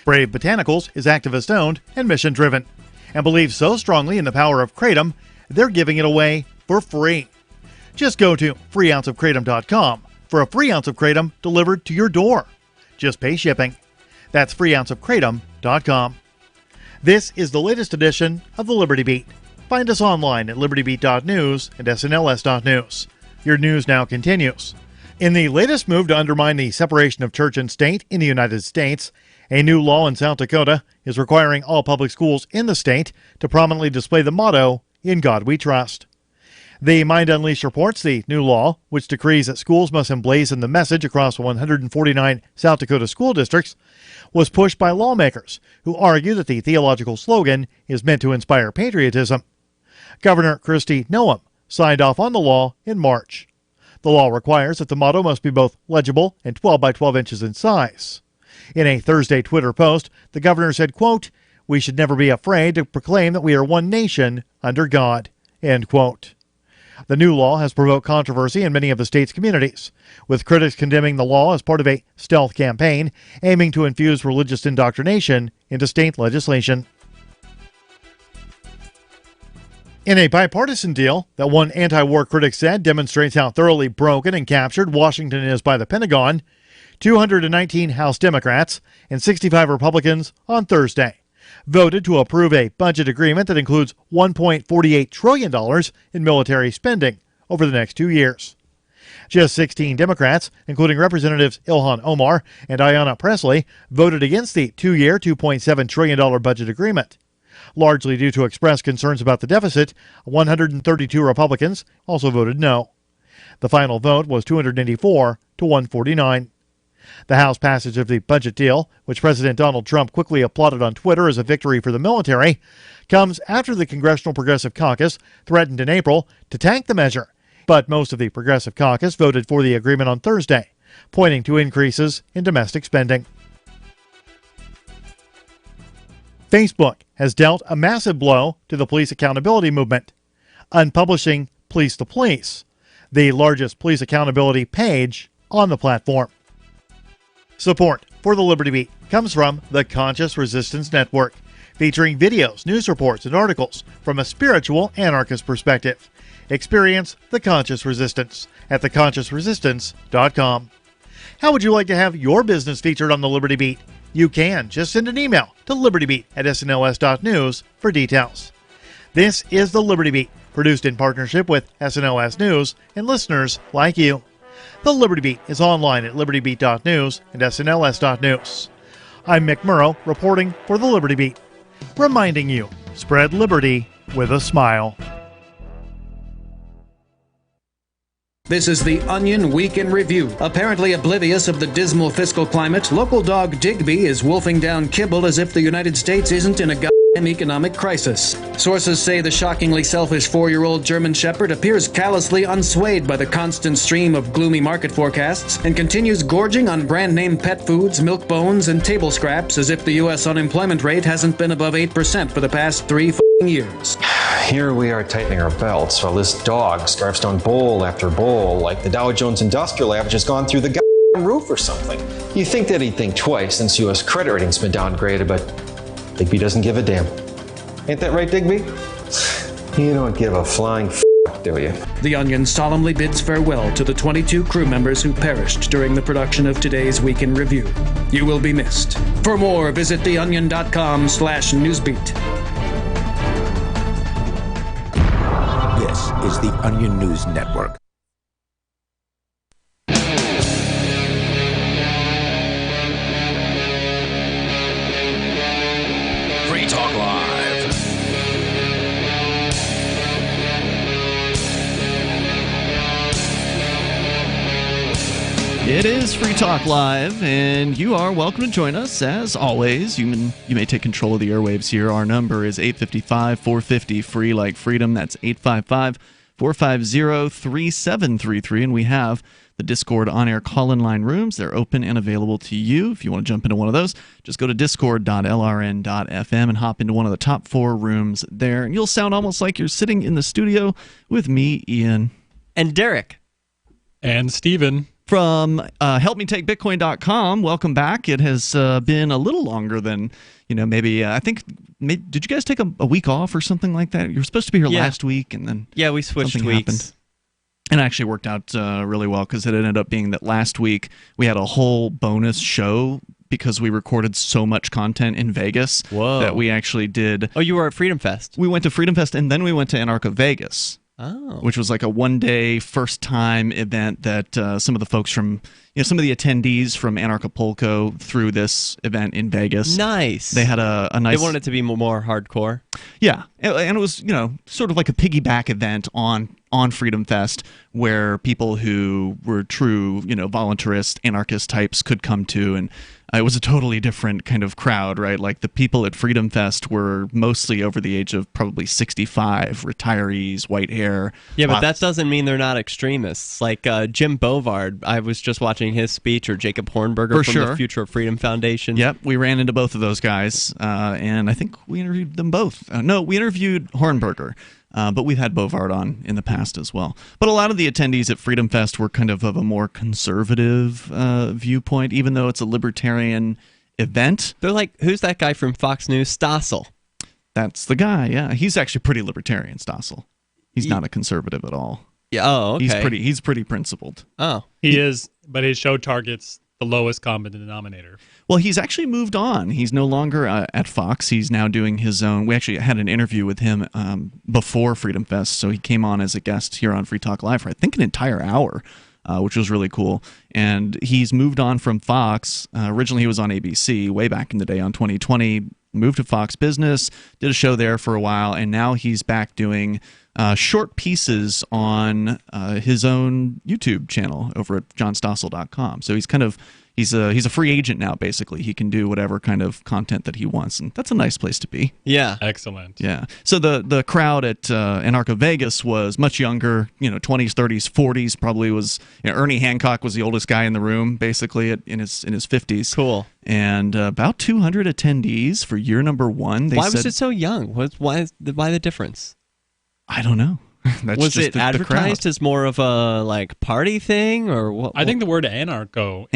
Brave Botanicals is activist-owned and mission-driven, and believes so strongly in the power of Kratom, they're giving it away for free. Just go to freeounceofkratom.com for a free ounce of Kratom delivered to your door. Just pay shipping. That's freeounceofkratom.com. This is the latest edition of the Liberty Beat. Find us online at libertybeat.news and snls.news. Your news now continues. In the latest move to undermine the separation of church and state in the United States, a new law in South Dakota is requiring all public schools in the state to prominently display the motto, "In God We Trust." The Mind Unleashed reports the new law, which decrees that schools must emblazon the message across 149 South Dakota school districts, was pushed by lawmakers who argue that the theological slogan is meant to inspire patriotism. Governor Kristi Noem signed off on the law in March. The law requires that the motto must be both legible and 12 by 12 inches in size. In a Thursday Twitter post, the governor said, quote, "We should never be afraid to proclaim that we are one nation under God," end quote. The new law has provoked controversy in many of the state's communities, with critics condemning the law as part of a stealth campaign aiming to infuse religious indoctrination into state legislation. In a bipartisan deal that one anti-war critic said demonstrates how thoroughly broken and captured Washington is by the Pentagon, 219 House Democrats and 65 Republicans on Thursday voted to approve a budget agreement that includes $1.48 trillion in military spending over the next 2 years. Just 16 Democrats, including Representatives Ilhan Omar and Ayanna Pressley, voted against the 2-year, $2.7 trillion budget agreement. Largely due to expressed concerns about the deficit, 132 Republicans also voted no. The final vote was 284 to 149. The House passage of the budget deal, which President Donald Trump quickly applauded on Twitter as a victory for the military, comes after the Congressional Progressive Caucus threatened in April to tank the measure. But most of the Progressive Caucus voted for the agreement on Thursday, pointing to increases in domestic spending. Facebook has dealt a massive blow to the police accountability movement, unpublishing Police to Police, the largest police accountability page on the platform. Support for the Liberty Beat comes from the Conscious Resistance Network, featuring videos, news reports, and articles from a spiritual anarchist perspective. Experience the Conscious Resistance at theconsciousresistance.com. How would you like to have your business featured on the Liberty Beat? You can. Just send an email to libertybeat@snls.news for details. This is the Liberty Beat, produced in partnership with SNLS News and listeners like you. The Liberty Beat is online at libertybeat.news and snls.news. I'm Mick Murrow, reporting for the Liberty Beat, reminding you, spread liberty with a smile. This is the Onion Week in Review. Apparently oblivious of the dismal fiscal climate, local dog Digby is wolfing down kibble as if the United States isn't in a goddamn economic crisis. Sources say the shockingly selfish 4-year-old German Shepherd appears callously unswayed by the constant stream of gloomy market forecasts and continues gorging on brand-name pet foods, milk bones, and table scraps as if the U.S. unemployment rate hasn't been above 8% for the past 3 years. Here we are tightening our belts while this dog scarfs down bowl after bowl like the Dow Jones Industrial Average has gone through the goddamn roof or something. You think that he'd think twice since U.S. credit rating's been downgraded, but Digby doesn't give a damn. Ain't that right, Digby? You don't give a flying do you? The Onion solemnly bids farewell to the 22 crew members who perished during the production of today's Week in Review. You will be missed. For more, visit theonion.com/newsbeat. This is the Onion News Network. Free Talk Live. It is Free Talk Live, and you are welcome to join us. As always, you may take control of the airwaves here. Our number is 855-450-FREE like freedom. That's 855-450-3733, and we have the Discord on-air call-in line rooms. They're open and available to you. If you want to jump into one of those, just go to discord.lrn.fm and hop into one of the top 4 rooms there, and you'll sound almost like you're sitting in the studio with me, Ian. And Derek. And Steven. From helpmetakebitcoin.com, welcome back. It has been a little longer than, maybe, I think, did you guys take a week off or something like that? You were supposed to be here last week, and then we switched something weeks. happened. And it actually worked out really well because it ended up being that last week we had a whole bonus show because we recorded so much content in Vegas that we actually did. Oh, you were at Freedom Fest. We went to Freedom Fest, and then we went to Anarcho Vegas. Oh. Which was like a one-day, first-time event that some of the folks from, some of the attendees from Anarchapulco threw this event in Vegas. Nice. They had a nice... They wanted it to be more hardcore. Yeah, and it was, sort of like a piggyback event on Freedom Fest where people who were true, voluntarist, anarchist types could come to, and it was a totally different kind of crowd, right? Like the people at Freedom Fest were mostly over the age of probably 65, retirees, white hair. Yeah, but that doesn't mean they're not extremists. Like Jim Bovard, I was just watching his speech, or Jacob Hornberger from the Future of Freedom Foundation. Yep, we ran into both of those guys, and I think we interviewed them both. No, we interviewed Hornberger. But we've had Bovard on in the past as well. But a lot of the attendees at Freedom Fest were kind of a more conservative viewpoint, even though it's a libertarian event. They're like, who's that guy from Fox News? Stossel. That's the guy, yeah. He's actually pretty libertarian, Stossel. He's not a conservative at all. Yeah. Oh, okay. He's pretty principled. Oh. He is, but his show targets the lowest common denominator. Well, he's actually moved on. He's no longer at Fox. He's now doing his own. We actually had an interview with him before Freedom Fest, so he came on as a guest here on Free Talk Live for, I think, an entire hour, which was really cool. And he's moved on from Fox. Originally, he was on ABC way back in the day on 2020, moved to Fox Business, did a show there for a while, and now he's back doing short pieces on his own YouTube channel over at johnstossel.com. So he's kind of he's a free agent now. Basically, he can do whatever kind of content that he wants, and that's a nice place to be. Yeah, excellent. Yeah. So the crowd at Anarcho Vegas was much younger. 20s, 30s, 40s. Probably was Ernie Hancock was the oldest guy in the room, basically in his 50s. Cool. And about 200 attendees for year number one. Why was it so young? Why the difference? I don't know. Was it advertised as more of a party thing, or what? I think the word anarchy,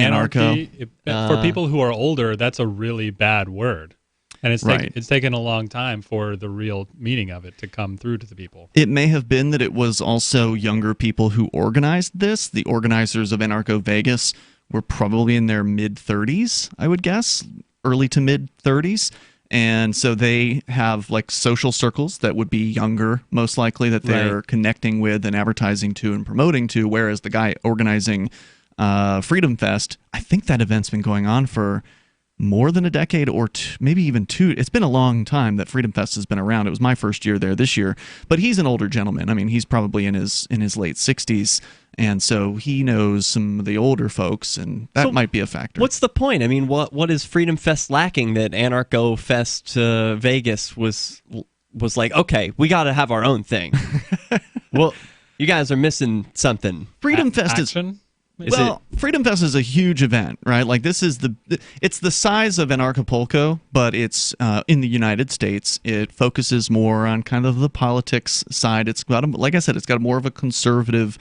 for people who are older, that's a really bad word, and it's taken a long time for the real meaning of it to come through to the people. It may have been that it was also younger people who organized this. The organizers of Anarcho Vegas were probably in their mid-30s, I would guess, early to mid-30s. And so they have social circles that would be younger, most likely, that they're connecting with and advertising to and promoting to, whereas the guy organizing Freedom Fest, I think that event's been going on for more than a decade or maybe even two. It's been a long time that Freedom Fest has been around. It was my first year there this year, but he's an older gentleman. I mean, he's probably in his late 60s, and so he knows some of the older folks, and that might be a factor. What's the point? I mean, what is Freedom Fest lacking that Anarcho Fest Vegas was like, okay, we got to have our own thing? Well, you guys are missing something. Freedom Fest action? Freedom Fest is a huge event, right? This is it's the size of Anarchapulco, but it's in the United States. It focuses more on kind of the politics side. It's got, like I said, it's got more of a conservative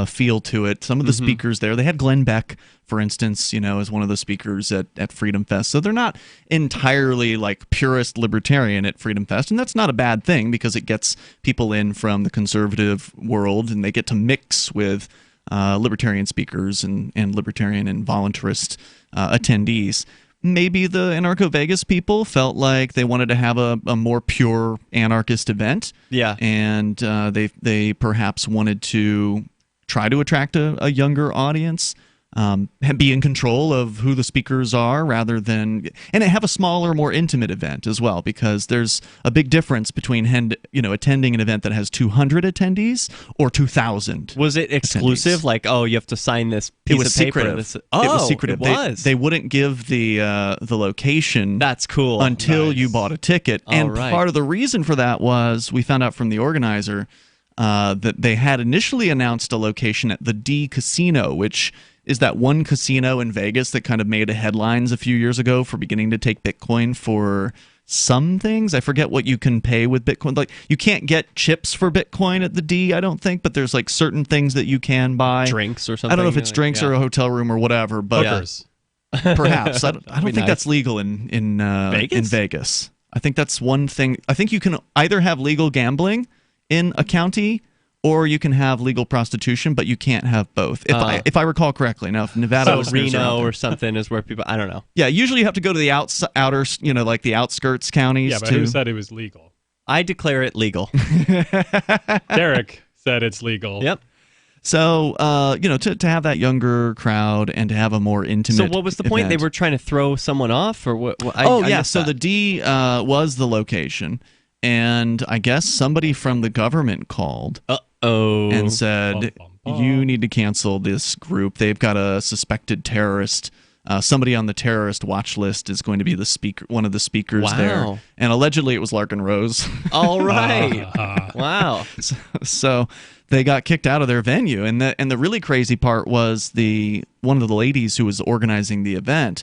feel to it. Some of the speakers there, they had Glenn Beck, for instance, as one of the speakers at Freedom Fest. So they're not entirely purist libertarian at Freedom Fest, and that's not a bad thing because it gets people in from the conservative world, and they get to mix with libertarian speakers and libertarian and voluntarist attendees. Maybe the Anarcho Vegas people felt like they wanted to have a more pure anarchist event. Yeah. And they perhaps wanted to try to attract a younger audience. Be in control of who the speakers are rather than, and have a smaller, more intimate event as well, because there's a big difference between attending an event that has 200 attendees or 2,000. Was it exclusive? Attendees. You have to sign this piece of paper. It was secretive. It was. They wouldn't give the location. That's cool. Until you bought a ticket. And part of the reason for that was we found out from the organizer that they had initially announced a location at the D Casino, which is that one casino in Vegas that kind of made headlines a few years ago for beginning to take Bitcoin for some things. I forget what you can pay with Bitcoin. Like, you can't get chips for Bitcoin at the D, I don't think, but there's like certain things that you can buy. Drinks or something. I don't know if it's drinks or a hotel room or whatever, but perhaps. I don't think that's legal in Vegas. I think that's one thing. I think you can either have legal gambling in a county, or you can have legal prostitution, but you can't have both. If I recall correctly. Now, if Nevada, Reno or something is where people. I don't know. Yeah, usually you have to go to the outer, like the outskirts counties. Yeah, but who said it was legal? I declare it legal. Derek said it's legal. Yep. So, to have that younger crowd and to have a more intimate. So, what was the point? They were trying to throw someone off, or what? So the D was the location, and I guess somebody from the government called. And said, you need to cancel this group. They've got a suspected terrorist. Somebody on the terrorist watch list is going to be one of the speakers there. And allegedly it was Larkin Rose. All right. Wow. So they got kicked out of their venue. And the really crazy part was one of the ladies who was organizing the event.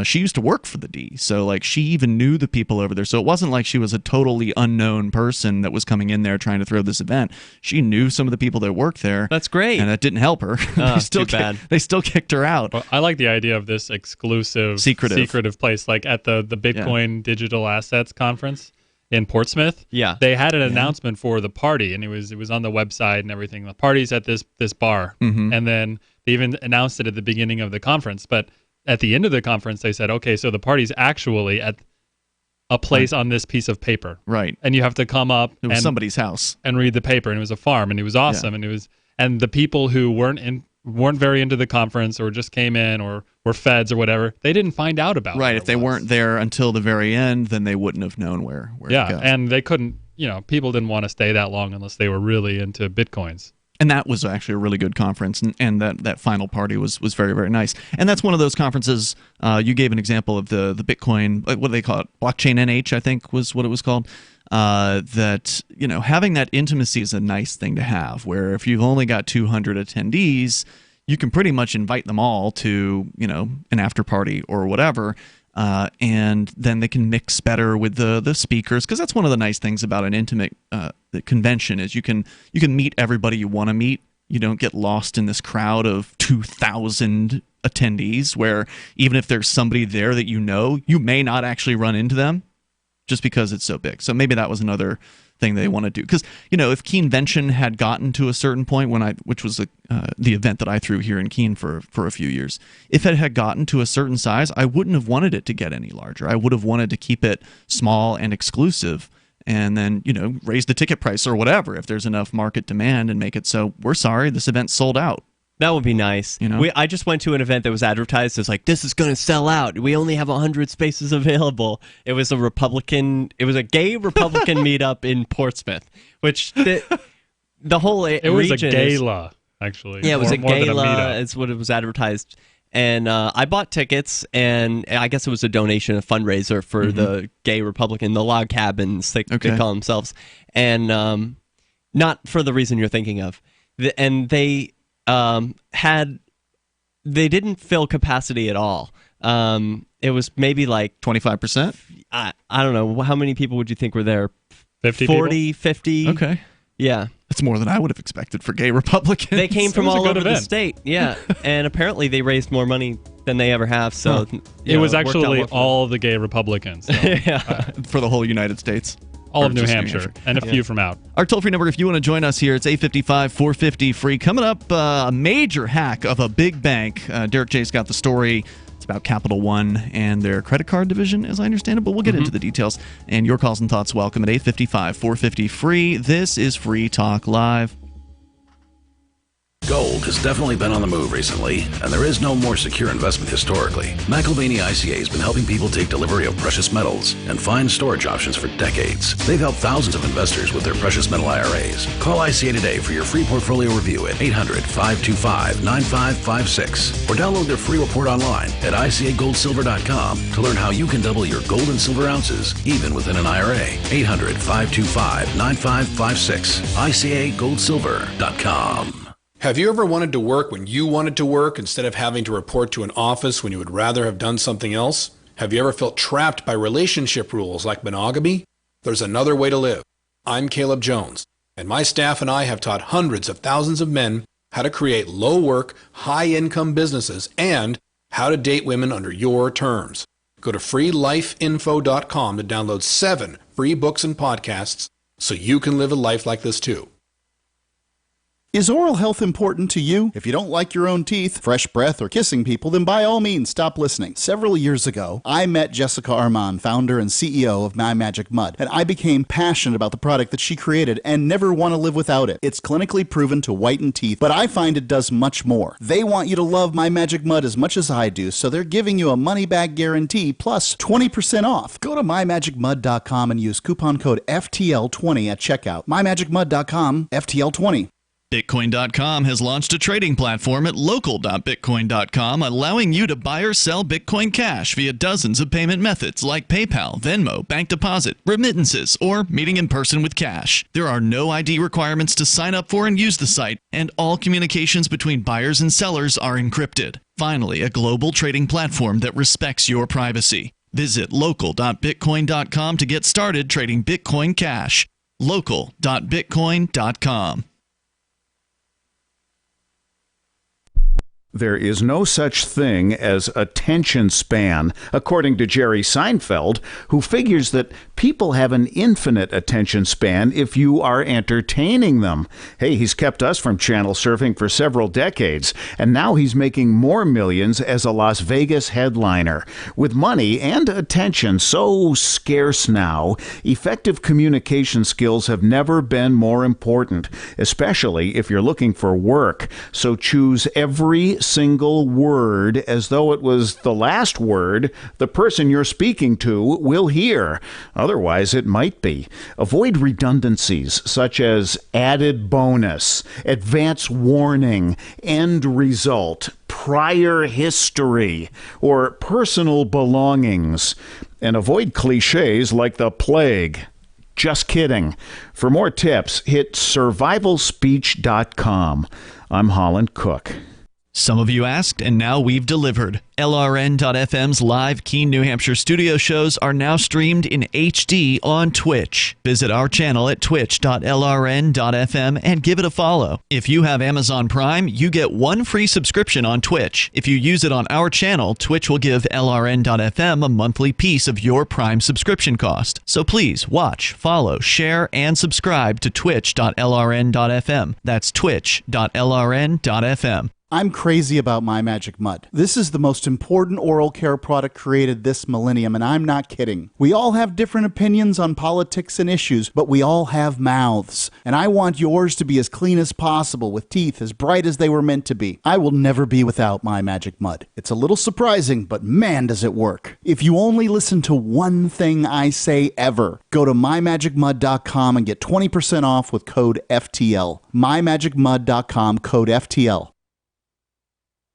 She used to work for the D, so like she even knew the people over there. So it wasn't like she was a totally unknown person that was coming in there trying to throw this event. She knew some of the people that worked there. That's great, and that didn't help her. Too bad. They still kicked her out. Well, I like the idea of this exclusive, secretive place, like at the Bitcoin Digital Assets Conference in Portsmouth. Yeah, they had an announcement for the party, and it was on the website and everything. The party's at this bar, and then they even announced it at the beginning of the conference, but at the end of the conference, they said, okay, so the party's actually at a place on this piece of paper. Right. And you have to come up it was somebody's house and read the paper. And it was a farm, and it was awesome. Yeah. And the people who weren't very into the conference or just came in or were feds or whatever, they didn't find out about it. Right. If they weren't there until the very end, then they wouldn't have known where to go. And they couldn't, people didn't want to stay that long unless they were really into Bitcoins. And that was actually a really good conference, and that final party was very, very nice. And that's one of those conferences, you gave an example of the Bitcoin, what do they call it? Blockchain NH, I think was what it was called. That, having that intimacy is a nice thing to have, where if you've only got 200 attendees, you can pretty much invite them all to, an after party or whatever. And then they can mix better with the speakers, because that's one of the nice things about an intimate convention is you can meet everybody you want to meet. You don't get lost in this crowd of 2,000 attendees where even if there's somebody there that you may not actually run into them just because it's so big. So maybe that was another thing they want to do, because if Keenvention had gotten to a certain point which was the event that I threw here in Keene for a few years, if it had gotten to a certain size, I wouldn't have wanted it to get any larger. I would have wanted to keep it small and exclusive, and then raise the ticket price or whatever if there's enough market demand, and make it so we're sorry, this event's sold out. That would be nice. I just went to an event that was advertised as like, this is going to sell out. We only have 100 spaces available. It was a gay Republican meetup in Portsmouth, which the whole region. It was a gala, actually. Yeah, it was a gala. It's what it was advertised. And I bought tickets, and I guess it was a donation, a fundraiser for the gay Republican, the log cabins, they call themselves. And not for the reason you're thinking of. And they didn't fill capacity at all. It was maybe like 25%. I don't know, how many people would you think were there? 40 people? 50. Okay, yeah, that's more than I would have expected for gay Republicans. They came from all over the state. Yeah. And apparently they raised more money than they ever have. So it was actually all the gay Republicans, so. For the whole United States. All of New Hampshire, and a few from out. Our toll-free number, if you want to join us here, it's 855-450-FREE. Coming up, a major hack of a big bank. Derek J's got the story. It's about Capital One and their credit card division, as I understand it, but we'll get into the details. And your calls and thoughts welcome at 855-450-FREE. This is Free Talk Live. Gold has definitely been on the move recently, and there is no more secure investment historically. McAlvany ICA has been helping people take delivery of precious metals and find storage options for decades. They've helped thousands of investors with their precious metal IRAs. Call ICA today for your free portfolio review at 800-525-9556 or download their free report online at ICAGoldSilver.com to learn how you can double your gold and silver ounces even within an IRA. 800-525-9556. ICAGoldSilver.com. Have you ever wanted to work when you wanted to work instead of having to report to an office when you would rather have done something else? Have you ever felt trapped by relationship rules like monogamy? There's another way to live. I'm Caleb Jones, and my staff and I have taught hundreds of thousands of men how to create low-work, high-income businesses and how to date women under your terms. Go to freelifeinfo.com to download 7 free books and podcasts so you can live a life like this too. Is oral health important to you? If you don't like your own teeth, fresh breath, or kissing people, then by all means stop listening. Several years ago, I met Jessica Armand, founder and CEO of My Magic Mud, and I became passionate about the product that she created and never want to live without it. It's clinically proven to whiten teeth, but I find it does much more. They want you to love My Magic Mud as much as I do, so they're giving you a money-back guarantee plus 20% off. Go to mymagicmud.com and use coupon code FTL20 at checkout. mymagicmud.com, FTL20. Bitcoin.com has launched a trading platform at local.bitcoin.com, allowing you to buy or sell Bitcoin Cash via dozens of payment methods like PayPal, Venmo, bank deposit, remittances, or meeting in person with cash. There are no ID requirements to sign up for and use the site, and all communications between buyers and sellers are encrypted. Finally, a global trading platform that respects your privacy. Visit local.bitcoin.com to get started trading Bitcoin Cash. local.bitcoin.com. There is no such thing as attention span, according to Jerry Seinfeld, who figures that people have an infinite attention span if you are entertaining them. Hey, he's kept us from channel surfing for several decades, and now he's making more millions as a Las Vegas headliner. With money and attention so scarce now, effective communication skills have never been more important, especially if you're looking for work. So choose every single word as though it was the last word the person you're speaking to will hear. Otherwise, it might be. Avoid redundancies such as added bonus, advance warning, end result, prior history, or personal belongings. And avoid cliches like the plague. Just kidding. For more tips, hit survivalspeech.com. I'm Holland Cook. Some of you asked, and now we've delivered. LRN.FM's live Keene, New Hampshire studio shows are now streamed in HD on Twitch. Visit our channel at twitch.lrn.fm and give it a follow. If you have Amazon Prime, you get 1 free subscription on Twitch. If you use it on our channel, Twitch will give LRN.FM a monthly piece of your Prime subscription cost. So please watch, follow, share, and subscribe to twitch.lrn.fm. That's twitch.lrn.fm. I'm crazy about My Magic Mud. This is the most important oral care product created this millennium, and I'm not kidding. We all have different opinions on politics and issues, but we all have mouths. And I want yours to be as clean as possible, with teeth as bright as they were meant to be. I will never be without My Magic Mud. It's a little surprising, but man, does it work. If you only listen to one thing I say ever, go to mymagicmud.com and get 20% off with code FTL. mymagicmud.com, code FTL.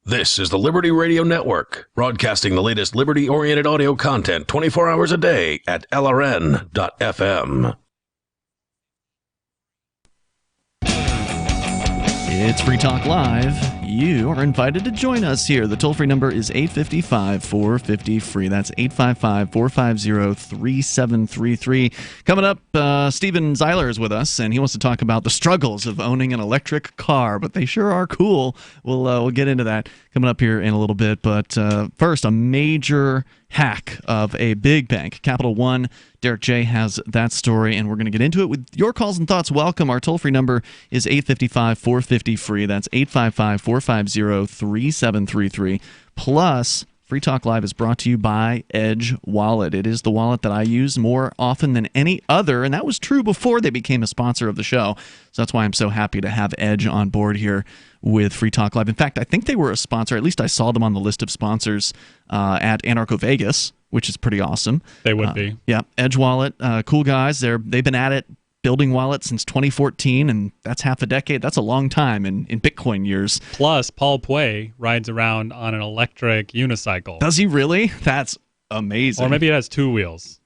This is the Liberty Radio Network, broadcasting the latest liberty-oriented audio content 24 hours a day at LRN.FM. It's Free Talk Live. You are invited to join us here. The toll-free number is 855-450-FREE. That's 855-450-3733. Coming up, Steven Zeiler is with us, and he wants to talk about the struggles of owning an electric car, but they sure are cool. We'll get into that coming up here in a little bit. But first, a major hack of a big bank, Capital One. Derek J. has that story, and we're going to get into it with your calls and thoughts. Welcome. Our toll-free number is 855-450-FREE. That's 855-450-3733. Plus, Free Talk Live is brought to you by Edge Wallet. It is the wallet that I use more often than any other, and that was true before they became a sponsor of the show. So that's why I'm so happy to have Edge on board here with Free Talk Live. In fact, I think they were a sponsor. At least I saw them on the list of sponsors at Anarcho Vegas, which is pretty awesome. They would be. Yeah, Edge Wallet, cool guys. They've been at it building wallets since 2014, and that's half a decade. That's a long time in Bitcoin years. Plus, Paul Puey rides around on an electric unicycle. Does he really? That's amazing. Or maybe it has 2 wheels.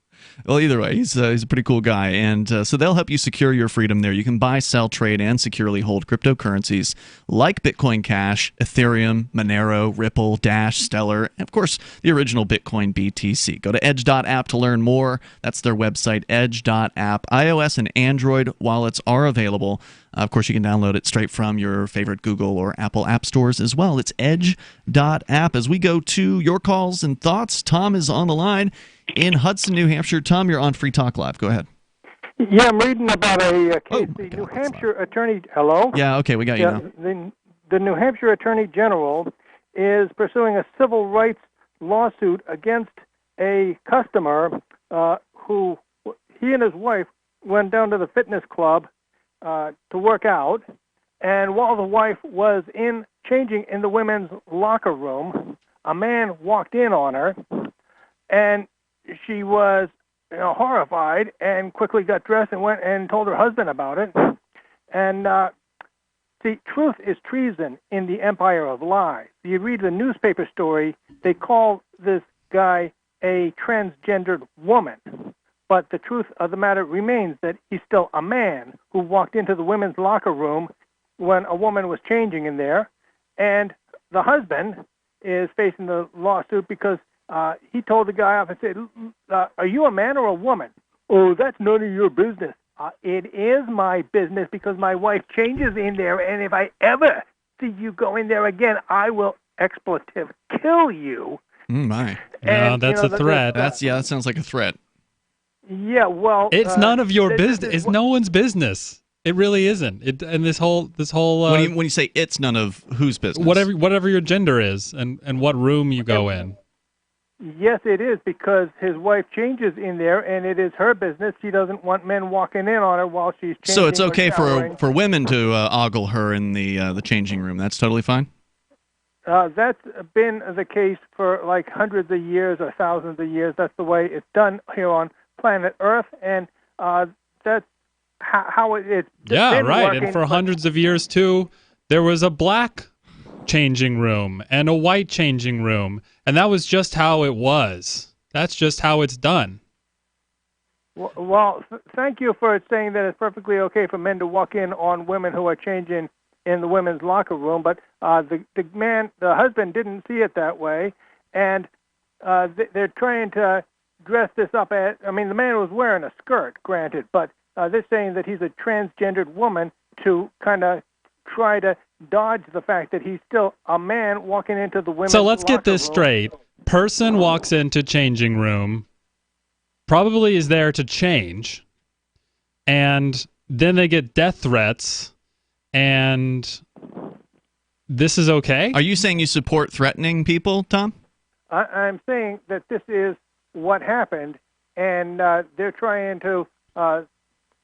Well, either way, he's a pretty cool guy, and so they'll help you secure your freedom there. You can buy, sell, trade, and securely hold cryptocurrencies like Bitcoin Cash, Ethereum, Monero, Ripple, Dash, Stellar, and of course the original Bitcoin BTC. Go to edge.app to learn more. That's their website, edge.app. iOS and Android wallets are available. Of course, you can download it straight from your favorite Google or Apple app stores as well. It's edge.app. As we go to your calls and thoughts, Tom is on the line in Hudson, New Hampshire. Tom, you're on Free Talk Live. Go ahead. Yeah, I'm reading about a case. The New Hampshire Attorney... Hello? Yeah, okay, we got you now. The New Hampshire Attorney General is pursuing a civil rights lawsuit against a customer who, he and his wife went down to the fitness club to work out, and while the wife was changing in the women's locker room, a man walked in on her, and she was horrified and quickly got dressed and went and told her husband about it. And see, truth is treason in the empire of lies. You read the newspaper story, they call this guy a transgendered woman. But the truth of the matter remains that he's still a man who walked into the women's locker room when a woman was changing in there. And the husband is facing the lawsuit because he told the guy off and said, are you a man or a woman? Oh, that's none of your business. It is my business because my wife changes in there, and if I ever see you go in there again, I will expletive kill you. My. No, that's a threat. That sounds like a threat. Yeah, well, it's none of your business. It's no one's business. It really isn't. And this whole when you say it's none of whose business, whatever your gender is, and what room you go in. Yes, it is, because his wife changes in there, and it is her business. She doesn't want men walking in on her while she's changing. So it's okay for women to ogle her in the changing room. That's totally fine. That's been the case for like hundreds of years or thousands of years. That's the way it's done here on planet Earth, and that's how it's been right. working. And for hundreds of years too, there was a black changing room and a white changing room, and that was just how it was. That's just how it's done. Well, thank you for saying that it's perfectly okay for men to walk in on women who are changing in the women's locker room, but the husband didn't see it that way, and they're trying to dress this up as, the man was wearing a skirt, granted, but they're saying that he's a transgendered woman to kind of try to dodge the fact that he's still a man walking into the women's So let's get this room. straight. Person walks into changing room, probably is there to change, and then they get death threats, and this is okay? Are you saying you support threatening people, Tom? I'm saying that this is what happened, and they're trying to,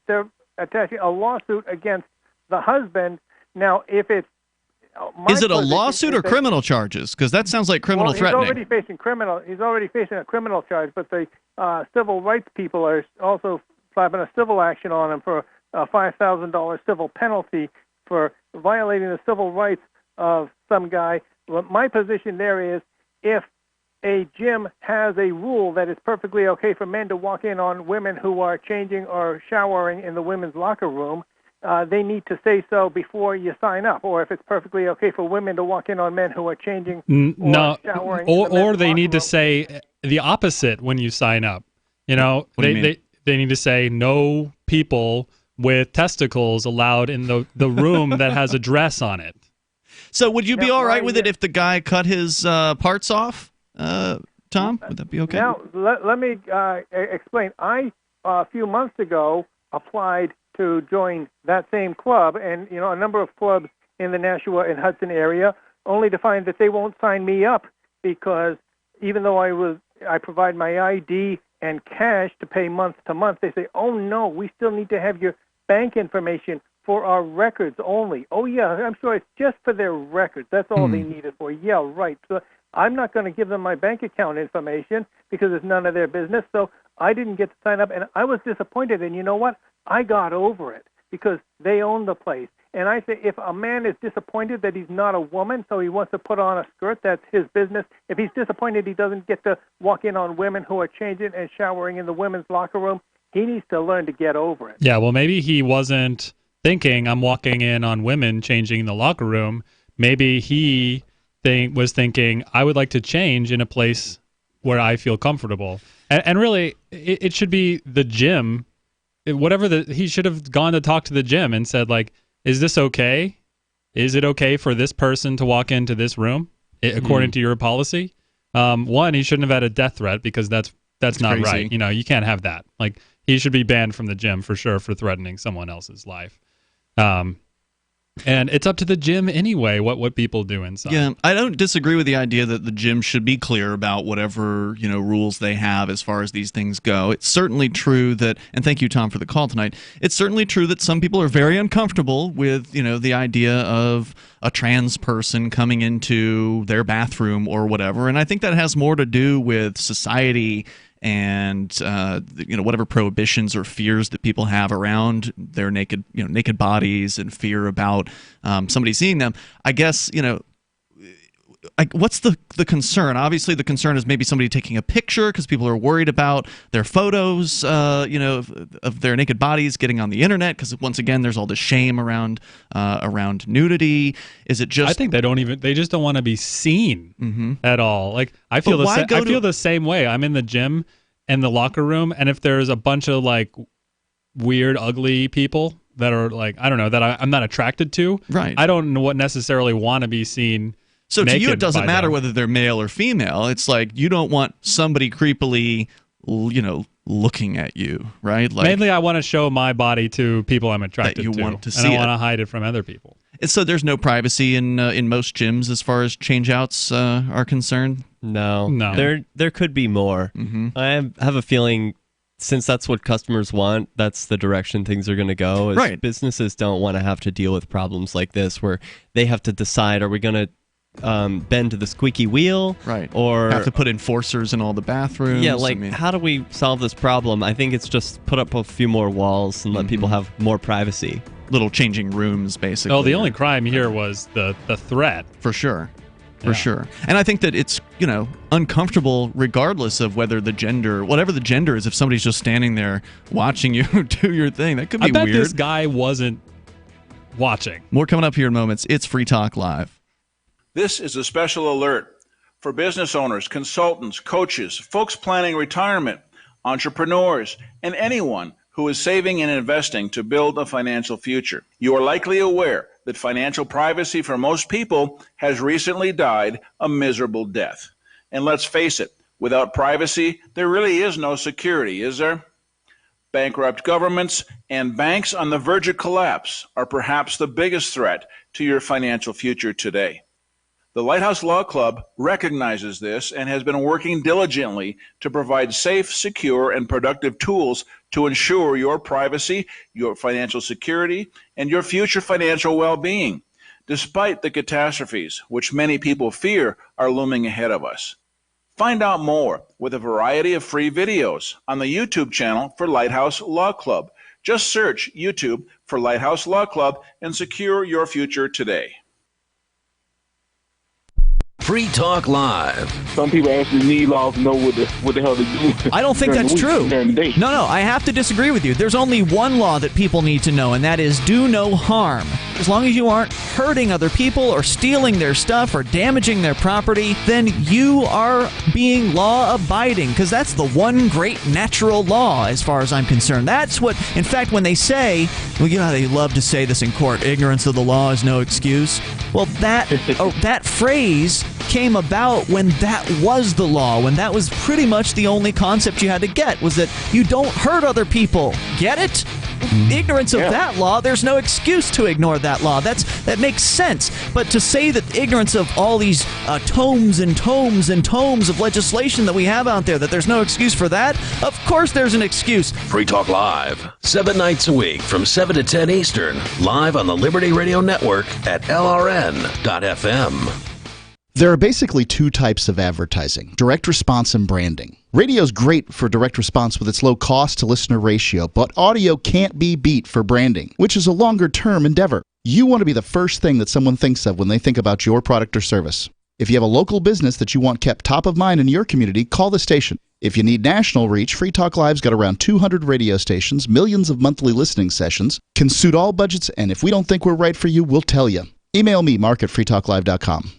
they're attaching a lawsuit against the husband. Now, if it's... Is it a lawsuit or criminal charges? Because that sounds like criminal threatening. He's already facing a criminal charge, but the civil rights people are also slapping a civil action on him for a $5,000 civil penalty for violating the civil rights of some guy. Well, my position there is, if a gym has a rule that it's perfectly okay for men to walk in on women who are changing or showering in the women's locker room, they need to say so before you sign up. Or if it's perfectly okay for women to walk in on men who are changing or showering, or they need to say the opposite when you sign up. They need to say no people with testicles allowed in the room that has a dress on it. So would you be all right with it if the guy cut his parts off, Tom? Would that be okay? Now, let me explain. I, a few months ago, applied to join that same club, and a number of clubs in the Nashua and Hudson area, only to find that they won't sign me up because even though I provide my ID and cash to pay month to month, they say, oh no, we still need to have your bank information for our records only. Oh yeah, I'm sure it's just for their records. That's all they need it for. Yeah, right. So I'm not going to give them my bank account information because it's none of their business. So I didn't get to sign up, and I was disappointed. And you know what? I got over it because they own the place. And I say if a man is disappointed that he's not a woman, so he wants to put on a skirt, that's his business. If he's disappointed he doesn't get to walk in on women who are changing and showering in the women's locker room, he needs to learn to get over it. Yeah, well, maybe he wasn't thinking I'm walking in on women changing in the locker room. Maybe he was thinking I would like to change in a place where I feel comfortable. And really, it should be the gym. He should have gone to talk to the gym and said, like, is this okay? Is it okay for this person to walk into this room according to your policy? One, he shouldn't have had a death threat because that's not crazy. right. You can't have that. Like, he should be banned from the gym for sure for threatening someone else's life. And it's up to the gym anyway, what people do inside. Yeah, I don't disagree with the idea that the gym should be clear about whatever, rules they have as far as these things go. It's certainly true that, and thank you, Tom, for the call tonight, it's certainly true that some people are very uncomfortable with, the idea of a trans person coming into their bathroom or whatever. And I think that has more to do with society and whatever prohibitions or fears that people have around their naked bodies and fear about somebody seeing them. I guess what's the concern? Obviously, the concern is maybe somebody taking a picture because people are worried about their photos, of their naked bodies getting on the internet. Because once again, there's all this shame around nudity. Is it just? I think they just don't want to be seen at all. Like I feel the same way. I'm in the gym and the locker room, and if there's a bunch of like weird, ugly people that are like I don't know that I'm not attracted to. Right. I don't necessarily want to be seen. So to you, it doesn't matter them. whether they're male or female. It's like you don't want somebody creepily, looking at you, right? Like, mainly, I want to show my body to people I'm attracted to. Want to see and I want to hide it from other people. And so there's no privacy in most gyms as far as changeouts are concerned. No. There could be more. Mm-hmm. I have a feeling. Since that's what customers want, that's the direction things are going to go. Right. Businesses don't want to have to deal with problems like this where they have to decide, are we going to bend to the squeaky wheel, right? Or have to put enforcers in all the bathrooms. Yeah, how do we solve this problem? I think it's just put up a few more walls and let people have more privacy. Little changing rooms, basically. Oh, the only crime here was the threat. For sure. For sure. And I think that it's, uncomfortable regardless of whether whatever the gender is, if somebody's just standing there watching you do your thing, that could be weird. I bet weird. this guy wasn't watching. More coming up here in moments. It's Free Talk Live. This is a special alert for business owners, consultants, coaches, folks planning retirement, entrepreneurs, and anyone who is saving and investing to build a financial future. You are likely aware that financial privacy for most people has recently died a miserable death. And let's face it, without privacy, there really is no security, is there? Bankrupt governments and banks on the verge of collapse are perhaps the biggest threat to your financial future today. The Lighthouse Law Club recognizes this and has been working diligently to provide safe, secure, and productive tools to ensure your privacy, your financial security, and your future financial well-being, despite the catastrophes which many people fear are looming ahead of us. Find out more with a variety of free videos on the YouTube channel for Lighthouse Law Club. Just search YouTube for Lighthouse Law Club and secure your future today. Free Talk Live. Some people actually need laws to know what the hell they're doing. I don't think that's true. No, I have to disagree with you. There's only one law that people need to know, and that is do no harm. As long as you aren't hurting other people or stealing their stuff or damaging their property, then you are being law-abiding, because that's the one great natural law as far as I'm concerned. That's what, in fact, when they say, well, they love to say this in court, ignorance of the law is no excuse. Well, that phrase came about when that was the law, when that was pretty much the only concept you had to get, was that you don't hurt other people. Get it? Ignorance of that law, there's no excuse to ignore that law. That makes sense. But to say that ignorance of all these tomes and tomes and tomes of legislation that we have out there, that there's no excuse for that, of course there's an excuse. Free Talk Live, 7 nights a week from 7 to 10 Eastern, live on the Liberty Radio Network at LRN.FM. There are basically two types of advertising, direct response and branding. Radio's great for direct response with its low cost to listener ratio, but audio can't be beat for branding, which is a longer-term endeavor. You want to be the first thing that someone thinks of when they think about your product or service. If you have a local business that you want kept top of mind in your community, call the station. If you need national reach, Free Talk Live's got around 200 radio stations, millions of monthly listening sessions, can suit all budgets, and if we don't think we're right for you, we'll tell you. Email me, mark@freetalklive.com.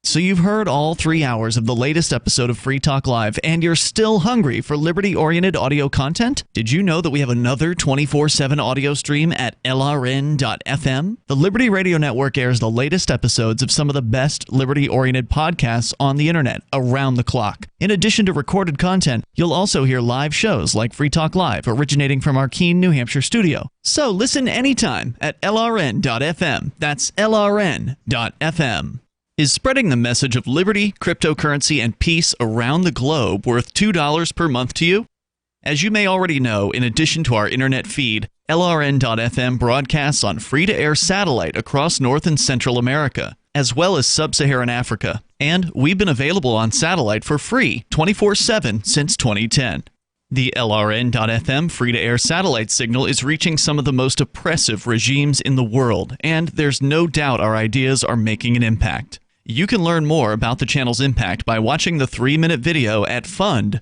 So you've heard all 3 hours of the latest episode of Free Talk Live, and you're still hungry for liberty-oriented audio content? Did you know that we have another 24/7 audio stream at LRN.FM? The Liberty Radio Network airs the latest episodes of some of the best liberty-oriented podcasts on the internet around the clock. In addition to recorded content, you'll also hear live shows like Free Talk Live, originating from our Keene, New Hampshire studio. So listen anytime at LRN.FM. That's LRN.FM. Is spreading the message of liberty, cryptocurrency, and peace around the globe worth $2 per month to you? As you may already know, in addition to our internet feed, LRN.FM broadcasts on free-to-air satellite across North and Central America, as well as Sub-Saharan Africa. And we've been available on satellite for free 24/7 since 2010. The LRN.FM free-to-air satellite signal is reaching some of the most oppressive regimes in the world, and there's no doubt our ideas are making an impact. You can learn more about the channel's impact by watching the 3-minute video at fund.lrn.fm.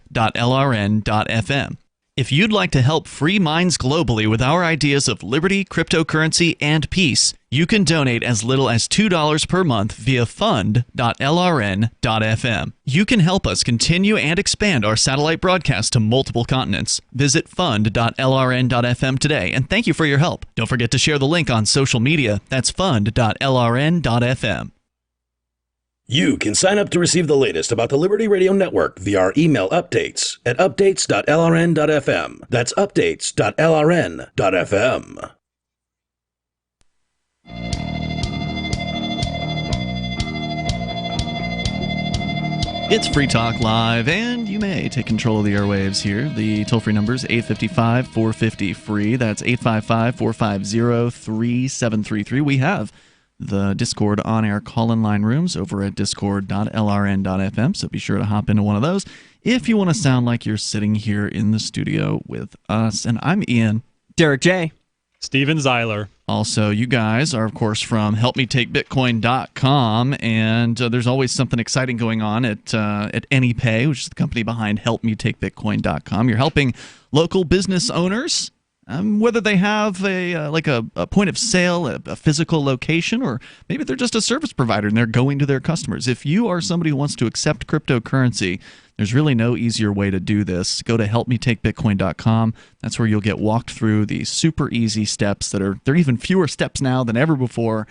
If you'd like to help free minds globally with our ideas of liberty, cryptocurrency, and peace, you can donate as little as $2 per month via fund.lrn.fm. You can help us continue and expand our satellite broadcast to multiple continents. Visit fund.lrn.fm today, and thank you for your help. Don't forget to share the link on social media. That's fund.lrn.fm. You can sign up to receive the latest about the Liberty Radio Network via our email updates at updates.lrn.fm. That's updates.lrn.fm. It's Free Talk Live, and you may take control of the airwaves here. The toll-free number is 855-450-FREE. That's 855-450-3733. We have the Discord on-air call-in line rooms over at discord.lrn.fm, so be sure to hop into one of those if you want to sound like you're sitting here in the studio with us. And I'm Ian. Derek J. Steven Zeiler. Also, you guys are, of course, from HelpMeTakeBitcoin.com, and there's always something exciting going on at AnyPay, which is the company behind HelpMeTakeBitcoin.com. You're helping local business owners, whether they have a point of sale, a physical location, or maybe they're just a service provider and they're going to their customers. If you are somebody who wants to accept cryptocurrency, there's really no easier way to do this. Go to helpmetakebitcoin.com. That's where you'll get walked through the super easy steps there are even fewer steps now than ever before.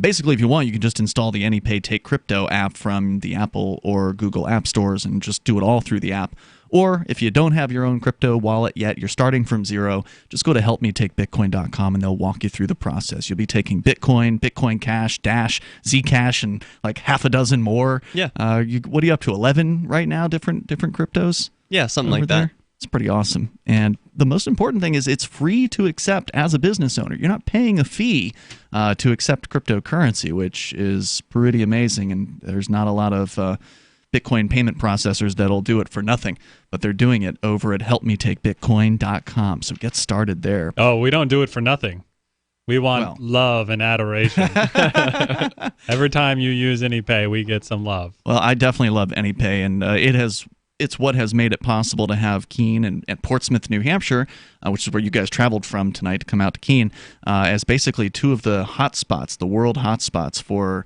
Basically, if you want, you can just install the AnyPay Take Crypto app from the Apple or Google app stores and just do it all through the app. Or if you don't have your own crypto wallet yet, you're starting from zero, just go to helpmetakebitcoin.com and they'll walk you through the process. You'll be taking Bitcoin, Bitcoin Cash, Dash, Zcash, and like half a dozen more. Yeah. What are you up to, 11 right now, different cryptos? Yeah, something like that. It's pretty awesome. And the most important thing is it's free to accept as a business owner. You're not paying a fee to accept cryptocurrency, which is pretty amazing. And there's not a lot of Bitcoin payment processors that'll do it for nothing, but they're doing it over at helpmetakebitcoin.com. So get started there. Oh, we don't do it for nothing. We want love and adoration. Every time you use AnyPay, we get some love. Well, I definitely love AnyPay, and it's what has made it possible to have Keene and Portsmouth, New Hampshire, which is where you guys traveled from tonight to come out to Keene, as basically two of the hotspots, the world hotspots for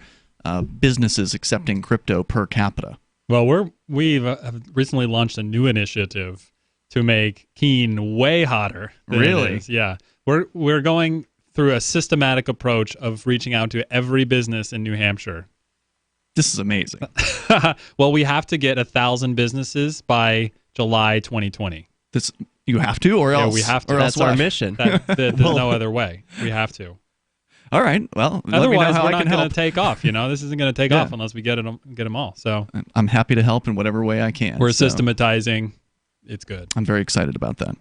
businesses accepting crypto per capita. Well, we've recently launched a new initiative to make Keene way hotter than Really? It is. Yeah. We're going through a systematic approach of reaching out to every business in New Hampshire. This is amazing. Well, we have to get 1,000 businesses by July 2020. You have to, or else? Yeah, we have to. That's our mission. There's no other way. We have to. All right. Well, otherwise we're not going to take off. This isn't going to take off unless we get them all. So I'm happy to help in whatever way I can. We're systematizing. It's good. I'm very excited about that.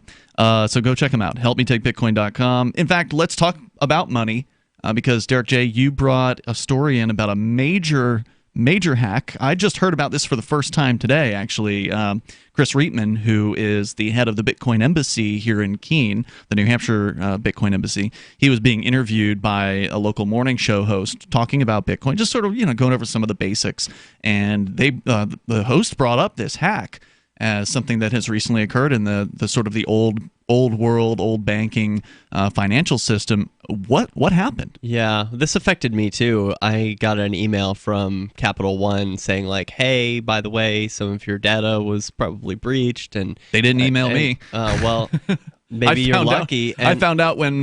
So go check them out. HelpMeTakeBitcoin.com. In fact, let's talk about money because Derek J., you brought a story in about a major major hack. I just heard about this for the first time today, actually. Chris Reitman, who is the head of the Bitcoin Embassy here in Keene, the New Hampshire Bitcoin Embassy, he was being interviewed by a local morning show host talking about Bitcoin, just sort of going over some of the basics. And the host brought up this hack as something that has recently occurred in the sort of the old world, old banking financial system. What happened? Yeah, this affected me too. I got an email from Capital One saying like, "Hey, by the way, some of your data was probably breached," and they didn't email me. Well, maybe you're lucky. I found out when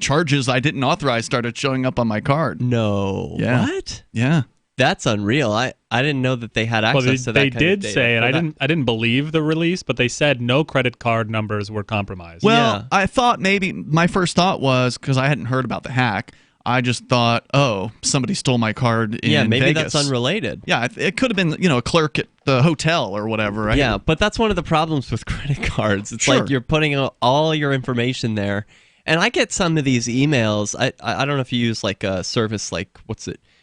charges I didn't authorize started showing up on my card. No. Yeah. What? Yeah. That's unreal. I didn't know that they had access to that. They kind did of data. say, and I didn't believe the release, but they said no credit card numbers were compromised. Well, I thought maybe my first thought was, because I hadn't heard about the hack, I just thought, oh, somebody stole my card in maybe Vegas. that's unrelated. Yeah, it could have been a clerk at the hotel or whatever, right? Yeah, but that's one of the problems with credit cards. It's like you're putting all your information there, and I get some of these emails. I don't know if you use like a service like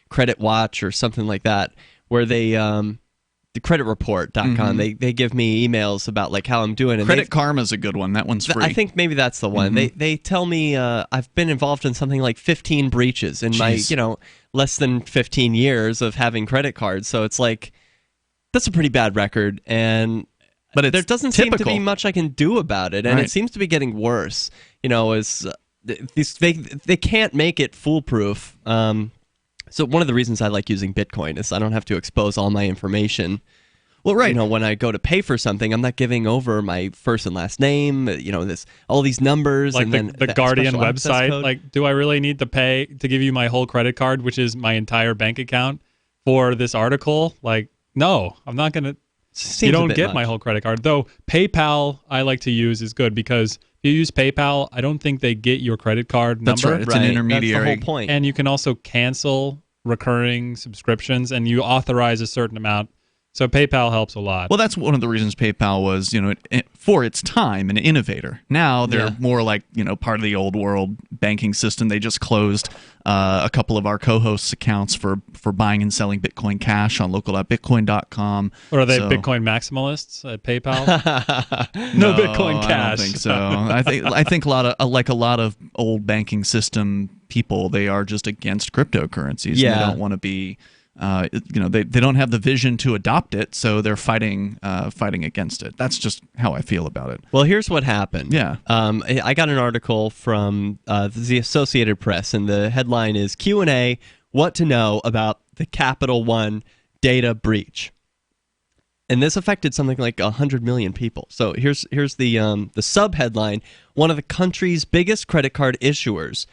Credit Watch or something like that, where they the creditreport.com, they give me emails about like how I'm doing. And Credit Karma's a good one. That one's free. I think maybe that's the one. They tell me I've been involved in something like 15 breaches in my less than 15 years of having credit cards. So it's like that's a pretty bad record, but there doesn't seem to be much I can do about it, and it seems to be getting worse. As they can't make it foolproof. So one of the reasons I like using Bitcoin is I don't have to expose all my information. Well, right. When I go to pay for something, I'm not giving over my first and last name, all these numbers. Like and then the Guardian special access website. code. Like, do I really need to pay to give you my whole credit card, which is my entire bank account, for this article? Like, no, I'm not going to. You don't get my whole credit card. Though PayPal I like to use is good because if you use PayPal, I don't think they get your credit card number. That's right. It's an intermediary. That's the whole point. And you can also cancel recurring subscriptions, and you authorize a certain amount. So PayPal helps a lot. Well, that's one of the reasons PayPal was, for its time, an innovator. Now they're more like, part of the old world banking system. They just closed a couple of our co-hosts' accounts for buying and selling Bitcoin Cash on local.bitcoin.com. Or are they Bitcoin maximalists at PayPal? no Bitcoin Cash. I don't think so. I think a lot of old banking system people, they are just against cryptocurrencies. Yeah. And they don't want to be. They don't have the vision to adopt it, so they're fighting against it. That's just how I feel about it. Well, here's what happened. Yeah. I got an article from the Associated Press, and the headline is Q&A, What to Know About the Capital One Data Breach. And this affected something like 100 million people. So here's the sub-headline. One of the country's biggest credit card issuers,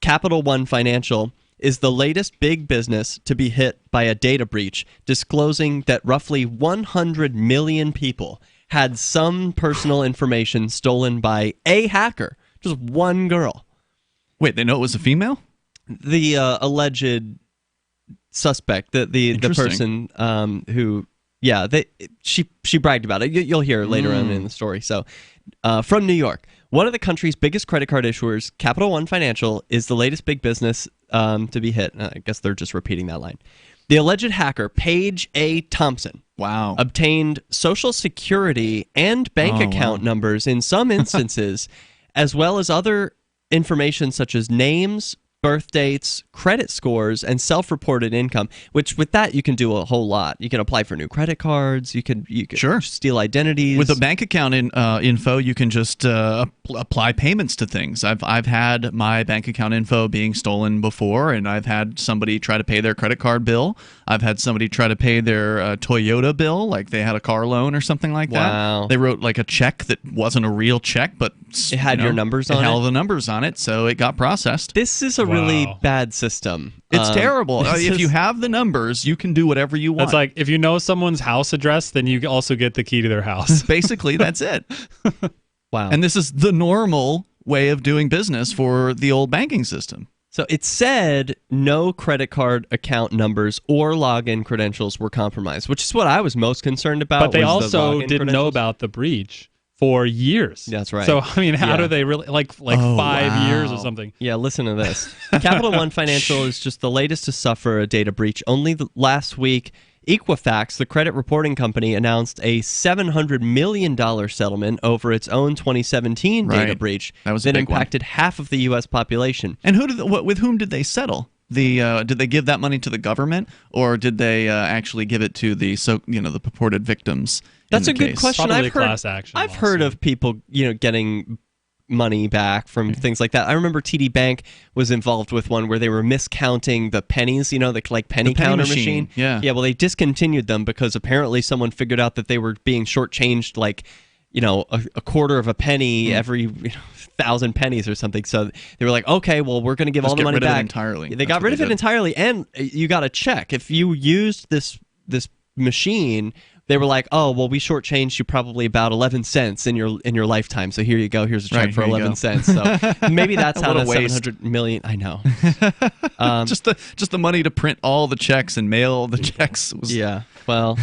Capital One Financial, is the latest big business to be hit by a data breach, disclosing that roughly 100 million people had some personal information stolen by a hacker, just one girl. Wait, they know it was a female? The alleged suspect, the person who, she bragged about it. You'll hear later on in the story. So, from New York. One of the country's biggest credit card issuers, Capital One Financial, is the latest big business to be hit. I guess they're just repeating that line. The alleged hacker, Paige A. Thompson, obtained Social Security and bank account numbers in some instances, as well as other information such as names, birth dates, credit scores, and self-reported income, which with that you can do a whole lot. You can apply for new credit cards. You can steal identities. With a bank account info, you can just apply payments to things. I've had my bank account info being stolen before, and I've had somebody try to pay their credit card bill. I've had somebody try to pay their Toyota bill, like they had a car loan or something like that. They wrote like a check that wasn't a real check, but it had your numbers on it. It had all the numbers on it, so it got processed. This is a really bad system. It's terrible. If you have the numbers, you can do whatever you want. It's like if you know someone's house address, then you also get the key to their house. Basically, that's it. Wow. And this is the normal way of doing business for the old banking system. So it said no credit card account numbers or login credentials were compromised, which is what I was most concerned about. But they also didn't know about the breach. for years. That's right. So, I mean, how do they really, like 5 years or something? Yeah, listen to this. Capital One Financial is just the latest to suffer a data breach. Only last week, Equifax, the credit reporting company, announced a $700 million settlement over its own 2017 data breach that impacted half of the U.S. population. And with whom did they settle? Did they give that money to the government, or did they actually give it to the purported victims? That's a good question. Probably class action. I've heard of people, getting money back from things like that. I remember TD Bank was involved with one where they were miscounting the pennies, the penny counter machine. Yeah. Well, they discontinued them because apparently someone figured out that they were being shortchanged a quarter of a penny every 1,000 pennies or something. So they were like, okay, well, we're going to give all the money back entirely. They got rid of it entirely, and you got to check if you used this machine. They were like, oh, well, we shortchanged you probably about 11 cents in your lifetime. So here you go. Here's a check for 11 cents. So maybe that's how the 700 million. I know. Just the money to print all the checks and mail the checks. Well,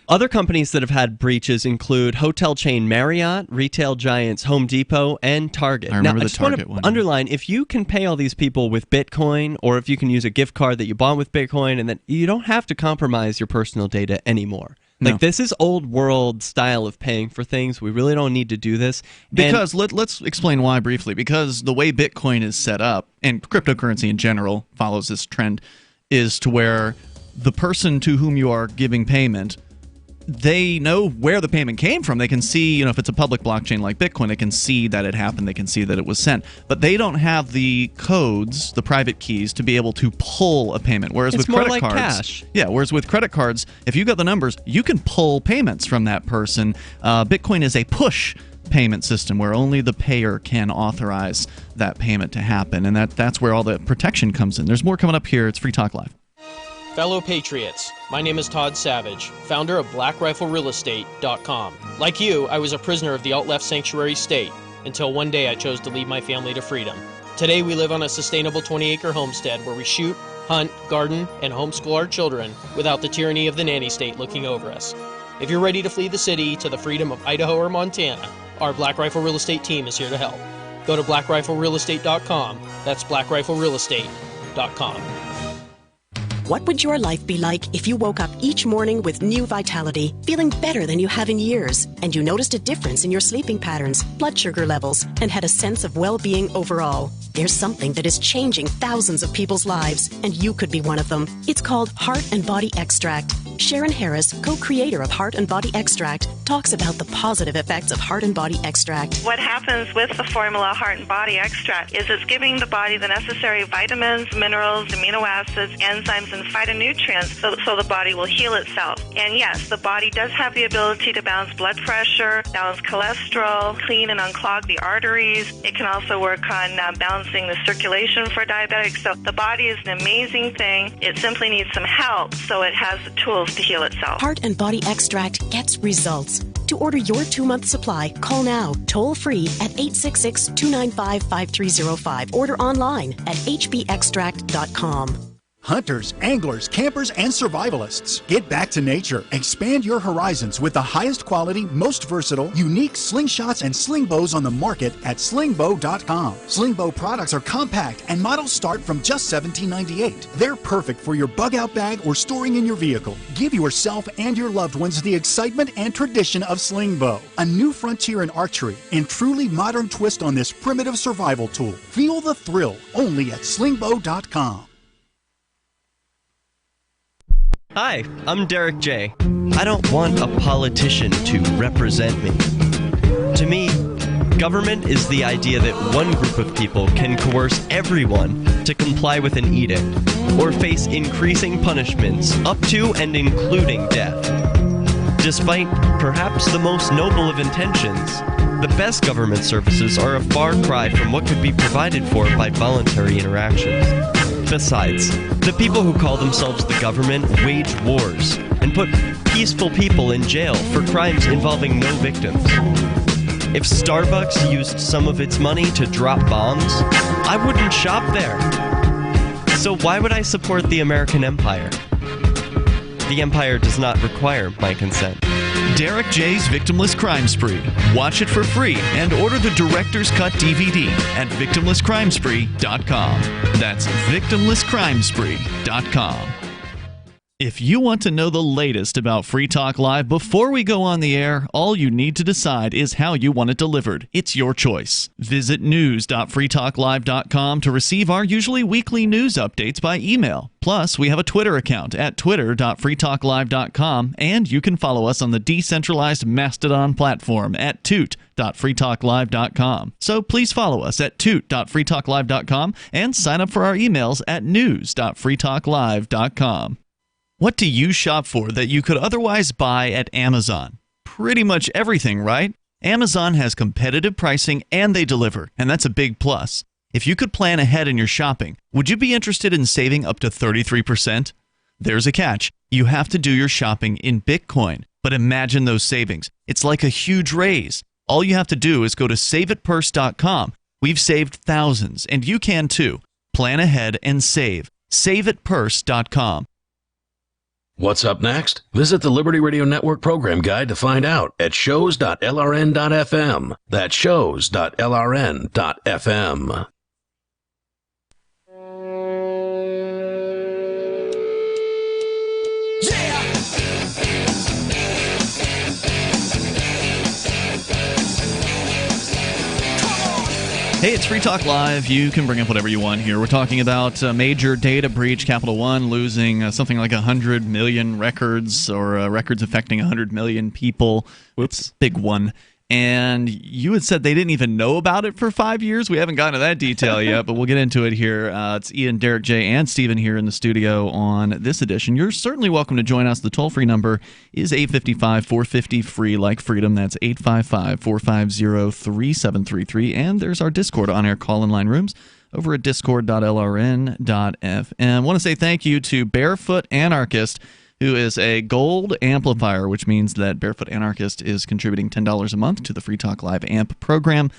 other companies that have had breaches include hotel chain Marriott, retail giants Home Depot, and Target. I remember now, the Target one. Underline, if you can pay all these people with Bitcoin, or if you can use a gift card that you bought with Bitcoin, and then you don't have to compromise your personal data anymore. No. This is old world style of paying for things. We really don't need to do this. Because let's explain why briefly. Because the way Bitcoin is set up, and cryptocurrency in general follows this trend, is to where the person to whom you are giving payment, they know where the payment came from. They can see, if it's a public blockchain like Bitcoin, they can see that it happened. They can see that it was sent. But they don't have the codes, the private keys, to be able to pull a payment. Whereas with credit cards, cash. Yeah, whereas with credit cards, if you got the numbers, you can pull payments from that person. Bitcoin is a push payment system where only the payer can authorize that payment to happen. And that's where all the protection comes in. There's more coming up here. It's Free Talk Live. Fellow Patriots, my name is Todd Savage, founder of BlackRifleRealEstate.com. Like you, I was a prisoner of the alt-left sanctuary state until one day I chose to lead my family to freedom. Today we live on a sustainable 20-acre homestead where we shoot, hunt, garden, and homeschool our children without the tyranny of the nanny state looking over us. If you're ready to flee the city to the freedom of Idaho or Montana, our Black Rifle Real Estate team is here to help. Go to BlackRifleRealEstate.com. That's BlackRifleRealEstate.com. What would your life be like if you woke up each morning with new vitality, feeling better than you have in years, and you noticed a difference in your sleeping patterns, blood sugar levels, and had a sense of well-being overall? There's something that is changing thousands of people's lives, and you could be one of them. It's called Heart and Body Extract. Sharon Harris, co-creator of Heart and Body Extract, talks about the positive effects of Heart and Body Extract. What happens with the formula Heart and Body Extract is it's giving the body the necessary vitamins, minerals, amino acids, enzymes, and phytonutrients so the body will heal itself. And yes, the body does have the ability to balance blood pressure, balance cholesterol, clean and unclog the arteries. It can also work on balancing the circulation for diabetics. So the body is an amazing thing. It simply needs some help so it has the tools to heal itself. Heart and Body Extract gets results. To order your 2-month supply, call now, toll free at 866-295-5305. Order online at hbextract.com. Hunters, anglers, campers, and survivalists. Get back to nature. Expand your horizons with the highest quality, most versatile, unique slingshots and sling bows on the market at slingbow.com. Sling bow products are compact and models start from just $17.98. They're perfect for your bug out bag or storing in your vehicle. Give yourself and your loved ones the excitement and tradition of sling bow. A new frontier in archery and truly modern twist on this primitive survival tool. Feel the thrill only at slingbow.com. Hi, I'm Derek J. I don't want a politician to represent me. To me, government is the idea that one group of people can coerce everyone to comply with an edict or face increasing punishments up to and including death. Despite perhaps the most noble of intentions, the best government services are a far cry from what could be provided for by voluntary interactions. Besides, the people who call themselves the government wage wars and put peaceful people in jail for crimes involving no victims. If Starbucks used some of its money to drop bombs, I wouldn't shop there. So why would I support the American empire? The empire does not require my consent. Derek J's Victimless Crime Spree. Watch it for free and order the Director's Cut DVD at victimlesscrimespree.com. That's victimlesscrimespree.com. If you want to know the latest about Free Talk Live before we go on the air, all you need to decide is how you want it delivered. It's your choice. Visit news.freetalklive.com to receive our usually weekly news updates by email. Plus, we have a Twitter account at twitter.freetalklive.com, and you can follow us on the decentralized Mastodon platform at toot.freetalklive.com. So please follow us at toot.freetalklive.com and sign up for our emails at news.freetalklive.com. What do you shop for that you could otherwise buy at Amazon? Pretty much everything, right? Amazon has competitive pricing and they deliver, and that's a big plus. If you could plan ahead in your shopping, would you be interested in saving up to 33%? There's a catch. You have to do your shopping in Bitcoin. But imagine those savings. It's like a huge raise. All you have to do is go to saveitpurse.com. We've saved thousands, and you can too. Plan ahead and save. Saveitpurse.com. What's up next? Visit the Liberty Radio Network program guide to find out at shows.lrn.fm. That's shows.lrn.fm. Hey, it's Free Talk Live. You can bring up whatever you want here. We're talking about a major data breach, Capital One losing something like 100 million records, or records affecting 100 million people. Whoops, big one. And you had said they didn't even know about it for 5 years. We haven't gotten to that detail yet, but we'll get into it here. It's Ian, Derek J, and Stephen here in the studio on this edition. You're certainly welcome to join us. The toll-free number is 855-450-FREE, like freedom. That's 855-450-3733. And there's our Discord on-air call-in line rooms over at discord.lrn.fm. I want to say thank you to Barefoot Anarchist, who is a gold amplifier, which means that Barefoot Anarchist is contributing $10 a month to the Free Talk Live AMP program.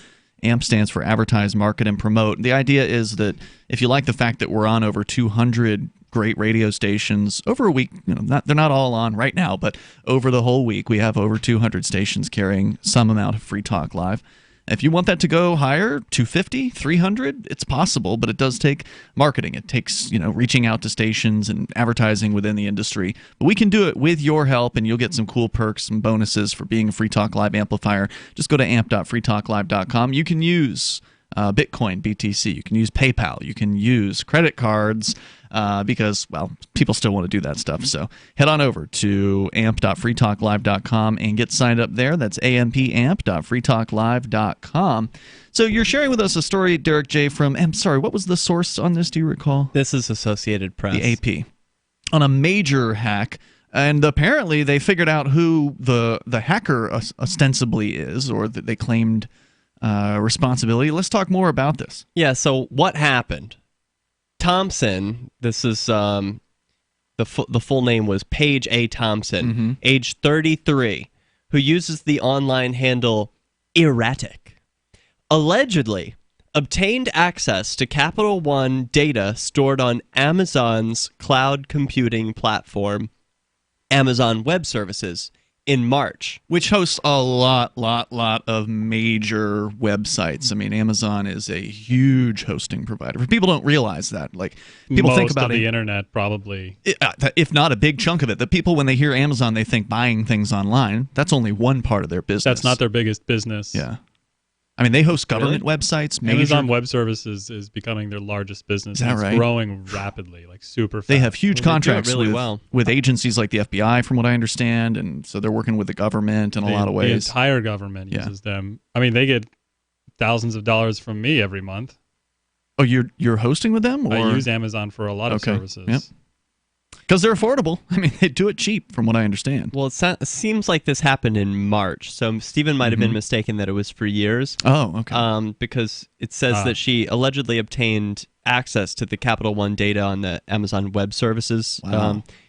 AMP stands for Advertise, Market, and Promote. The idea is that if you like the fact that we're on over 200 great radio stations over a week, they're not all on right now, but over the whole week, we have over 200 stations carrying some amount of Free Talk Live. If you want that to go higher, 250, 300, it's possible, but it does take marketing. It takes, reaching out to stations and advertising within the industry. But we can do it with your help, and you'll get some cool perks and bonuses for being a Free Talk Live amplifier. Just go to amp.freetalklive.com. You can use Bitcoin, BTC. You can use PayPal. You can use credit cards because, people still want to do that stuff. So head on over to amp.freetalklive.com and get signed up there. That's ampamp.freetalklive.com. So you're sharing with us a story, Derek J, from, I'm sorry, what was the source on this? Do you recall? This is Associated Press. The AP. On a major hack. And apparently they figured out who the hacker ostensibly is, or that they claimed responsibility. Let's talk more about this. Yeah, so what happened? Thompson, this is the full name was Paige A. Thompson, age 33, who uses the online handle Erratic, allegedly obtained access to Capital One data stored on Amazon's cloud computing platform, Amazon Web Services, in March. Which hosts a lot of major websites. I mean, Amazon is a huge hosting provider. People don't realize that. Like, people Most think about of the internet, probably. If not a big chunk of it. The people, when they hear Amazon, they think buying things online. That's only one part of their business. That's not their biggest business. Yeah. I mean, they host government websites. Amazon Web Services is becoming their largest business. Is that right? It's growing rapidly, like super fast. They have huge contracts really with agencies like the FBI, from what I understand, and so they're working with the government in a lot of ways. The entire government uses them. I mean, they get thousands of dollars from me every month. Oh, you're hosting with them? Or? I use Amazon for a lot of services. Yep. Because they're affordable. I mean, they do it cheap, from what I understand. Well, it seems like this happened in March, so Stephen might have been mistaken that it was for years. Oh, okay. Because it says that she allegedly obtained access to the Capital One data on the Amazon Web Services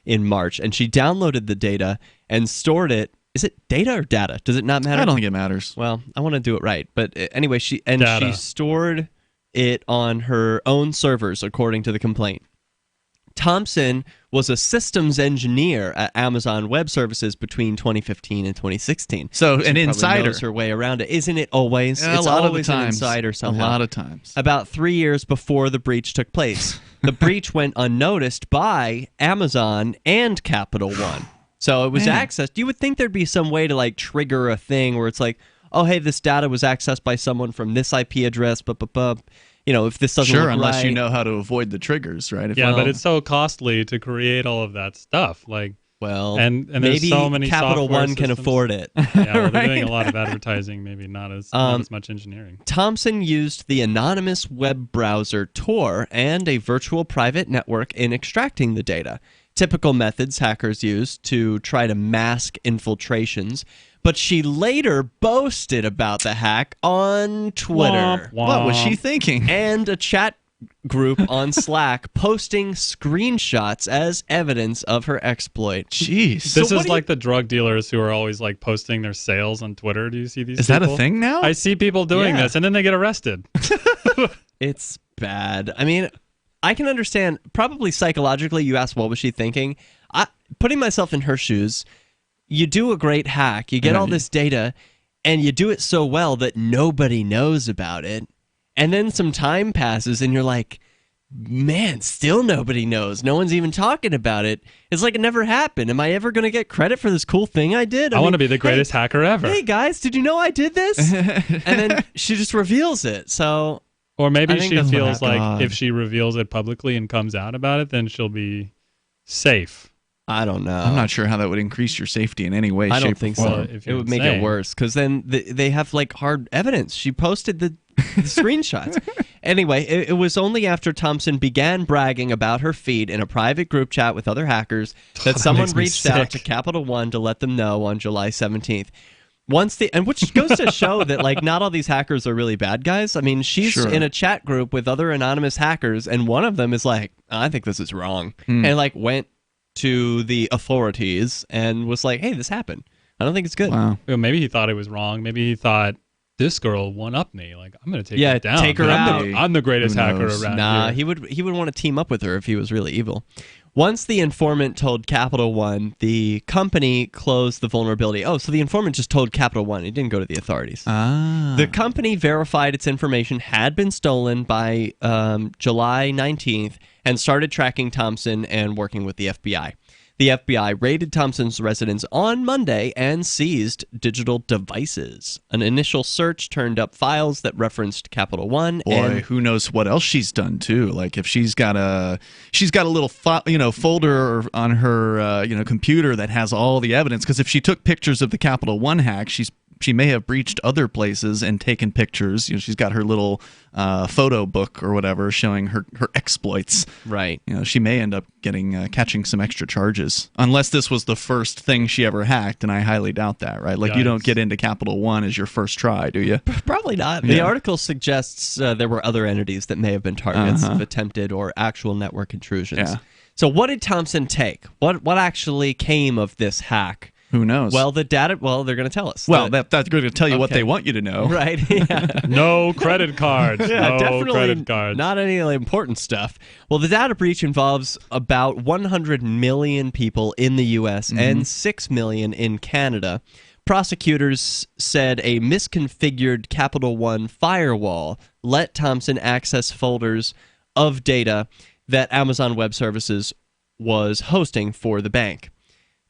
in March, and she downloaded the data and stored it. Is it data or data? Does it not matter? I don't think it matters. Well, I want to do it right. But anyway, she stored it on her own servers, according to the complaint. Thompson was a systems engineer at Amazon Web Services between 2015 and 2016. So She an probably insider. knows her way around it. Isn't it always? Yeah, It's a lot of the always an times. insider somehow. A lot of times. About 3 years before the breach took place. The breach went unnoticed by Amazon and Capital One. So it was Man. accessed. You would think there'd be some way to like trigger a thing where it's like, oh, hey, this data was accessed by someone from this IP address, you know, if this doesn't Sure, look unless right. you know how to avoid the triggers, right? If Yeah, but it's so costly to create all of that stuff. Like, well, and there's maybe so many Capital software One can systems. afford it. Yeah, well, they're Right? doing a lot of advertising, maybe not as much engineering. Thompson used the anonymous web browser Tor and a virtual private network in extracting the data. Typical methods hackers use to try to mask infiltrations, but she later boasted about the hack on Twitter. Womp womp. What was she thinking? And a chat group on Slack posting screenshots as evidence of her exploit. Jeez. This is like the drug dealers who are always like posting their sales on Twitter. Do you see these? Is that a people? thing now? I see people doing Yeah. this, and then they get arrested. It's bad. I mean, I can understand, probably psychologically, you asked what was she thinking. Putting myself in her shoes, you do a great hack, you get all this data, and you do it so well that nobody knows about it. And then some time passes, and you're like, man, still nobody knows. No one's even talking about it. It's like it never happened. Am I ever going to get credit for this cool thing I did? I want to be the greatest hacker ever. Hey, guys, did you know I did this? And then she just reveals it. So... Or maybe I think she that's what feels like happened. if she reveals it publicly and comes out about it, then she'll be safe. I don't know. I'm not sure how that would increase your safety in any way, I shape, don't think or so. form. if It you're would make insane. it worse because then they have like hard evidence. She posted the screenshots. Anyway, it was only after Thompson began bragging about her feed in a private group chat with other hackers that someone makes me reached out to sick. Capital One to let them know on July 17th. Which goes to show that like not all these hackers are really bad guys. I mean, she's Sure. in a chat group with other anonymous hackers, and one of them is like, I think this is wrong, and like went to the authorities and was like, hey, this happened. I don't think it's good. Wow. Well, maybe he thought it was wrong. Maybe he thought this girl one up me. Like I'm going to take Yeah, her down. take her I'm out. I'm the greatest Who hacker knows? around Nah, here. he would want to team up with her if he was really evil. Once the informant told Capital One, the company closed the vulnerability. Oh, so the informant just told Capital One. He didn't go to the authorities. Ah. The company verified its information had been stolen by July 19th and started tracking Thompson and working with the FBI. The FBI raided Thompson's residence on Monday and seized digital devices. An initial search turned up files that referenced Capital One. Boy, and who knows what else she's done too? Like if she's got a little folder on her computer that has all the evidence. Because if she took pictures of the Capital One hack, she may have breached other places and taken pictures. She's got her little photo book or whatever showing her exploits. Right. She may end up catching some extra charges unless this was the first thing she ever hacked, and I highly doubt that. Right? Like you don't get into Capital One as your first try, do you? Probably not. The article suggests there were other entities that may have been targets of attempted or actual network intrusions. Yeah. So what did Thompson take? What actually came of this hack? Who knows? Well, the data. Well, they're going to tell us. Well, that's going to tell you what Okay. they want you to know. Right. Yeah. No credit cards. Yeah, no definitely credit cards. not any of the important stuff. Well, the data breach involves about 100 million people in the U.S. and 6 million in Canada. Prosecutors said a misconfigured Capital One firewall let Thompson access folders of data that Amazon Web Services was hosting for the bank.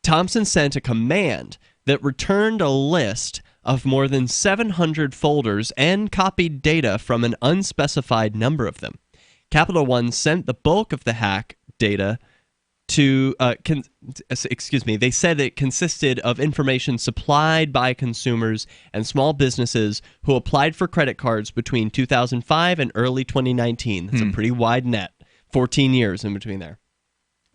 Thompson sent a command that returned a list of more than 700 folders and copied data from an unspecified number of them. Capital One sent the bulk of the hack data to, they said it consisted of information supplied by consumers and small businesses who applied for credit cards between 2005 and early 2019. That's a pretty wide net, 14 years in between there.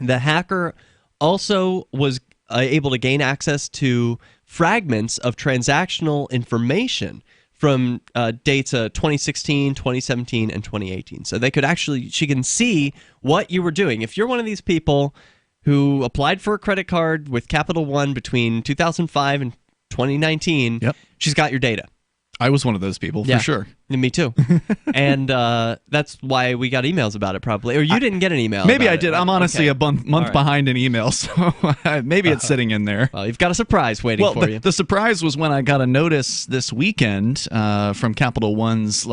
The hacker also was able to gain access to fragments of transactional information from dates 2016, 2017, and 2018. So she can see what you were doing. If you're one of these people who applied for a credit card with Capital One between 2005 and 2019, she's got your data. I was one of those people, Yeah. for sure. Me too. And that's why we got emails about it, probably. Or you didn't get an email. Maybe about I did. it. I'm honestly Okay. a month All right. behind in emails, so maybe it's sitting in there. Well, you've got a surprise waiting for you. The surprise was when I got a notice this weekend from Capital One's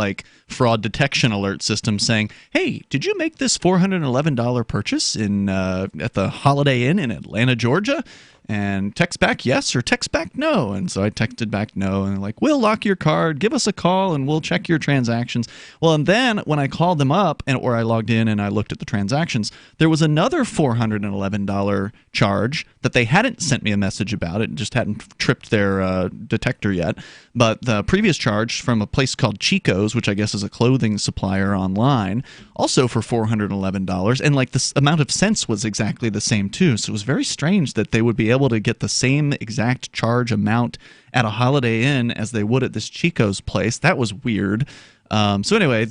fraud detection alert system saying, "Hey, did you make this $411 purchase at the Holiday Inn in Atlanta, Georgia?" And text back yes or text back no. And so I texted back no, and like, "We'll lock your card, give us a call and we'll check your transactions." Well, and then when I called them up or I logged in and I looked at the transactions, there was another $411 charge that they hadn't sent me a message about. It just hadn't tripped their detector yet. But the previous charge from a place called Chico's, which I guess is a clothing supplier online, also for $411. And the amount of cents was exactly the same too. So it was very strange that they would be able to get the same exact charge amount at a Holiday Inn as they would at this Chico's place. That was weird. So anyway,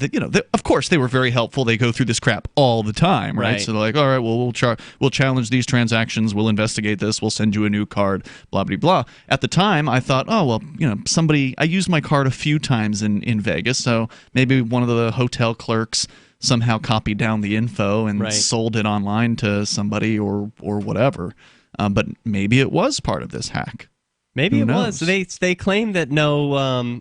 of course they were very helpful. They go through this crap all the time, right? So they're like, "All right, well, we'll challenge these transactions. We'll investigate this. We'll send you a new card, blah, blah, blah." At the time, I thought, oh, well, I used my card a few times in Vegas, so maybe one of the hotel clerks somehow copied down the info and sold it online to somebody or whatever. But maybe it was part of this hack. Maybe Who it knows? was. They claim that no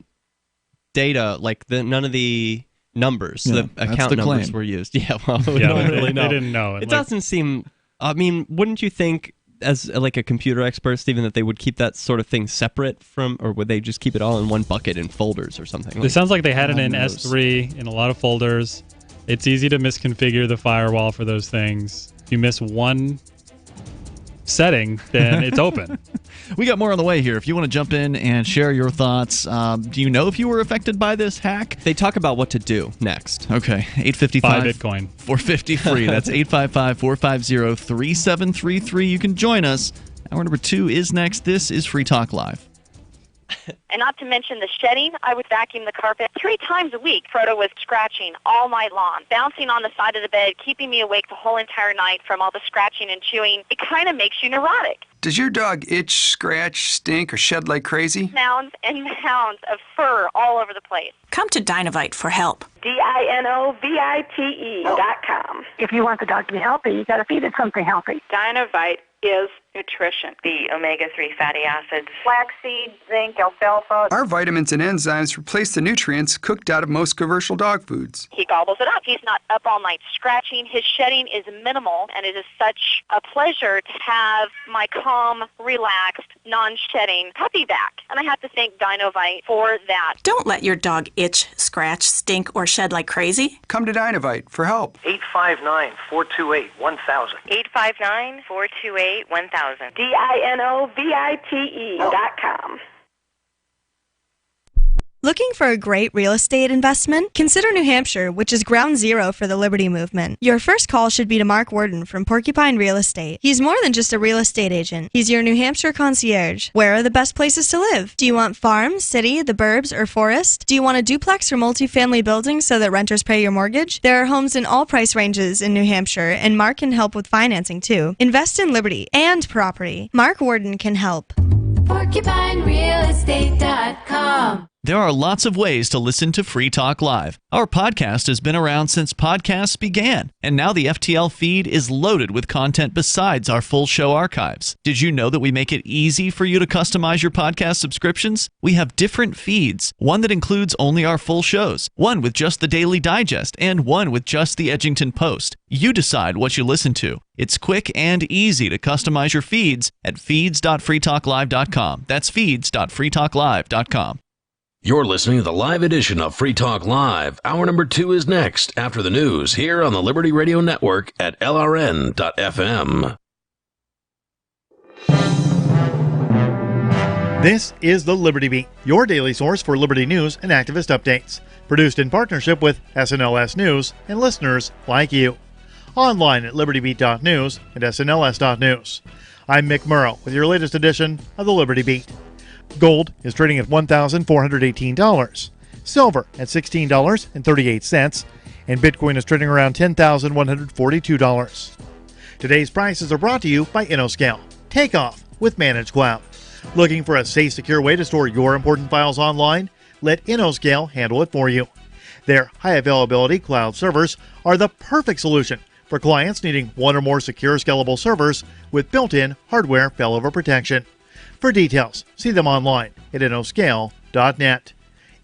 data, none of the numbers, the that's account the numbers claim. were used. Yeah, well, we Yeah, don't they- really know. they didn't know. It doesn't seem. I mean, wouldn't you think, as a computer expert, Stephen, that they would keep that sort of thing separate from, or would they just keep it all in one bucket in folders or something? It sounds like they had it in Who knows? S3 in a lot of folders. It's easy to misconfigure the firewall for those things. If you miss one setting, then it's open. We got more on the way here. If you want to jump in and share your thoughts, do you know if you were affected by this hack? They talk about what to do next. Okay, 855 Buy Bitcoin. 450 free. That's 855-450-3733. You can join us. Hour number 2 is next. This is Free Talk Live. And not to mention the shedding, I would vacuum the carpet 3 times a week. Frodo was scratching all night long, bouncing on the side of the bed, keeping me awake the whole entire night from all the scratching and chewing. It kind of makes you neurotic. Does your dog itch, scratch, stink, or shed like crazy? Mounds and mounds of fur all over the place. Come to Dinovite for help. DINOVITE.com. If you want the dog to be healthy, you got to feed it something healthy. Dinovite is nutrition. The omega-3 fatty acids, flaxseed, zinc, alfalfa. Our vitamins and enzymes replace the nutrients cooked out of most commercial dog foods. He gobbles it up. He's not up all night scratching. His shedding is minimal, and it is such a pleasure to have my calm, relaxed, non-shedding puppy back. And I have to thank Dinovite for that. Don't let your dog itch, scratch, stink, or shed like crazy. Come to Dinovite for help. 859-428-1000. 859-428-1000. DINOVITE.com. Looking for a great real estate investment? Consider New Hampshire, which is ground zero for the Liberty Movement. Your first call should be to Mark Worden from Porcupine Real Estate. He's more than just a real estate agent. He's your New Hampshire concierge. Where are the best places to live? Do you want farm, city, the burbs, or forest? Do you want a duplex or multifamily building so that renters pay your mortgage? There are homes in all price ranges in New Hampshire, and Mark can help with financing too. Invest in Liberty and property. Mark Worden can help. PorcupineRealestate.com. There are lots of ways to listen to Free Talk Live. Our podcast has been around since podcasts began, and now the FTL feed is loaded with content besides our full show archives. Did you know that we make it easy for you to customize your podcast subscriptions? We have different feeds, one that includes only our full shows, one with just the Daily Digest, and one with just the Edgington Post. You decide what you listen to. It's quick and easy to customize your feeds at feeds.freetalklive.com. That's feeds.freetalklive.com. You're listening to the live edition of Free Talk Live. Hour number 2 is next after the news here on the Liberty Radio Network at LRN.FM. This is the Liberty Beat, your daily source for Liberty news and activist updates. Produced in partnership with SNLS News and listeners like you. Online at libertybeat.news and snls.news. I'm Mick Murrow with your latest edition of the Liberty Beat. Gold is trading at $1,418, silver at $16.38, and Bitcoin is trading around $10,142. Today's prices are brought to you by InnoScale. Take off with Managed Cloud. Looking for a safe, secure way to store your important files online? let InnoScale handle it for you. Their high-availability cloud servers are the perfect solution for clients needing one or more secure, scalable servers with built-in hardware failover protection. For details, see them online at InnoScale.net.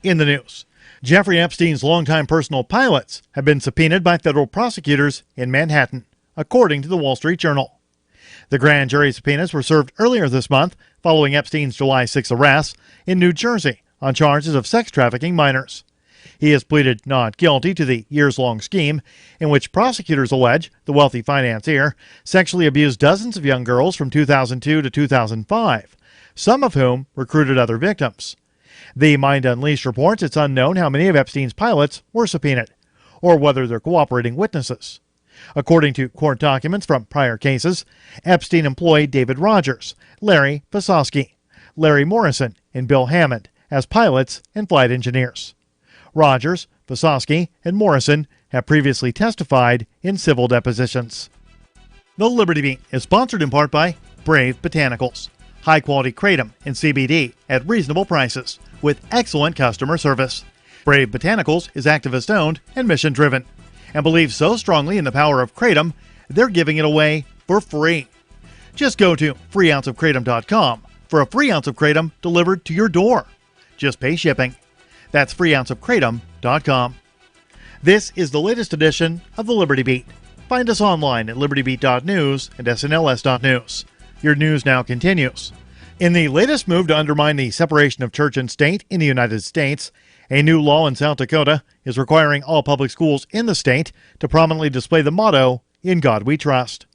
In the news, Jeffrey Epstein's longtime personal pilots have been subpoenaed by federal prosecutors in Manhattan, according to the Wall Street Journal. The grand jury subpoenas were served earlier this month following Epstein's July 6 arrest in New Jersey on charges of sex trafficking minors. He has pleaded not guilty to the years-long scheme in which prosecutors allege the wealthy financier sexually abused dozens of young girls from 2002 to 2005, some of whom recruited other victims. The Mind Unleashed reports it's unknown how many of Epstein's pilots were subpoenaed, or whether they're cooperating witnesses. According to court documents from prior cases, Epstein employed David Rogers, Larry Vasosky, Larry Morrison, and Bill Hammond as pilots and flight engineers. Rogers, Vasosky, and Morrison have previously testified in civil depositions. The Liberty Beat is sponsored in part by Brave Botanicals, high-quality kratom and CBD at reasonable prices with excellent customer service. Brave Botanicals is activist-owned and mission-driven, and believes so strongly in the power of kratom, they're giving it away for free. Just go to freeounceofkratom.com for a free ounce of kratom delivered to your door. Just pay shipping. That's freeounceofkratom.com. This is the latest edition of the Liberty Beat. Find us online at libertybeat.news and snls.news. Your news now continues. In the latest move to undermine the separation of church and state in the United States, a new law in South Dakota is requiring all public schools in the state to prominently display the motto, "In God We Trust."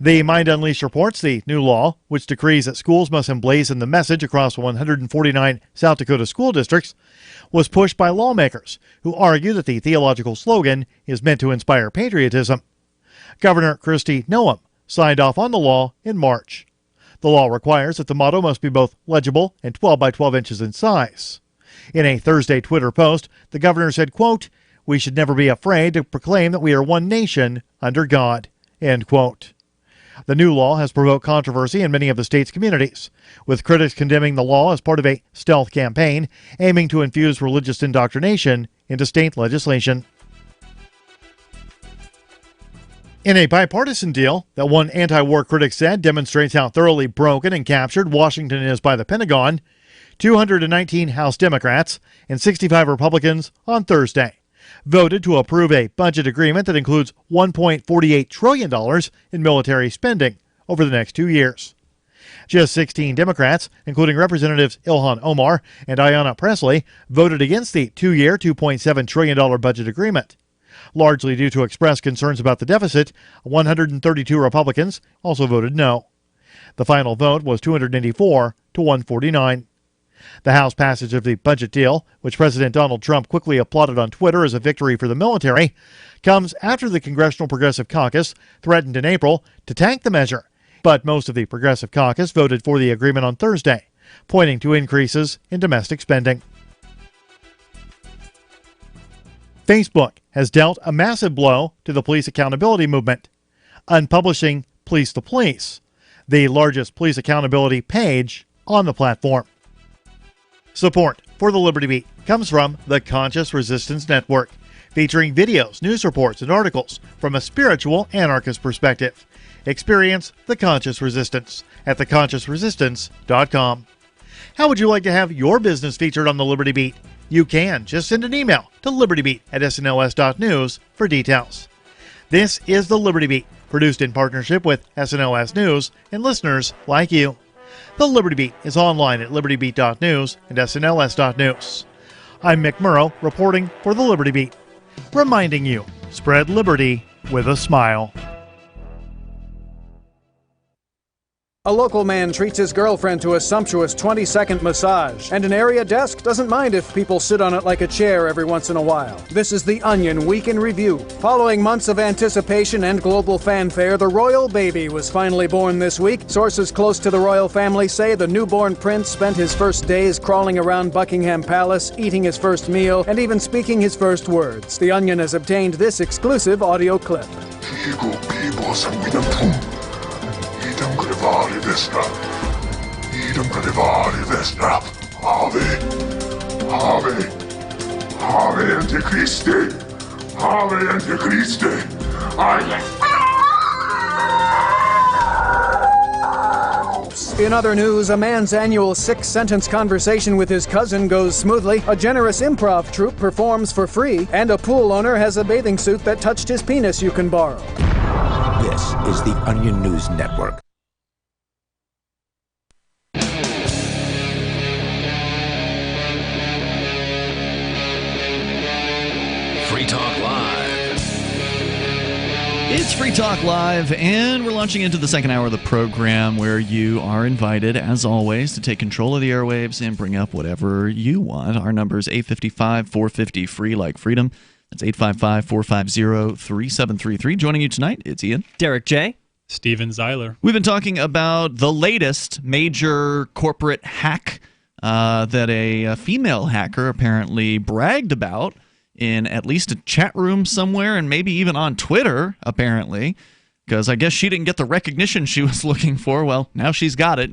The Mind Unleashed reports the new law, which decrees that schools must emblazon the message across 149 South Dakota school districts, was pushed by lawmakers who argue that the theological slogan is meant to inspire patriotism. Governor Kristi Noem signed off on the law in March. The law requires that the motto must be both legible and 12 by 12 inches in size. In a Thursday Twitter post, the governor said, quote, "We should never be afraid to proclaim that we are one nation under God," end quote. The new law has provoked controversy in many of the state's communities, with critics condemning the law as part of a stealth campaign aiming to infuse religious indoctrination into state legislation. In a bipartisan deal that one anti-war critic said demonstrates how thoroughly broken and captured Washington is by the Pentagon, 219 House Democrats and 65 Republicans on Thursday voted to approve a budget agreement that includes $1.48 trillion in military spending over the next 2 years. Just 16 Democrats, including Representatives Ilhan Omar and Ayanna Pressley, voted against the 2-year, $2.7 trillion budget agreement. Largely due to expressed concerns about the deficit, 132 Republicans also voted no. The final vote was 284 to 149. The House passage of the budget deal, which President Donald Trump quickly applauded on Twitter as a victory for the military, comes after the Congressional Progressive Caucus threatened in April to tank the measure. But most of the Progressive Caucus voted for the agreement on Thursday, pointing to increases in domestic spending. Facebook has dealt a massive blow to the police accountability movement, unpublishing Police to Police, the largest police accountability page on the platform. Support for the Liberty Beat comes from the Conscious Resistance Network, featuring videos, news reports, and articles from a spiritual anarchist perspective. Experience the Conscious Resistance at theconsciousresistance.com. How would you like to have your business featured on the Liberty Beat? You can. Just send an email to libertybeat@snls.news for details. This is the Liberty Beat, produced in partnership with SNLS News and listeners like you. The Liberty Beat is online at libertybeat.news and snls.news. I'm Mick Murrow, reporting for the Liberty Beat, reminding you, spread liberty with a smile. A local man treats his girlfriend to a sumptuous 20-second massage, and an area desk doesn't mind if people sit on it like a chair every once in a while. This is The Onion Week in Review. Following months of anticipation and global fanfare, the royal baby was finally born this week. Sources close to the royal family say the newborn prince spent his first days crawling around Buckingham Palace, eating his first meal, and even speaking his first words. The Onion has obtained this exclusive audio clip. Ave Antichristi! Ave Antichristi! In other news, a man's annual 6-sentence conversation with his cousin goes smoothly, a generous improv troupe performs for free, and a pool owner has a bathing suit that touched his penis you can borrow. This is the Onion News Network. Free Talk Live. It's Free Talk Live, and we're launching into the second hour of the program where you are invited, as always, to take control of the airwaves and bring up whatever you want. Our number is 855-450-FREE, like freedom. That's 855-450-3733. Joining you tonight, it's Ian. Derek J. Steven Zeiler. We've been talking about the latest major corporate hack that a female hacker apparently bragged about in at least a chat room somewhere, and maybe even on Twitter, apparently, because I guess she didn't get the recognition she was looking for. Well, now she's got it,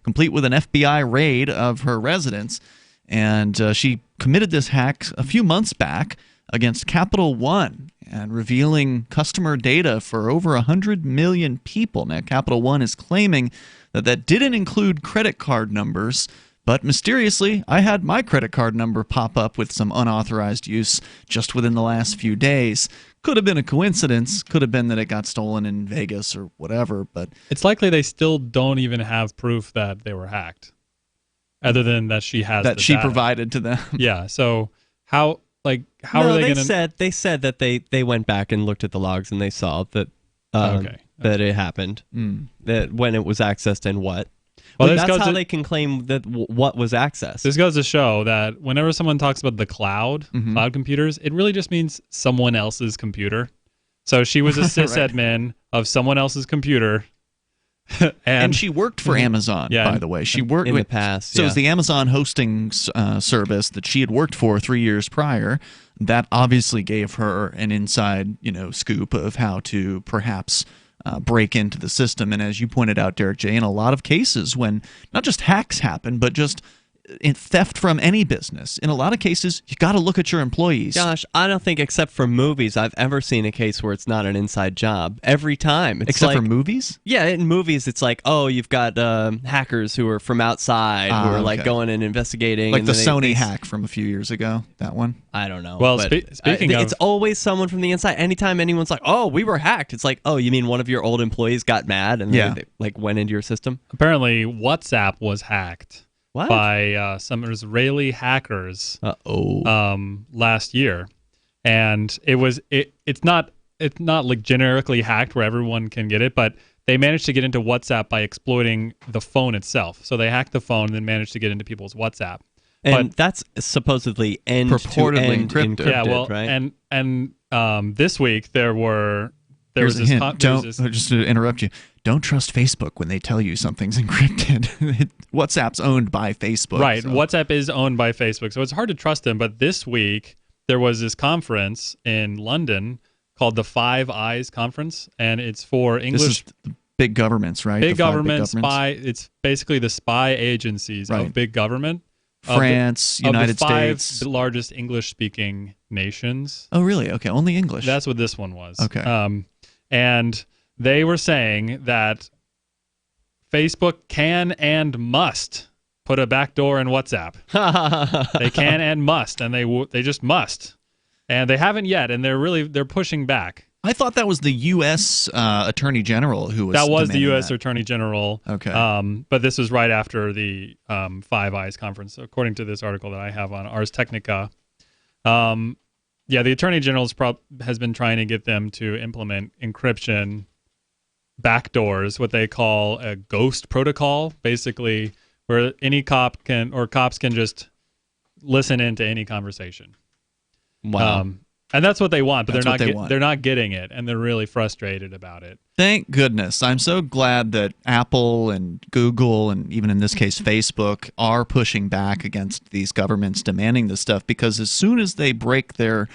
complete with an FBI raid of her residence, and she committed this hack a few months back against Capital One and revealing customer data for over 100 million people. Now, Capital One is claiming that didn't include credit card numbers, but mysteriously, I had my credit card number pop up with some unauthorized use just within the last few days. Could have been a coincidence. Could have been that it got stolen in Vegas or whatever. But it's likely they still don't even have proof that they were hacked, other than that she has that the she data. provided to them. Yeah. So how are they going to? They said that they went back and looked at the logs and they saw that that it happened. That when it was accessed and what. Well, that's how they can claim that what was accessed. This goes to show that whenever someone talks about the cloud computers, it really just means someone else's computer. So she was a sysadmin of someone else's computer. and she worked for Amazon, by the way. She worked in the past. So it was the Amazon hosting service that she had worked for 3 years prior. That obviously gave her an inside, scoop of how to perhaps break into the system. And as you pointed out, Derek J., in a lot of cases when not just hacks happen, but just theft from any business, in a lot of cases, you got to look at your employees. Gosh, I don't think except for movies I've ever seen a case where it's not an inside job. Every time. It's except for movies? Yeah, in movies it's like, oh, you've got hackers who are from outside who are like going and investigating. Like and the Sony hack from a few years ago, that one? I don't know. Well, speaking of... It's always someone from the inside. Anytime anyone's like, oh, we were hacked, it's like, oh, you mean one of your old employees got mad and they went into your system? Apparently, WhatsApp was hacked. What? By some Israeli hackers last year, and it's not like generically hacked where everyone can get it, but they managed to get into WhatsApp by exploiting the phone itself. So they hacked the phone and then managed to get into people's WhatsApp. And that's supposedly purportedly encrypted. Yeah, well, right? and this week there was Here's a this hint. Just to interrupt you, don't trust Facebook when they tell you something's encrypted. WhatsApp's owned by Facebook. Right. So. WhatsApp is owned by Facebook, so it's hard to trust them. But this week, there was this conference in London called the Five Eyes Conference, and it's for English... This is the big governments, right? Big government spy... It's basically the spy agencies of big government. France, United States. States. The largest English-speaking nations. Oh, really? Okay, only English. That's what this one was. Okay. And they were saying that Facebook can and must put a backdoor in WhatsApp. They can and must, and they just must. And they haven't yet, and they're pushing back. I thought that was the U.S. Attorney General who was. That was the U.S. that. Attorney General. Okay. But this was right after the Five Eyes conference, according to this article that I have on Ars Technica. Yeah, the Attorney General has been trying to get them to implement encryption backdoors, what they call a ghost protocol, basically where any cops can just listen into any conversation. Wow. And that's what they want, but want. they're not getting it, and they're really frustrated about it. Thank goodness. I'm so glad that Apple and Google and even in this case Facebook are pushing back against these governments demanding this stuff, because as soon as they break their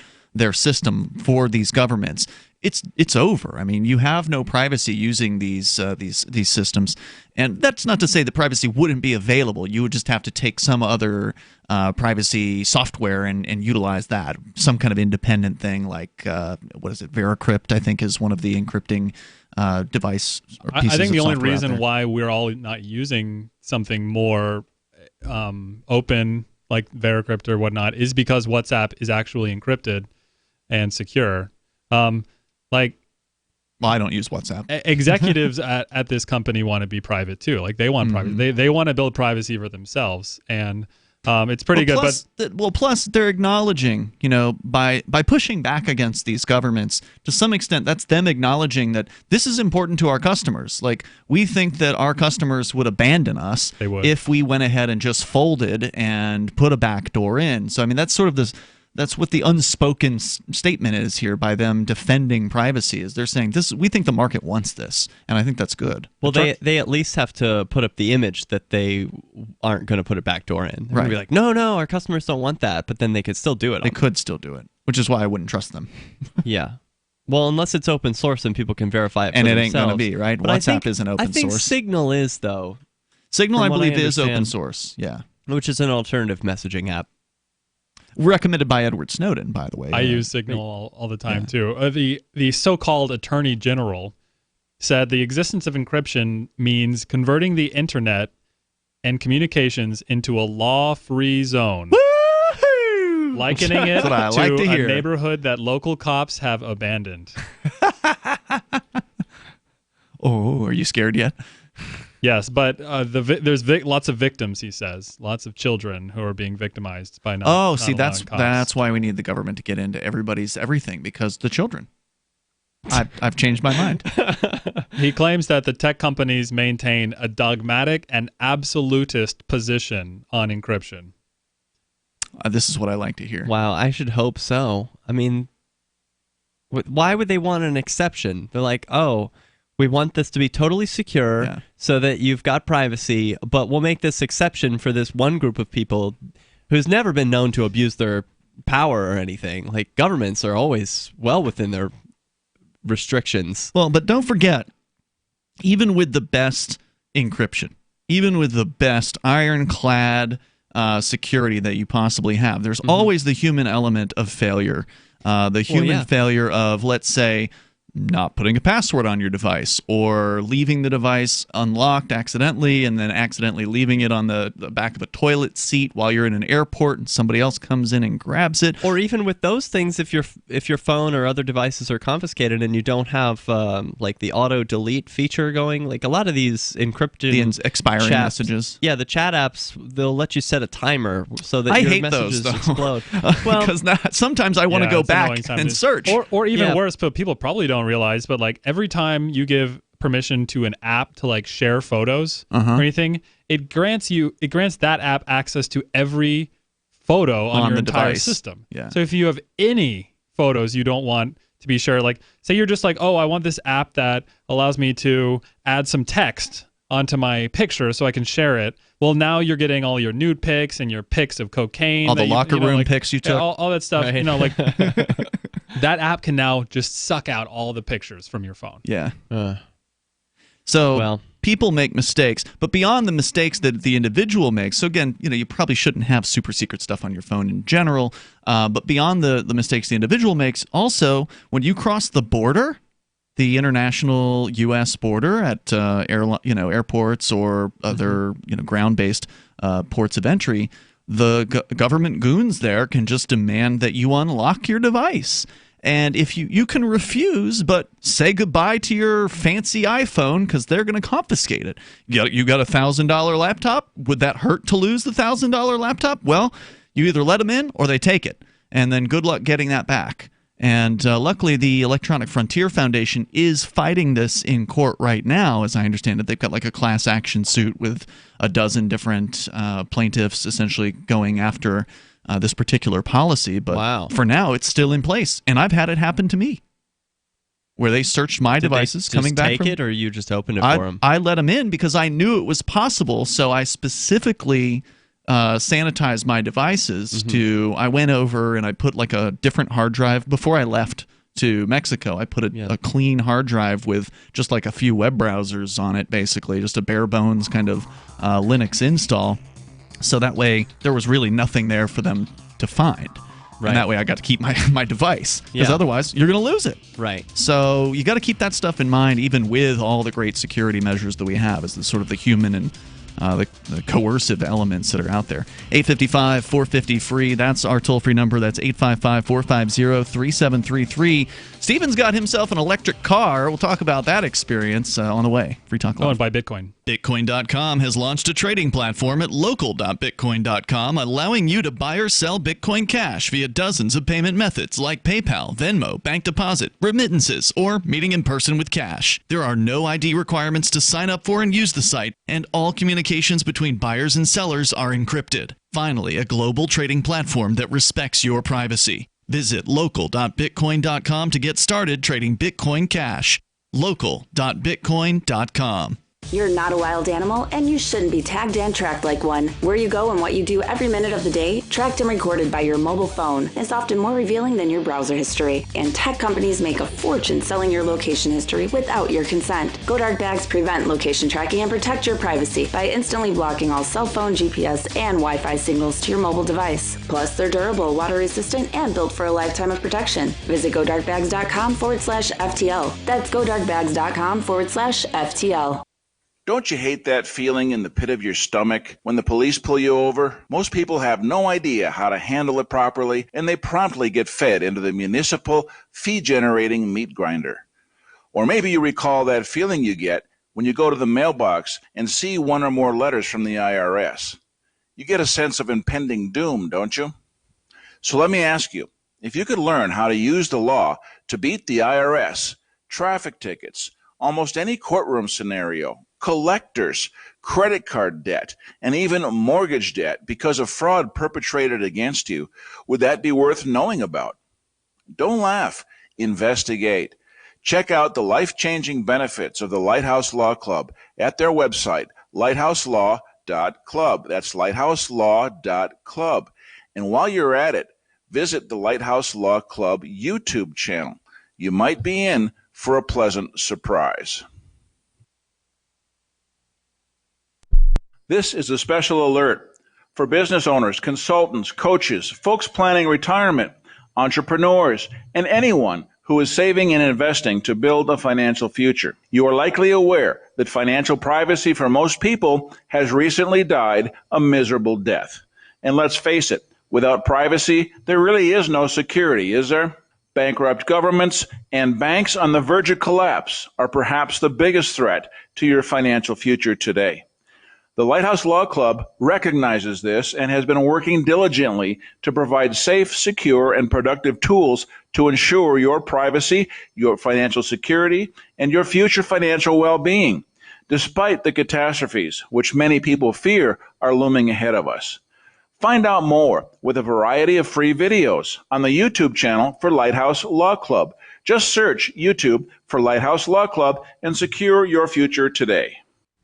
system for these governments, it's over. I mean, you have no privacy using these systems, and that's not to say that privacy wouldn't be available. You would just have to take some other privacy software and utilize that, some kind of independent thing like what is it? Veracrypt, I think, is one of the encrypting device or pieces I think the of only software out reason there. why we're all not using something more open like Veracrypt or whatnot is because WhatsApp is actually encrypted and secure. Well, I don't use WhatsApp. Executives at this company want to be private too. Like they want privacy. They want to build privacy for themselves, and it's pretty good. Plus they're acknowledging, by pushing back against these governments, to some extent, that's them acknowledging that this is important to our customers. Like, we think that our customers would abandon us if we went ahead and just folded and put a backdoor in. So, I mean, that's sort of that's what the unspoken statement is here by them defending privacy. Is they're saying we think the market wants this, and I think that's good. Well, they at least have to put up the image that they aren't going to put a backdoor in. They're going to be like, no, our customers don't want that, but then they could still do it. They could still do it, which is why I wouldn't trust them. Yeah. Well, unless it's open source and people can verify it for and it themselves. ain't going to be, right? But WhatsApp isn't open source. I think Signal is, though. Signal, I believe, is open source, yeah. Which is an alternative messaging app. Recommended by Edward Snowden, by the way. I use Signal all the time too. The so-called Attorney General said the existence of encryption means converting the internet and communications into a law-free zone. Woo-hoo! Likening it to a neighborhood that local cops have abandoned. Oh, are you scared yet? Yes, but there's lots of victims, he says. Lots of children who are being victimized by not allowing cops. That's why we need the government to get into everybody's everything, because the children. I've changed my mind. He claims that the tech companies maintain a dogmatic and absolutist position on encryption. This is what I like to hear. Wow, I should hope so. I mean, why would they want an exception? They're like, oh, we want this to be totally secure so that you've got privacy, but we'll make this exception for this one group of people who's never been known to abuse their power or anything. Like, governments are always well within their restrictions. Well, but don't forget, even with the best encryption, even with the best ironclad security that you possibly have, there's always the human element of failure. The human failure of, let's say, not putting a password on your device, or leaving the device unlocked accidentally and then accidentally leaving it on the back of a toilet seat while you're in an airport and somebody else comes in and grabs it. Or even with those things, if your phone or other devices are confiscated and you don't have like the auto delete feature going, like a lot of these encrypted expiring messages. Yeah, the chat apps, they'll let you set a timer so that your messages explode. Well, because sometimes I want to go back and search. Or even worse, but people probably don't realize, but like every time you give permission to an app to like share photos or anything, it grants that app access to every photo on your entire device. system. Yeah. So if you have any photos you don't want to be shared, like say you're just like, oh, I want this app that allows me to add some text onto my picture so I can share it. Well, now you're getting all your nude pics and your pics of cocaine, all the locker room pics you took, all that stuff. Right. Like that app can now just suck out all the pictures from your phone. Yeah. So people make mistakes, but beyond the mistakes that the individual makes, so again, you probably shouldn't have super secret stuff on your phone in general, but beyond the mistakes the individual makes, also, when you cross the border, the international U.S. border at airports or other ground-based ports of entry, the government goons there can just demand that you unlock your device. And if you can refuse, but say goodbye to your fancy iPhone because they're going to confiscate it. You got a $1,000 laptop? Would that hurt to lose the $1,000 laptop? Well, you either let them in or they take it. And then good luck getting that back. And luckily, the Electronic Frontier Foundation is fighting this in court right now, as I understand it. They've got like a class action suit with a dozen different plaintiffs essentially going after this particular policy. But for now, it's still in place. And I've had it happen to me, where they searched my devices coming back from... Did they take it, or you just opened it for them? I let them in because I knew it was possible, so I specifically... sanitize my devices I went over and I put like a different hard drive before I left to Mexico. I put a clean hard drive with just like a few web browsers on it, basically, just a bare bones kind of Linux install. So that way there was really nothing there for them to find. Right. And that way I got to keep my device, because otherwise you're going to lose it. Right. So you got to keep that stuff in mind, even with all the great security measures that we have, as the sort of the human and the coercive elements that are out there. 855-450-FREE. That's our toll-free number. That's 855-450-3733. Steven's got himself an electric car. We'll talk about that experience on the way. Free Talk Live. Oh, and buy Bitcoin. Bitcoin.com has launched a trading platform at local.bitcoin.com, allowing you to buy or sell Bitcoin Cash via dozens of payment methods like PayPal, Venmo, bank deposit, remittances, or meeting in person with cash. There are no ID requirements to sign up for and use the site, and all communications between buyers and sellers are encrypted. Finally, a global trading platform that respects your privacy. Visit local.bitcoin.com to get started trading Bitcoin Cash. local.bitcoin.com. You're not a wild animal, and you shouldn't be tagged and tracked like one. Where you go and what you do every minute of the day, tracked and recorded by your mobile phone, is often more revealing than your browser history. And tech companies make a fortune selling your location history without your consent. GoDark bags prevent location tracking and protect your privacy by instantly blocking all cell phone, GPS, and Wi-Fi signals to your mobile device. Plus, they're durable, water-resistant, and built for a lifetime of protection. Visit GoDarkbags.com/FTL. That's GoDarkbags.com/FTL. Don't you hate that feeling in the pit of your stomach when the police pull you over? Most people have no idea how to handle it properly, and they promptly get fed into the municipal fee-generating meat grinder. Or maybe you recall that feeling you get when you go to the mailbox and see one or more letters from the IRS. You get a sense of impending doom, don't you? So let me ask you, if you could learn how to use the law to beat the IRS, traffic tickets, almost any courtroom scenario, collectors, credit card debt, and even mortgage debt because of fraud perpetrated against you, would that be worth knowing about? Don't laugh. Investigate. Check out the life-changing benefits of the Lighthouse Law Club at their website, lighthouselaw.club. That's lighthouselaw.club. And while you're at it, visit the Lighthouse Law Club YouTube channel. You might be in for a pleasant surprise. This is a special alert for business owners, consultants, coaches, folks planning retirement, entrepreneurs, and anyone who is saving and investing to build a financial future. You are likely aware that financial privacy for most people has recently died a miserable death. And let's face it, without privacy, there really is no security, is there? Bankrupt governments and banks on the verge of collapse are perhaps the biggest threat to your financial future today. The Lighthouse Law Club recognizes this and has been working diligently to provide safe, secure, and productive tools to ensure your privacy, your financial security, and your future financial well-being, despite the catastrophes which many people fear are looming ahead of us. Find out more with a variety of free videos on the YouTube channel for Lighthouse Law Club. Just search YouTube for Lighthouse Law Club and secure your future today.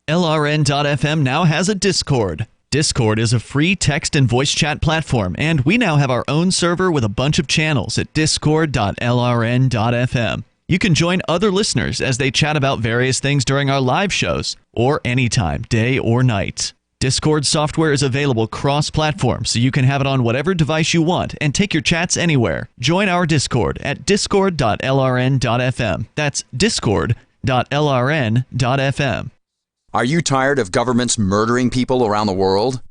LRN.FM now has a Discord. Discord is a free text and voice chat platform, and we now have our own server with a bunch of channels at discord.lrn.fm. You can join other listeners as they chat about various things during our live shows, or anytime, day or night. Discord software is available cross-platform, so you can have it on whatever device you want and take your chats anywhere. Join our Discord at discord.lrn.fm. That's discord.lrn.fm. Are you tired of governments murdering people around the world?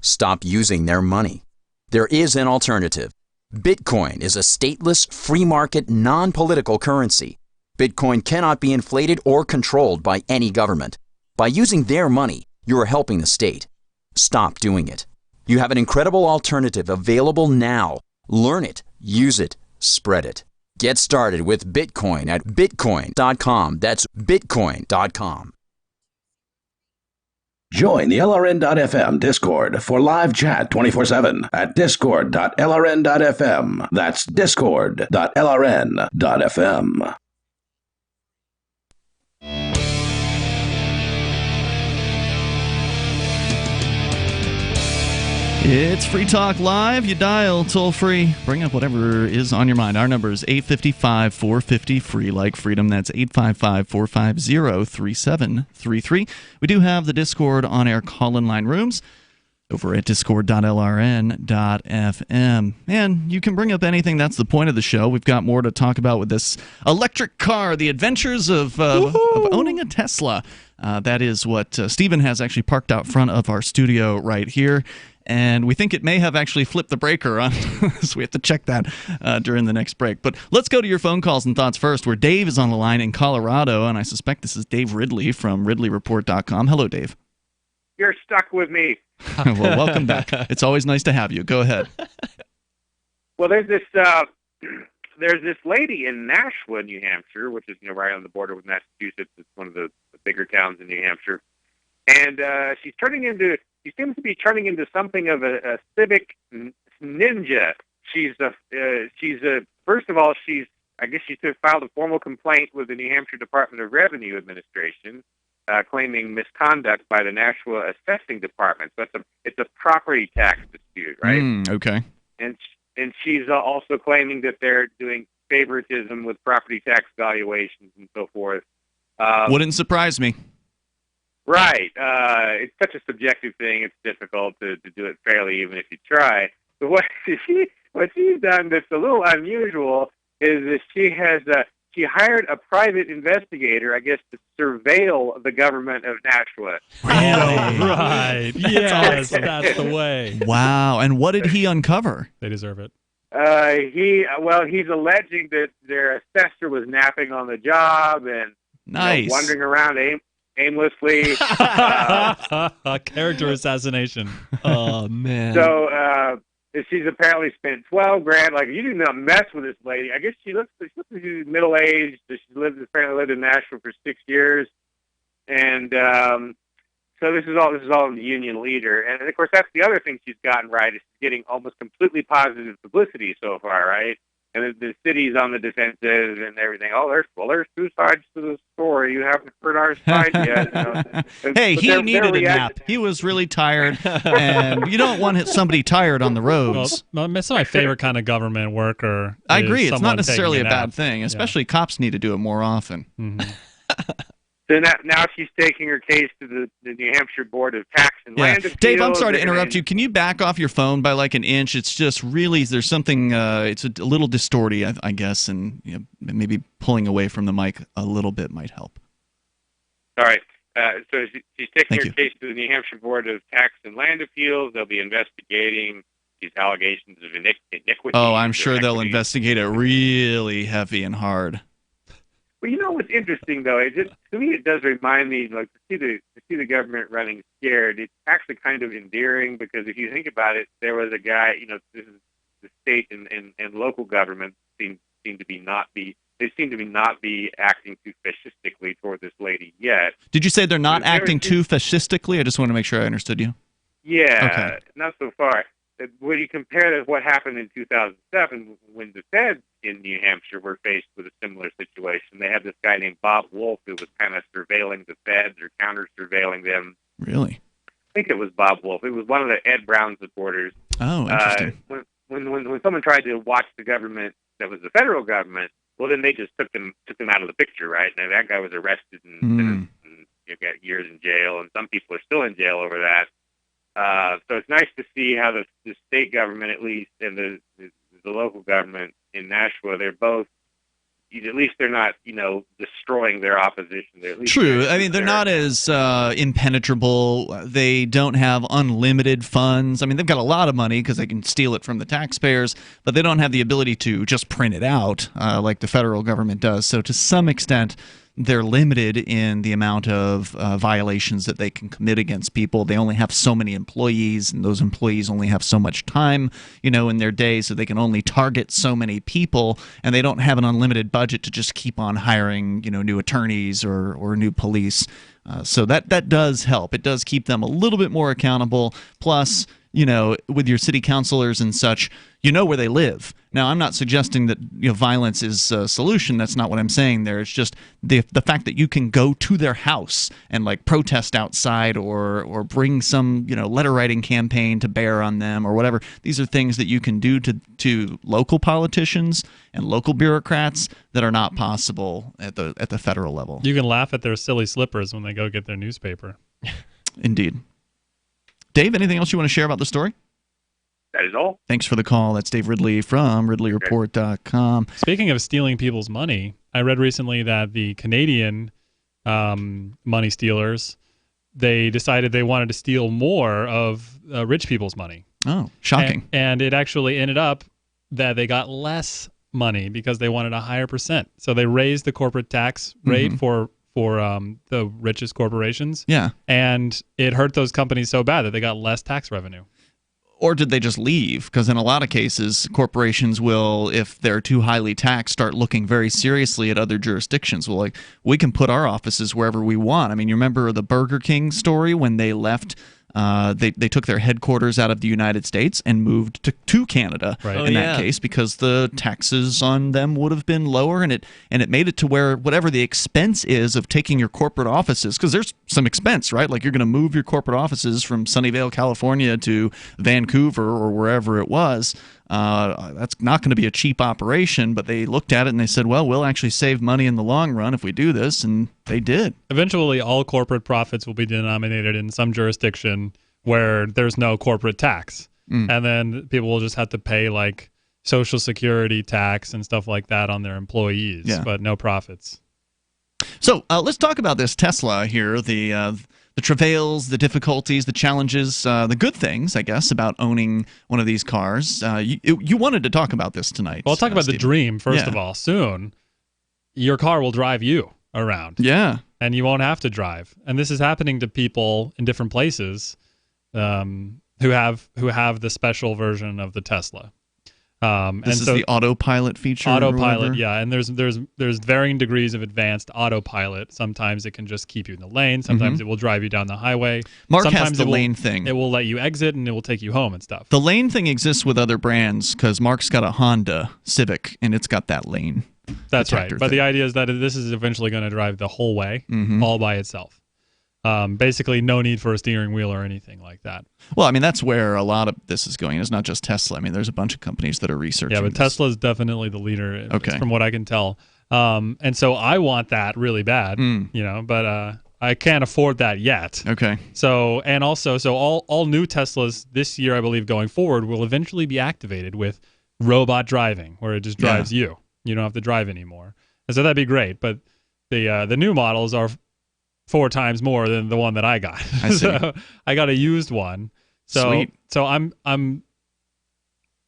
Stop using their money. There is an alternative. Bitcoin is a stateless, free market, non-political currency. Bitcoin cannot be inflated or controlled by any government. By using their money, you are helping the state. Stop doing it. You have an incredible alternative available now. Learn it, use it, spread it. Get started with Bitcoin at bitcoin.com. That's bitcoin.com. Join the LRN.FM Discord for live chat 24/7 at discord.lrn.fm. That's discord.lrn.fm. It's Free Talk Live. You dial toll free. Bring up whatever is on your mind. Our number is 855-450-FREE, like freedom. That's 855-450-3733. We do have the Discord on-air call-in line rooms over at discord.lrn.fm. And you can bring up anything. That's the point of the show. We've got more to talk about with this electric car, the adventures of owning a Tesla. That is what Stephen has actually parked out front of our studio right here. And we think it may have actually flipped the breaker on, so we have to check that during the next break. But let's go to your phone calls and thoughts first, where Dave is on the line in Colorado, and I suspect this is Dave Ridley from RidleyReport.com. Hello, Dave. You're stuck with me. Well, welcome back. It's always nice to have you. Go ahead. Well, there's this lady in Nashua, New Hampshire, which is right on the border with Massachusetts. It's one of the bigger towns in New Hampshire, and she seems to be turning into something of a civic ninja. First of all, I guess she filed a formal complaint with the New Hampshire Department of Revenue Administration, claiming misconduct by the Nashua Assessing Department. So it's a property tax dispute, right? Okay. And she's also claiming that they're doing favoritism with property tax valuations and so forth. Wouldn't surprise me. Right. It's such a subjective thing. It's difficult to do it fairly, even if you try. But what she's done that's a little unusual is that she hired a private investigator, I guess, to surveil the government of Nashua. Right. Yes, that's the way. Wow. And what did he uncover? They deserve it. He's alleging that their assessor was napping on the job and wandering around aimlessly. Character assassination. Oh, man. So she's apparently spent $12,000. Like, you do not mess with this lady. I guess she looks like she's middle-aged. She apparently lived in Nashville for 6 years. And so this is all in the union leader. And, of course, that's the other thing she's gotten right, is getting almost completely positive publicity so far, right? And the city's on the defensive and everything. Oh, there's two sides to the story. You haven't heard our side yet. Hey, he needed a nap. He was really tired, and you don't want somebody tired on the roads. Well, that's my favorite kind of government worker. I agree. It's not necessarily a bad thing, especially cops need to do it more often. Mm-hmm. So now she's taking her case to the New Hampshire Board of Tax and Land Appeals. Dave, I'm sorry to interrupt you. Can you back off your phone by like an inch? It's just really, there's something, it's a little distorty, I guess, and maybe pulling away from the mic a little bit might help. All right. So she's taking her case to the New Hampshire Board of Tax and Land Appeals. They'll be investigating these allegations of iniquity. Oh, I'm sure they'll investigate it really heavy and hard. Well, you know what's interesting though? To me, it does remind me, like, to see the government running scared. It's actually kind of endearing, because if you think about it, there was a guy. This is the state and local governments seem to not be acting too fascistically toward this lady yet. Did you say they're not acting too fascistically? I just want to make sure I understood you. Yeah, okay. Not so far. When you compare to what happened in 2007, when the Feds in New Hampshire were faced with a similar situation, they had this guy named Bob Wolf who was kind of surveilling the Feds or counter-surveilling them. Really? I think it was Bob Wolf. It was one of the Ed Brown supporters. Oh, interesting. When someone tried to watch the government that was the federal government, well, then they just took them out of the picture, right? And that guy was arrested and got years in jail, and some people are still in jail over that. So it's nice to see how the state government, at least, and the local government in Nashua, they're both, at least they're not, destroying their opposition. They're at least True. I mean, they're not as impenetrable. They don't have unlimited funds. I mean, they've got a lot of money because they can steal it from the taxpayers, but they don't have the ability to just print it out like the federal government does. So to some extent, they're limited in the amount of violations that they can commit against people. They only have so many employees, and those employees only have so much time, in their day, so they can only target so many people, and they don't have an unlimited budget to just keep on hiring, new attorneys or new police. So that does help. It does keep them a little bit more accountable. Plus, with your city councilors and such, where they live. Now, I'm not suggesting that violence is a solution. That's not what I'm saying there. It's just the fact that you can go to their house and like protest outside or bring some letter writing campaign to bear on them or whatever. These are things that you can do to local politicians and local bureaucrats that are not possible at the federal level. You can laugh at their silly slippers when they go get their newspaper. Indeed. Dave, anything else you want to share about the story? That is all. Thanks for the call. That's Dave Ridley from RidleyReport.com. Speaking of stealing people's money, I read recently that the Canadian money stealers, they decided they wanted to steal more of rich people's money. Oh, shocking. And it actually ended up that they got less money because they wanted a higher percent. So they raised the corporate tax rate for the richest corporations. Yeah. And it hurt those companies so bad that they got less tax revenue. Or did they just leave? Because in a lot of cases, corporations will, if they're too highly taxed, start looking very seriously at other jurisdictions. Well, like, we can put our offices wherever we want. I mean, you remember the Burger King story when they left? They took their headquarters out of the United States and moved to Canada in that case because the taxes on them would have been lower, and it made it to where whatever the expense is of taking your corporate offices, because there's some expense, right? Like you're going to move your corporate offices from Sunnyvale, California to Vancouver or wherever it was. That's not going to be a cheap operation, but they looked at it and they said, well, we'll actually save money in the long run if we do this, and they did. Eventually, all corporate profits will be denominated in some jurisdiction where there's no corporate tax. And then people will just have to pay like Social Security tax and stuff like that on their employees, but no profits. So let's talk about this Tesla here, the travails, the difficulties, the challenges, the good things, I guess, about owning one of these cars. You wanted to talk about this tonight. Well, I'll talk about Stephen. the dream, first of all. Soon, your car will drive you around. Yeah. And you won't have to drive. And this is happening to people in different places who have the special version of the Tesla. This is the autopilot feature. Autopilot, yeah, and there's varying degrees of advanced autopilot. Sometimes it can just keep you in the lane. Sometimes it will drive you down the highway. Mark Sometimes has the lane thing. It will let you exit and it will take you home and stuff. The lane thing exists with other brands because Mark's got a Honda Civic and it's got that lane. That's right. But the idea is that this is eventually going to drive the whole way, all by itself. Basically, no need for a steering wheel or anything like that. Well, I mean, that's where a lot of this is going. It's not just Tesla. I mean, there's a bunch of companies that are researching. Yeah, but this. Tesla is definitely the leader, from what I can tell. And so I want that really bad, but I can't afford that yet. Okay. So all new Teslas this year, I believe, going forward, will eventually be activated with robot driving, where it just drives you. You don't have to drive anymore. And so that'd be great. But the new models are 4 times more than the one that I got. I see. So I got a used one. Sweet. So I'm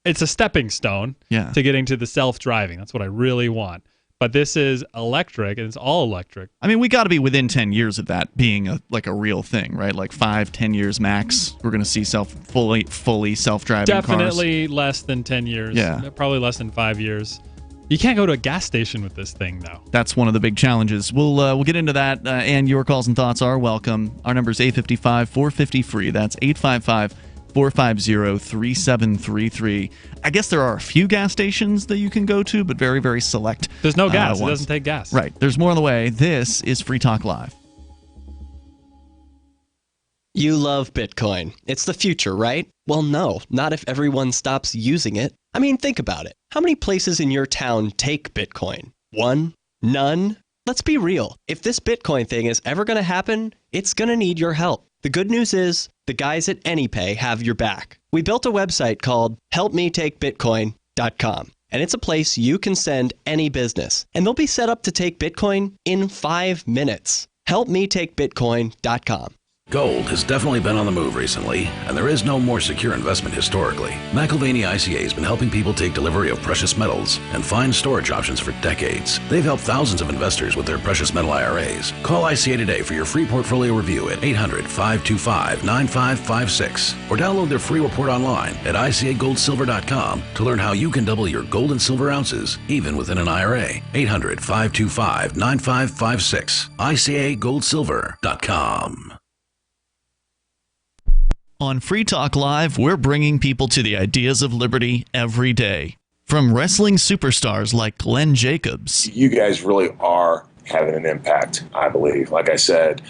it's a stepping stone to getting to the self-driving. That's what I really want. But this is electric, and it's all electric. I mean, we got to be within 10 years of that being a real thing, right? Like 5-10 years max, we're going to see fully self-driving cars. Definitely less than 10 years. Yeah. Probably less than 5 years. You can't go to a gas station with this thing, though. That's one of the big challenges. We'll get into that, and your calls and thoughts are welcome. Our number is 855-450-FREE. That's 855-450-3733. I guess there are a few gas stations that you can go to, but very, very select. There's no gas. It ones. doesn't take gas. Right. There's more on the way. This is Free Talk Live. You love Bitcoin. It's the future, right? Well, no, not if everyone stops using it. I mean, think about it. How many places in your town take Bitcoin? 1? None? Let's be real. If this Bitcoin thing is ever going to happen, it's going to need your help. The good news is the guys at AnyPay have your back. We built a website called helpmetakebitcoin.com, and it's a place you can send any business, and they'll be set up to take Bitcoin in 5 minutes. helpmetakebitcoin.com. Gold has definitely been on the move recently, and there is no more secure investment historically. McIlvaney ICA has been helping people take delivery of precious metals and find storage options for decades. They've helped thousands of investors with their precious metal IRAs. Call ICA today for your free portfolio review at 800-525-9556 or download their free report online at ICAGoldSilver.com to learn how you can double your gold and silver ounces even within an IRA. 800-525-9556. ICAGoldSilver.com. On Free Talk Live, we're bringing people to the ideas of liberty every day. From wrestling superstars like Glenn Jacobs. You guys really are having an impact, I believe. Like I said,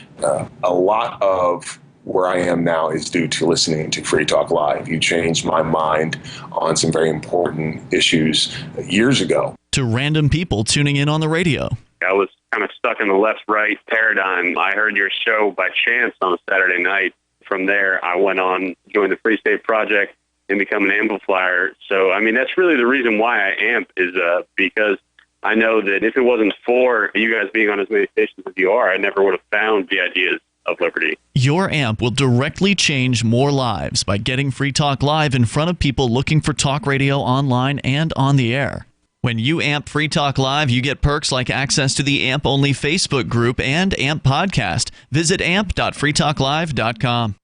a lot of where I am now is due to listening to Free Talk Live. You changed my mind on some very important issues years ago. To random people tuning in on the radio. I was kind of stuck in the left-right paradigm. I heard your show by chance on a Saturday night. From there, I went on, joined the Free State Project, and become an amplifier. So, I mean, that's really the reason why I amp is because I know that if it wasn't for you guys being on as many stations as you are, I never would have found the ideas of liberty. Your amp will directly change more lives by getting Free Talk Live in front of people looking for talk radio online and on the air. When you amp Free Talk Live, you get perks like access to the AMP-only Facebook group and AMP podcast. Visit amp.freetalklive.com.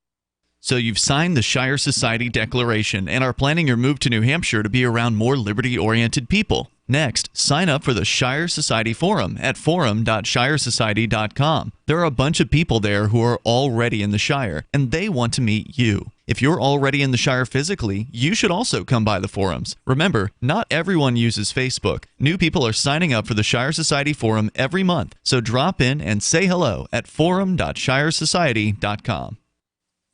So you've signed the Shire Society Declaration and are planning your move to New Hampshire to be around more liberty-oriented people. Next, sign up for the Shire Society Forum at forum.shiresociety.com. There are a bunch of people there who are already in the Shire, and they want to meet you. If you're already in the Shire physically, you should also come by the forums. Remember, not everyone uses Facebook. New people are signing up for the Shire Society Forum every month, so drop in and say hello at forum.shiresociety.com.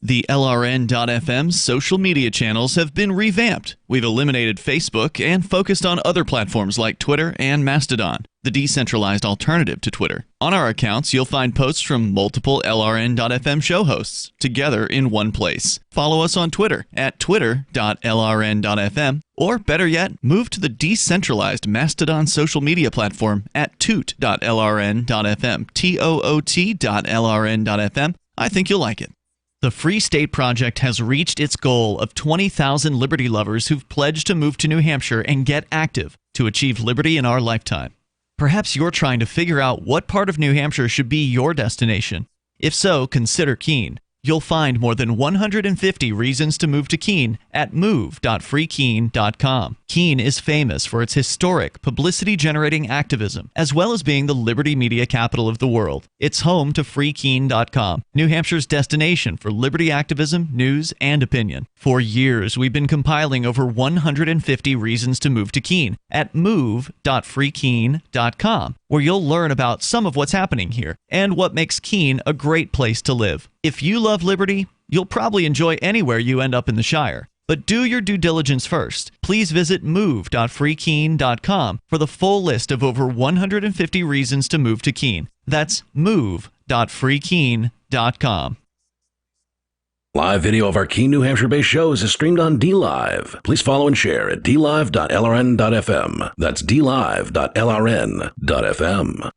The LRN.FM social media channels have been revamped. We've eliminated Facebook and focused on other platforms like Twitter and Mastodon, the decentralized alternative to Twitter. On our accounts, you'll find posts from multiple LRN.FM show hosts together in one place. Follow us on Twitter at twitter.lrn.fm, or better yet, move to the decentralized Mastodon social media platform at toot.lrn.fm, toot.lrn.fm. I think you'll like it. The Free State Project has reached its goal of 20,000 liberty lovers who've pledged to move to New Hampshire and get active to achieve liberty in our lifetime. Perhaps you're trying to figure out what part of New Hampshire should be your destination. If so, consider Keene. You'll find more than 150 reasons to move to Keene at move.freekeene.com. Keene is famous for its historic, publicity-generating activism, as well as being the liberty media capital of the world. It's home to freekeene.com, New Hampshire's destination for liberty activism, news, and opinion. For years, we've been compiling over 150 reasons to move to Keene at move.freekeene.com, where you'll learn about some of what's happening here and what makes Keene a great place to live. If you love liberty, you'll probably enjoy anywhere you end up in the Shire. But do your due diligence first. Please visit move.freekeene.com for the full list of over 150 reasons to move to Keene. That's move.freekeene.com. Live video of our Keene, New Hampshire-based shows is streamed on DLive. Please follow and share at dlive.lrn.fm. That's dlive.lrn.fm.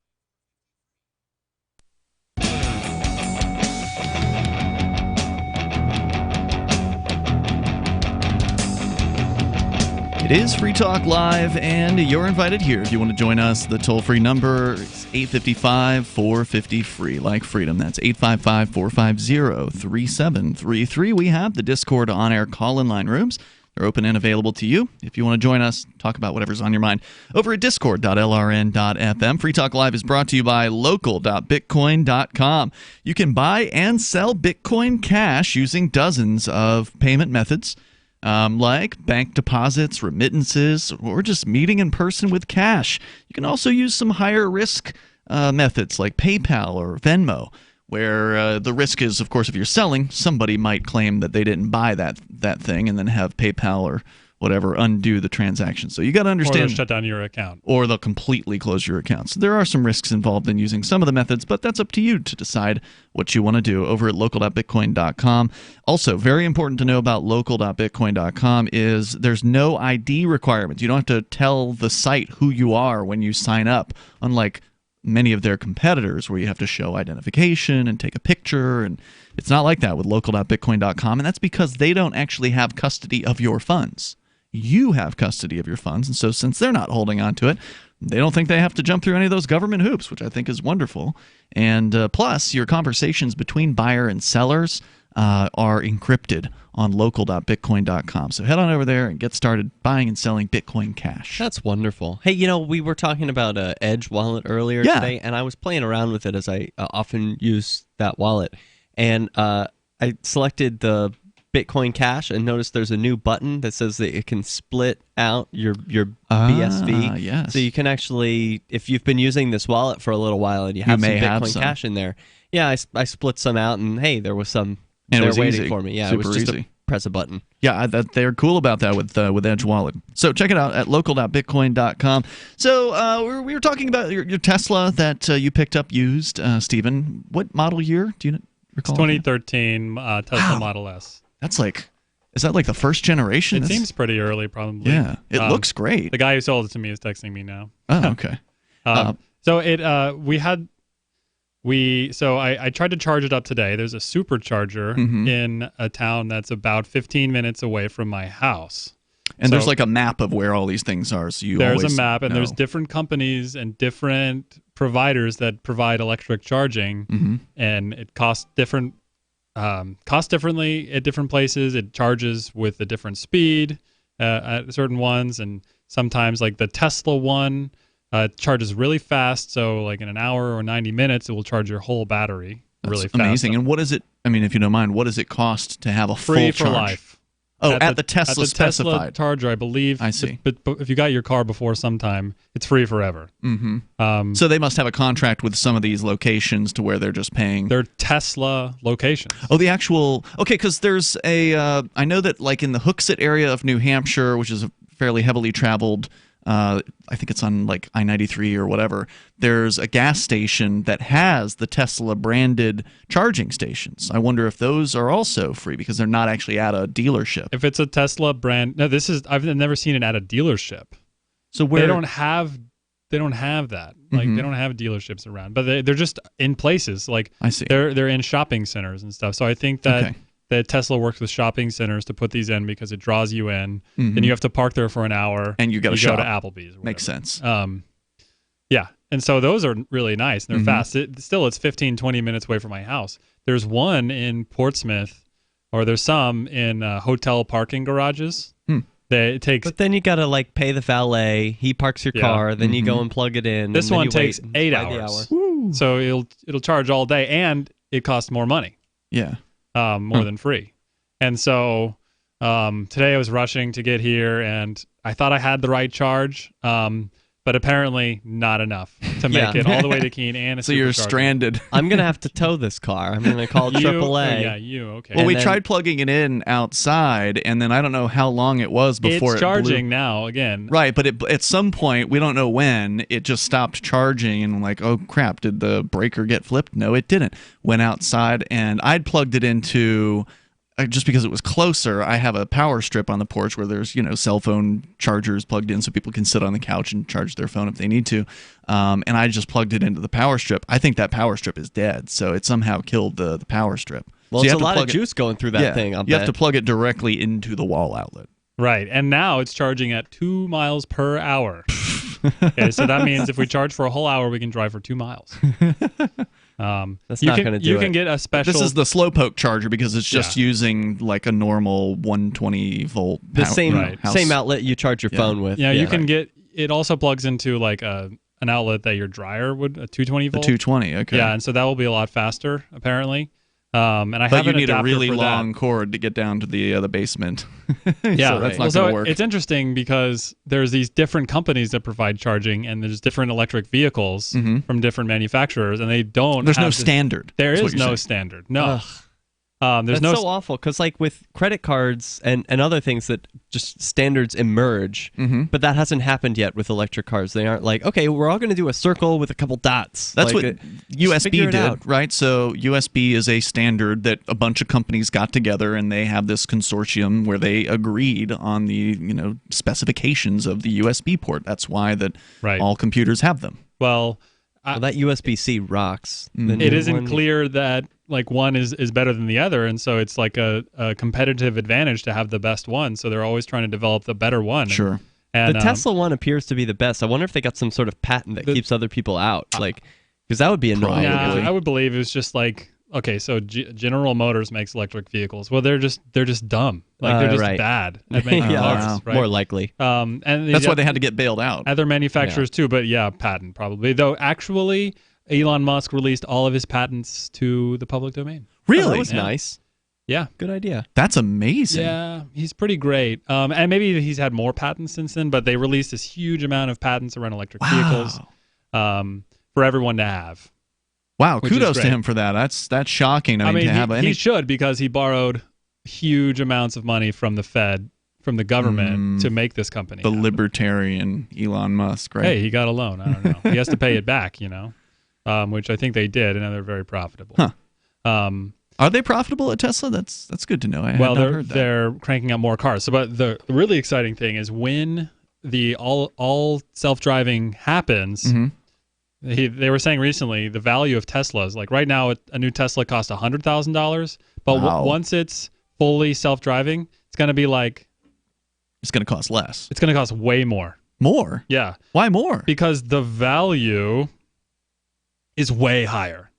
It is Free Talk Live, and you're invited here if you want to join us. The toll-free number is 855-450-FREE, like freedom. That's 855-450-3733. We have the Discord on-air call-in line rooms. They're open and available to you. If you want to join us, talk about whatever's on your mind over at discord.lrn.fm. Free Talk Live is brought to you by local.bitcoin.com. You can buy and sell Bitcoin Cash using dozens of payment methods, like bank deposits, remittances, or just meeting in person with cash. You can also use some higher risk methods like PayPal or Venmo, where the risk is, of course, if you're selling, somebody might claim that they didn't buy that thing and then have PayPal or whatever undo the transaction. So you got to understand. Or they'll shut down your account. Or they'll completely close your account. So there are some risks involved in using some of the methods, but that's up to you to decide what you want to do over at local.bitcoin.com. Also, very important to know about local.bitcoin.com is there's no ID requirements. You don't have to tell the site who you are when you sign up, unlike many of their competitors where you have to show identification and take a picture, and it's not like that with local.bitcoin.com, and that's because they don't actually have custody of your funds. You have custody of your funds, and so since they're not holding on to it, they don't think they have to jump through any of those government hoops, which I think is wonderful. And plus, your conversations between buyer and sellers are encrypted on local.bitcoin.com. So head on over there and get started buying and selling Bitcoin Cash. That's wonderful. Hey, we were talking about Edge wallet earlier today, and I was playing around with it as I often use that wallet. And I selected the Bitcoin Cash, and notice there's a new button that says that it can split out your BSV. Yes. So you can actually, if you've been using this wallet for a little while and you have some Bitcoin Cash in there, I split some out, and hey, there was some and there it was waiting easy. for me. Yeah, Super it was just easy. press a button. Yeah, they're cool about that with Edge Wallet. So check it out at local.bitcoin.com. So we were talking about your Tesla that you picked up used, Stephen. What model year? Do you recall? It's 2013 Tesla Model S. Is that like the first generation? It seems pretty early, probably. Yeah, it looks great. The guy who sold it to me is texting me now. Oh, okay. So I tried to charge it up today. There's a supercharger in a town that's about 15 minutes away from my house. And there's like a map of where all these things are, so you there's always a map, and know. there's different companies and different providers that provide electric charging, and it costs differently at different places. It charges with a different speed at certain ones, and sometimes like the Tesla one charges really fast. So like in an hour or 90 minutes, it will charge your whole battery really fast. Amazing. And what is it? I mean, if you don't mind, what does it cost to have a Free full for charge? life. Oh, at the Tesla Tesla specified charger, I believe. I see. But if you got your car before sometime, it's free forever. So they must have a contract with some of these locations to where they're just paying. They're Tesla locations. Oh, the actual. Okay, because there's I know that like in the Hooksett area of New Hampshire, which is a fairly heavily traveled. I think it's on like I-93 or whatever. There's a gas station that has the Tesla branded charging stations. I wonder if those are also free because they're not actually at a dealership. If it's a Tesla brand, no, I've never seen it at a dealership. So where they don't have that. Like they don't have dealerships around, but they're just in places. Like I see. They're in shopping centers and stuff. So I think that. That Tesla works with shopping centers to put these in because it draws you in. Then you have to park there for an hour. And you got to go to Applebee's. Or Makes sense. Yeah. And so those are really nice. And they're fast. It's 15, 20 minutes away from my house. There's one in Portsmouth, or there's some in hotel parking garages. It takes. But then you got to like pay the valet. He parks your car. Then you go and plug it in. This and then one you takes wait 8 by the hours. hour. So it'll charge all day, and it costs more money. Yeah. More than free. And so today I was rushing to get here, and I thought I had the right charge, but apparently not enough to make it all the way to Keene and a So you're supercharger. stranded. I'm going to have to tow this car. I'm going to call AAA. Okay. Well, we tried plugging it in outside, and then I don't know how long it was before it's charging now again. Right, but at some point, we don't know when, it just stopped charging, and like, oh crap, did the breaker get flipped? No, it didn't. Went outside, and I'd plugged it into, just because it was closer, I have a power strip on the porch where there's, cell phone chargers plugged in so people can sit on the couch and charge their phone if they need to. And I just plugged it into the power strip. I think that power strip is dead, so it somehow killed the power strip. Well, so it's a lot of juice going through that thing. You have to plug it directly into the wall outlet. Right. And now it's charging at 2 miles per hour. Okay, so that means if we charge for a whole hour, we can drive for 2 miles. That's not going to do You it. can get a special. This is the Slowpoke charger because it's just using like a normal 120 volt. The same outlet you charge your phone with. Yeah, you can get. It also plugs into like an outlet that your dryer would, a 220 volt. The 220, okay. Yeah, and so that will be a lot faster apparently. And I but have you an need a adapter really for long that. cord to get down to the basement. Yeah, so that's not going to work. It's interesting because there's these different companies that provide charging, and there's different electric vehicles from different manufacturers, and they don't. There's have no this- standard. There is is what you're no saying. standard. No. Ugh. There's That's no. so awful because, like, with credit cards and other things that just standards emerge, but that hasn't happened yet with electric cars. They aren't like, okay, we're all going to do a circle with a couple dots. That's like, what just figure USB it did, out. right? So USB is a standard that a bunch of companies got together, and they have this consortium where they agreed on the specifications of the USB port. That's why that all computers have them. Well, that USB-C rocks. It isn't clear that like one is better than the other, and so it's like a competitive advantage to have the best one. So they're always trying to develop the better one. Sure. And the Tesla one appears to be the best. I wonder if they got some sort of patent that keeps other people out, like, because that would be annoying. Yeah, I would believe it's just like, okay, so General Motors makes electric vehicles. Well, they're just dumb. Like they're just right. bad at making cars. Right? More likely. And That's why they had to get bailed out. Other manufacturers too, but yeah, patent probably. Though actually, Elon Musk released all of his patents to the public domain. Really? Oh, that was nice. Yeah. Good idea. That's amazing. Yeah, he's pretty great. And maybe he's had more patents since then, but they released this huge amount of patents around electric vehicles for everyone to have. Wow, which is kudos to great. him for that. That's shocking. I mean, to have he should, because he borrowed huge amounts of money from the Fed, from the government, to make this company. The libertarian Elon Musk, right? Hey, he got a loan. I don't know. He has to pay it back, which I think they did, and they're very profitable. Huh. Are they profitable at Tesla? That's good to know. I had not heard that. They're cranking out more cars. So, but the really exciting thing is when the all self-driving happens. Mm-hmm. They were saying recently the value of Teslas, like right now, a new Tesla costs $100,000, but once it's fully self-driving, it's going to be like it's going to cost less. It's going to cost way more. More? Yeah. Why more? Because the value is way higher.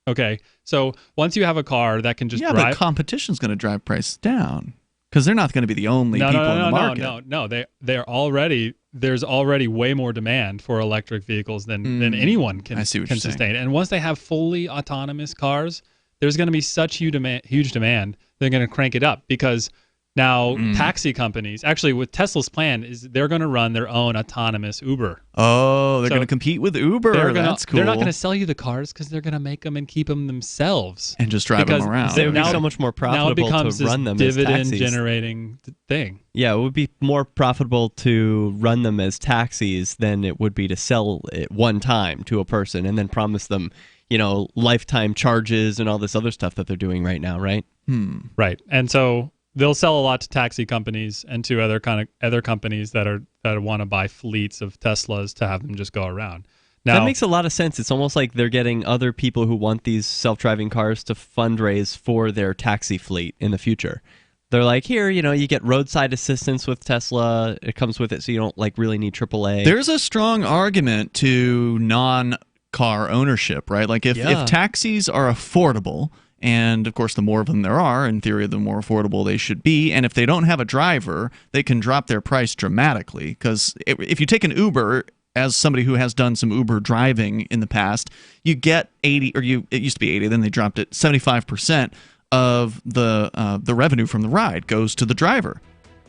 Okay, so once you have a car that can just drive, but competition's going to drive prices down because they're not going to be the only people in the market. No. There's already way more demand for electric vehicles than anyone can sustain. And once they have fully autonomous cars, there's going to be such huge demand. They're going to crank it up because now taxi companies, actually with Tesla's plan, is they're going to run their own autonomous Uber. Oh, they're going to compete with Uber. That's cool. They're not going to sell you the cars because they're going to make them and keep them themselves. And just drive them around. It would be so much more profitable to run them as taxis. Dividend-generating thing. Yeah, it would be more profitable to run them as taxis than it would be to sell it one time to a person and then promise them, lifetime charges and all this other stuff that they're doing right now, right? Right. And so they'll sell a lot to taxi companies and to other companies that want to buy fleets of Teslas to have them just go around. Now, that makes a lot of sense. It's almost like they're getting other people who want these self-driving cars to fundraise for their taxi fleet in the future. They're like, here, you get roadside assistance with Tesla. It comes with it, so you don't really need AAA. There's a strong argument to non-car ownership, right? Like if taxis are affordable. And, of course, the more of them there are, in theory, the more affordable they should be. And if they don't have a driver, they can drop their price dramatically. Because if you take an Uber, as somebody who has done some Uber driving in the past, you get 80, or it used to be 80, then they dropped it, 75% of the revenue from the ride goes to the driver.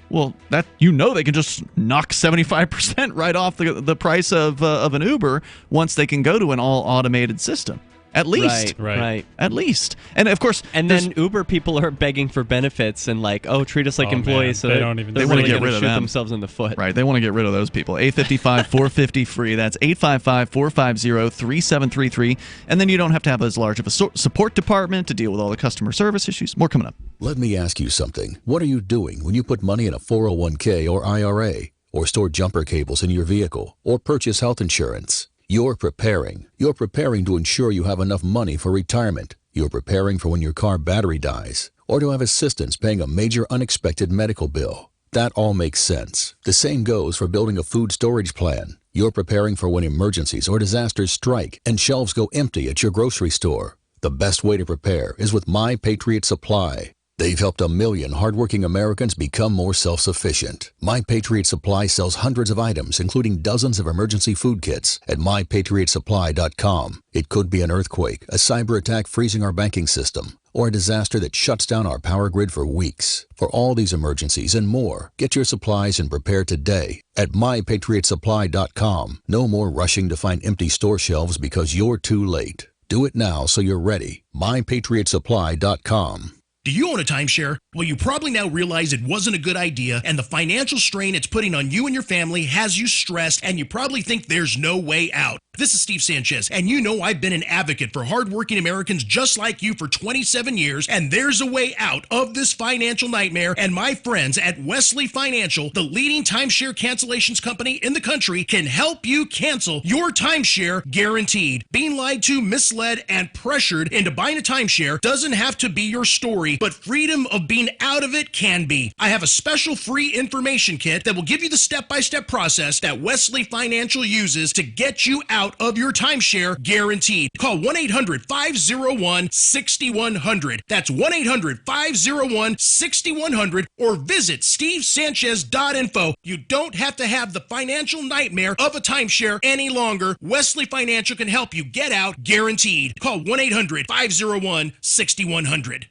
Well, that they can just knock 75% right off the price of an Uber once they can go to an all-automated system. At least. Right. At least. And of course, and then Uber people are begging for benefits and treat us like employees. Man, so they want to get rid of shoot them. themselves in the foot. Right. They want to get rid of those people. 855-450-FREE. That's 855-450-3733. And then you don't have to have as large of a support department to deal with all the customer service issues. More coming up. Let me ask you something. What are you doing when you put money in a 401k or IRA, or store jumper cables in your vehicle, or purchase health insurance? You're preparing. You're preparing to ensure you have enough money for retirement. You're preparing for when your car battery dies, or to have assistance paying a major unexpected medical bill. That all makes sense. The same goes for building a food storage plan. You're preparing for when emergencies or disasters strike and shelves go empty at your grocery store. The best way to prepare is with My Patriot Supply. They've helped 1 million hardworking Americans become more self-sufficient. My Patriot Supply sells hundreds of items, including dozens of emergency food kits, at MyPatriotSupply.com. It could be an earthquake, a cyber attack freezing our banking system, or a disaster that shuts down our power grid for weeks. For all these emergencies and more, get your supplies and prepare today at MyPatriotSupply.com. No more rushing to find empty store shelves because you're too late. Do it now so you're ready. MyPatriotSupply.com. Do you own a timeshare? Well, you probably now realize it wasn't a good idea, and the financial strain it's putting on you and your family has you stressed, and you probably think there's no way out. This is Steve Sanchez, and you know I've been an advocate for hardworking Americans just like you for 27 years, and there's a way out of this financial nightmare, and my friends at Wesley Financial, the leading timeshare cancellations company in the country, can help you cancel your timeshare guaranteed. Being lied to, misled, and pressured into buying a timeshare doesn't have to be your story, but freedom of being out of it can be. I have a special free information kit that will give you the step-by-step process that Wesley Financial uses to get you out of your timeshare guaranteed. Call 1-800-501-6100. That's 1-800-501-6100 or visit stevesanchez.info. You don't have to have the financial nightmare of a timeshare any longer. Wesley Financial can help you get out guaranteed. Call 1-800-501-6100.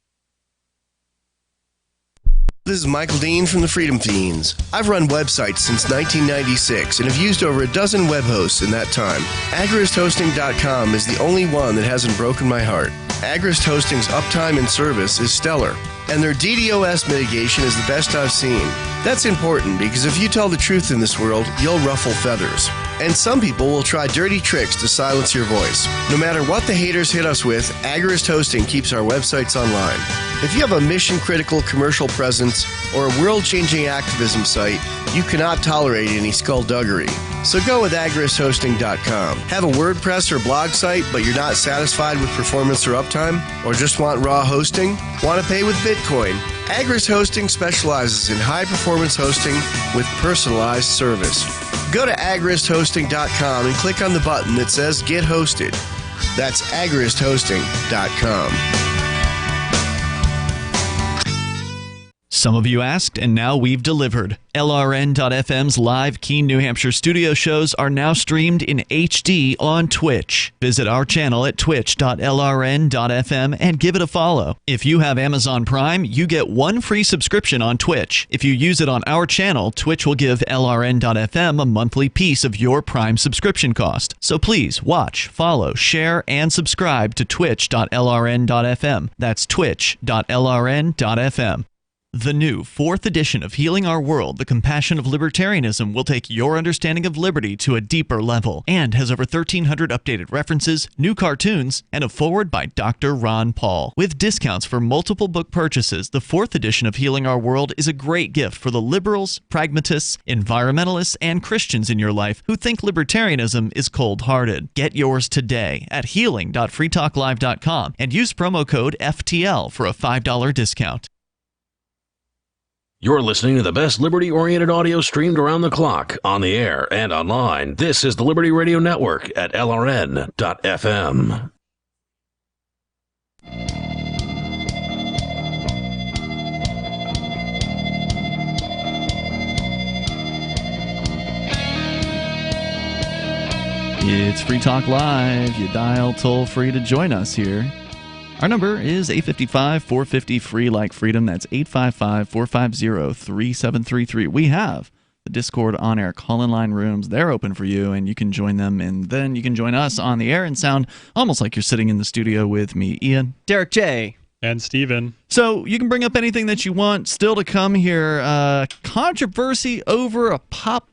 This is Michael Dean from the Freedom Fiends. I've run websites since 1996 and have used over a dozen web hosts in that time. AgristHosting.com is the only one that hasn't broken my heart. Agrist Hosting's uptime and service is stellar, and their DDoS mitigation is the best I've seen. That's important because if you tell the truth in this world, you'll ruffle feathers. And some people will try dirty tricks to silence your voice. No matter what the haters hit us with, Agrist Hosting keeps our websites online. If you have a mission-critical commercial presence or a world-changing activism site, you cannot tolerate any skullduggery. So go with AgristHosting.com. Have a WordPress or blog site, but you're not satisfied with performance or uptime? Or just want raw hosting? Want to pay with Bitcoin? Agrist Hosting specializes in high-performance hosting with personalized service. Go to AgristHosting.com and click on the button that says Get Hosted. That's AgristHosting.com. Some of you asked, and now we've delivered. LRN.FM's live Keene, New Hampshire studio shows are now streamed in HD on Twitch. Visit our channel at twitch.lrn.fm and give it a follow. If you have Amazon Prime, you get one free subscription on Twitch. If you use it on our channel, Twitch will give LRN.FM a monthly piece of your Prime subscription cost. So please watch, follow, share, and subscribe to twitch.lrn.fm. That's twitch.lrn.fm. The new 4th edition of Healing Our World, The Compassion of Libertarianism, will take your understanding of liberty to a deeper level and has over 1,300 updated references, new cartoons, and a foreword by Dr. Ron Paul. With discounts for multiple book purchases, the 4th edition of Healing Our World is a great gift for the liberals, pragmatists, environmentalists, and Christians in your life who think libertarianism is cold-hearted. Get yours today at healing.freetalklive.com and use promo code FTL for a $5 discount. You're listening to the best liberty-oriented audio streamed around the clock, on the air and online. This is the Liberty Radio Network at LRN.FM. It's Free Talk Live. You dial toll-free to join us here. Our number is 855-450-FREE like freedom. That's 855-450-3733. We have the Discord on-air call-in line rooms. They're open for you, and you can join them, and then you can join us on the air and sound almost like you're sitting in the studio with me, Ian, Derek J., and Steven. So you can bring up anything that you want. Still to come here, controversy over a pop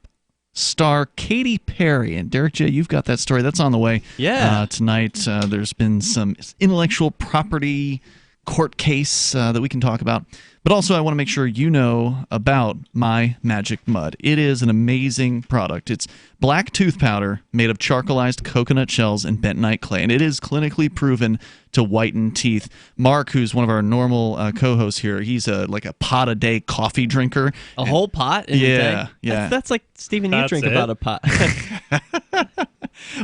star Katy Perry. And Derek J., you've got that story. That's on the way tonight. There's been some intellectual property court case that we can talk about. But also I want to make sure you know about My Magic Mud. It is an amazing product. It's black tooth powder made of charcoalized coconut shells and bentonite clay, and it is clinically proven to whiten teeth. Mark, who's one of our normal co-hosts here, he's like a pot a day coffee drinker. A whole pot in a day? Yeah. That's like, Stephen, you drink about a pot.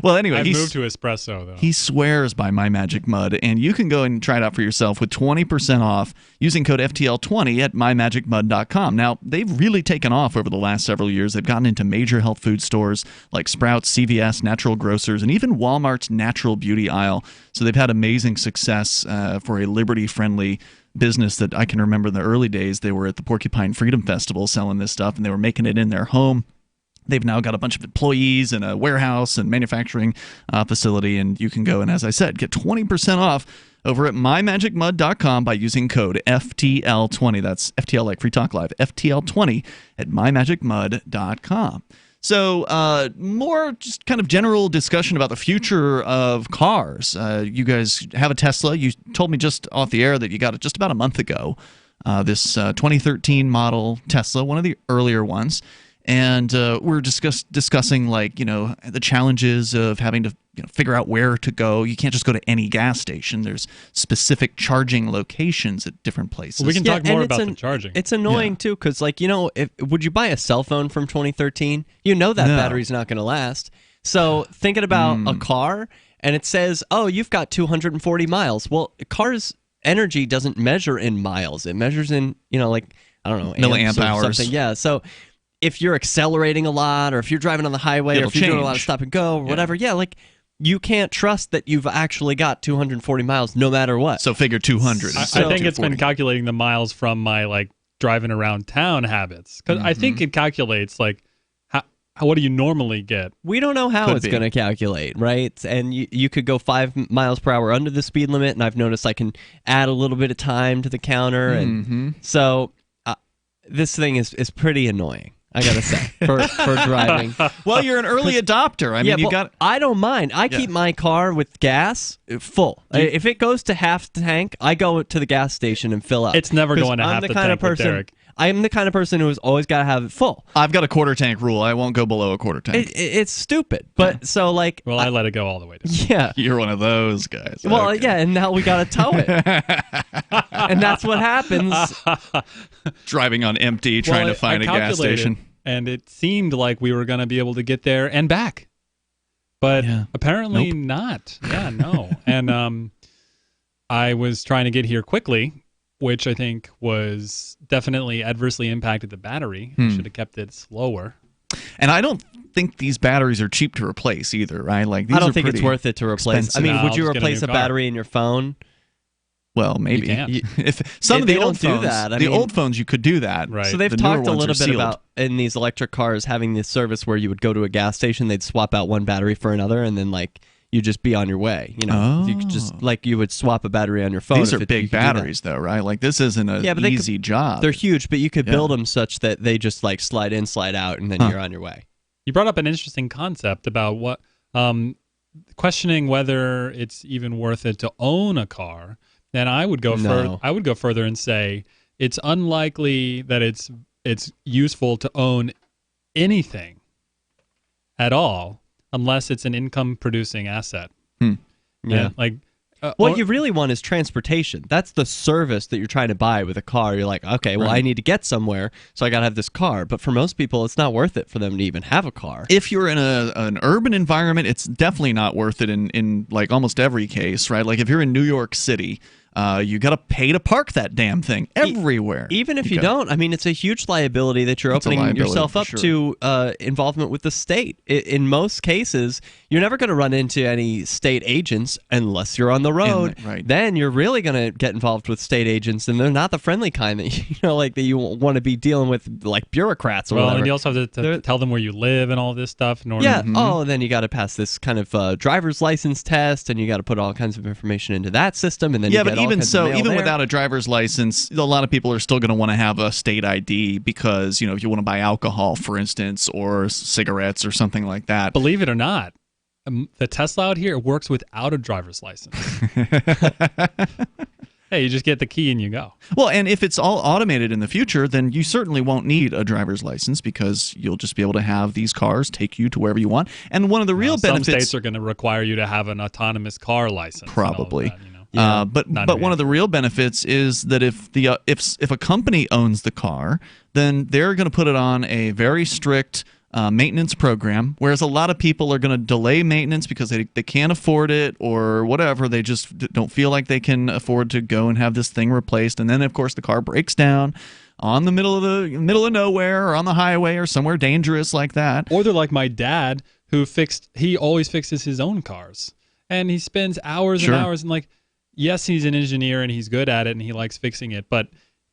Well, anyway, I've moved to espresso, though. He swears by My Magic Mud, and you can go and try it out for yourself with 20% off using code FTL20 at mymagicmud.com. Now, they've really taken off over the last several years. They've gotten into major health food stores like Sprouts, CVS, Natural Grocers, and even Walmart's natural beauty aisle. So they've had amazing success for a liberty-friendly business that I can remember in the early days. They were at the Porcupine Freedom Festival selling this stuff, and they were making it in their home. They've now got a bunch of employees and a warehouse and manufacturing facility, and you can go and, as I said, get 20% off over at mymagicmud.com by using code FTL20. That's FTL like Free Talk Live, FTL20 at mymagicmud.com. So more just kind of general discussion about the future of cars. You guys have a Tesla. You told me just off the air that you got it just about a month ago, this 2013 model Tesla, one of the earlier ones. And we're discussing, like, you know, the challenges of having to figure out where to go. You can't just go to any gas station. There's specific charging locations at different places. Well, we can talk more about the charging. It's annoying, too, because, like, you know, would you buy a cell phone from 2013? You know that battery's not going to last. So thinking about a car, and it says, oh, you've got 240 miles. Well, a car's energy doesn't measure in miles. It measures in, you know, like, I don't know, milliamp hours. Something. Yeah, so if you're accelerating a lot, or if you're driving on the highway, or if you're doing a lot of stop and go, or whatever, like, you can't trust that you've actually got 240 miles no matter what. So figure 200. I think it's been calculating the miles from my, like, driving around town habits. Because I think Mm-hmm. it calculates like what do you normally get? We don't know how Could it's be. going to calculate, right? And you could go 5 miles per hour under the speed limit, and I've noticed I can add a little bit of time to the counter, and so this thing is pretty annoying. I gotta say for driving. Well, you're an early adopter. I mean, you got. I don't mind. I keep my car with gas full. If it goes to half tank, I go to the gas station and fill up. It's never 'Cause going to I'm half the the kind tank of with person. Derek. I'm the kind of person who's always got to have it full. I've got a quarter tank rule. I won't go below a quarter tank. It's stupid, but so like. Well, I let it go all the way down. Yeah, you're one of those guys. Well, Okay. yeah, and now we got to tow it, and that's what happens. Driving on empty, trying to find a gas station. And it seemed like we were going to be able to get there and back. But apparently not. Yeah, no. And I was trying to get here quickly, which I think was definitely adversely impacted the battery. Should have kept it slower. And I don't think these batteries are cheap to replace either, right? Like these I don't are think it's pretty worth it to replace. expensive. I mean, No, would you I'll just get a replace new a car. battery in your phone? Well, maybe. You can't. If some of They the don't old do phones, that. I the mean- old phones, you could do that. Right. So they've The newer talked a ones little are bit sealed. about in these electric cars having this service where you would go to a gas station, they'd swap out one battery for another, and then like you just be on your way. You know, you could just like you would swap a battery on your phone. These if are you big could do that. batteries, though, right? Like this isn't an Yeah, but they could- easy job. They're huge, but you could Yeah. build them such that they just like slide in, slide out, and then you're on your way. You brought up an interesting concept about what questioning whether it's even worth it to own a car. Then I would go No. I would go further and say it's unlikely that it's useful to own anything at all unless it's an income producing asset. Yeah. And, like What you really want is transportation. That's the service that you're trying to buy with a car. You're like, okay, well, Right. I need to get somewhere, so I got to have this car. But for most people, it's not worth it for them to even have a car. If you're in an urban environment, it's definitely not worth it in like almost every case, right? Like if you're in New York City, you got to pay to park that damn thing everywhere. Even if you don't, I mean, it's a huge liability that you're It's a opening liability yourself for up sure. to involvement with the state. In most cases, you're never going to run into any state agents unless you're on the road. right. Then you're really going to get involved with state agents, and they're not the friendly kind that that you want to be dealing with, like bureaucrats or well, whatever. and you also have to tell them where you live and all this stuff in order Yeah. to Oh, and then you got to pass this kind of driver's license test, and you got to put all kinds of information into that system, and then Yeah, you but get all even kinds of so, mail even there. without a driver's license, a lot of people are still going to want to have a state ID because, if you want to buy alcohol, for instance, or cigarettes or something like that. Believe it or not, the Tesla out here works without a driver's license. Hey, you just get the key and you go. Well, and if it's all automated in the future, then you certainly won't need a driver's license because you'll just be able to have these cars take you to wherever you want. And one of the real Some benefits states are going to require you to have an autonomous car license. and all of probably. that, you know. But Not one of the real benefits is that if a company owns the car, then they're going to put it on a very strict maintenance program, whereas a lot of people are going to delay maintenance because they can't afford it or whatever. They just don't feel like they can afford to go and have this thing replaced, and then of course the car breaks down on the middle of nowhere or on the highway or somewhere dangerous like that. Or they're like my dad, who he always fixes his own cars, and he spends hours Sure. and hours. And like, yes, he's an engineer and he's good at it and he likes fixing it, but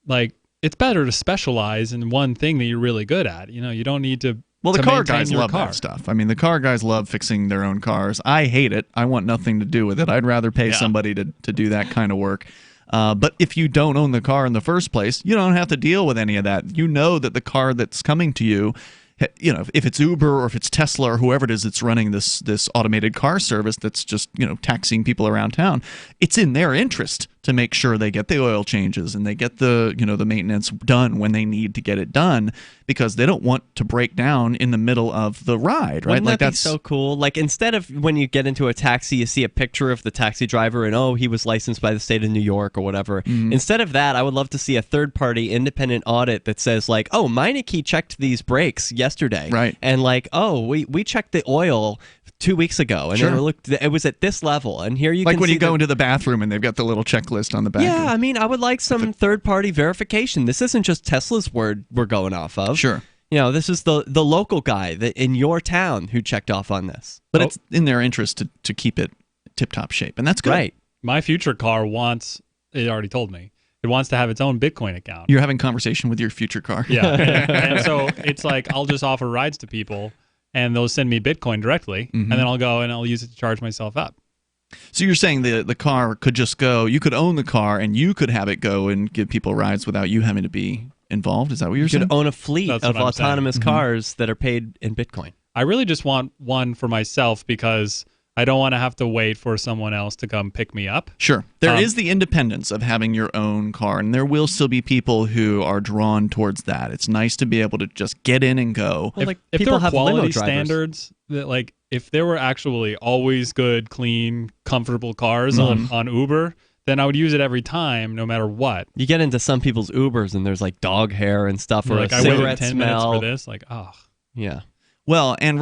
like, it's better to specialize in one thing that you're really good at. You don't need to. Well, the to car maintain guys your love car. that stuff. I mean, the car guys love fixing their own cars. I hate it. I want nothing to do with it. I'd rather pay somebody to do that kind of work. But if you don't own the car in the first place, you don't have to deal with any of that. You know that the car that's coming to you, if it's Uber or if it's Tesla or whoever it is that's running this automated car service that's just, taxiing people around town, it's in their interest to make sure they get the oil changes and they get the maintenance done when they need to get it done, because they don't want to break down in the middle of the ride, right? Wouldn't Like that be so cool? Like, instead of when you get into a taxi, you see a picture of the taxi driver and, he was licensed by the state of New York or whatever. Mm-hmm. Instead of that, I would love to see a third-party independent audit that says, like, Meineke checked these brakes yesterday. Right. And, like, we checked the oil 2 weeks ago, and Sure. it was at this level. And here you like can when see you go into the bathroom and they've got the little checklist on the back. Yeah, I mean, I would like some third-party verification. This isn't just Tesla's word we're going off of. Sure. This is the local guy in your town who checked off on this. But it's in their interest to keep it tip-top shape, and that's good. Right. My future car wants, it already told me, it wants to have its own Bitcoin account. You're having conversation with your future car. Yeah. And so it's like I'll just offer rides to people and they'll send me Bitcoin directly, and then I'll go and I'll use it to charge myself up. So you're saying the car could just go, you could own the car and you could have it go and give people rides without you having to be involved? Is that what you're saying? You could own a fleet That's of what I'm autonomous saying. cars that are paid in Bitcoin. I really just want one for myself because I don't want to have to wait for someone else to come pick me up. Sure. There is the independence of having your own car, and there will still be people who are drawn towards that. It's nice to be able to just get in and go. Well, if there were quality standards, that like if there were actually always good, clean, comfortable cars on Uber, then I would use it every time, no matter what. You get into some people's Ubers and there's like dog hair and stuff, or like a I waited cigarette 10 smell. minutes for this. Like, oh, yeah. Well, and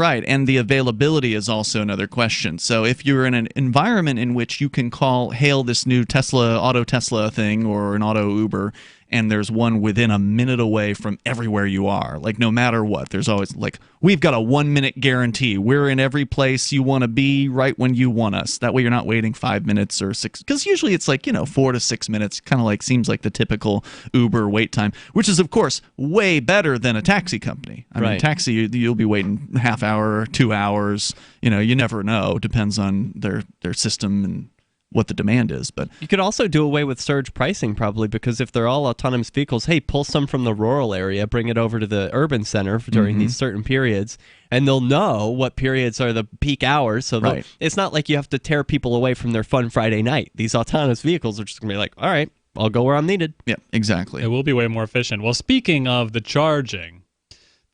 the availability is also another question. So if you're in an environment in which you can hail this new auto Tesla thing or an auto Uber, and there's one within a minute away from everywhere you are, like no matter what, there's always like, we've got a 1 minute guarantee. We're in every place you want to be right when you want us. That way you're not waiting 5 minutes or 6, because usually it's like, 4 to 6 minutes, kind of like seems like the typical Uber wait time, which is of course way better than a taxi company. I mean, taxi, you'll be waiting half hour, 2 hours, you never know. Depends on their system and what the demand is. But you could also do away with surge pricing probably, because if they're all autonomous vehicles, hey, pull some from the rural area, bring it over to the urban center during these certain periods, and they'll know what periods are the peak hours. So it's not like you have to tear people away from their fun Friday night. These autonomous vehicles are just going to be like, all right, I'll go where I'm needed. Yeah, exactly. It will be way more efficient. Well, speaking of the charging,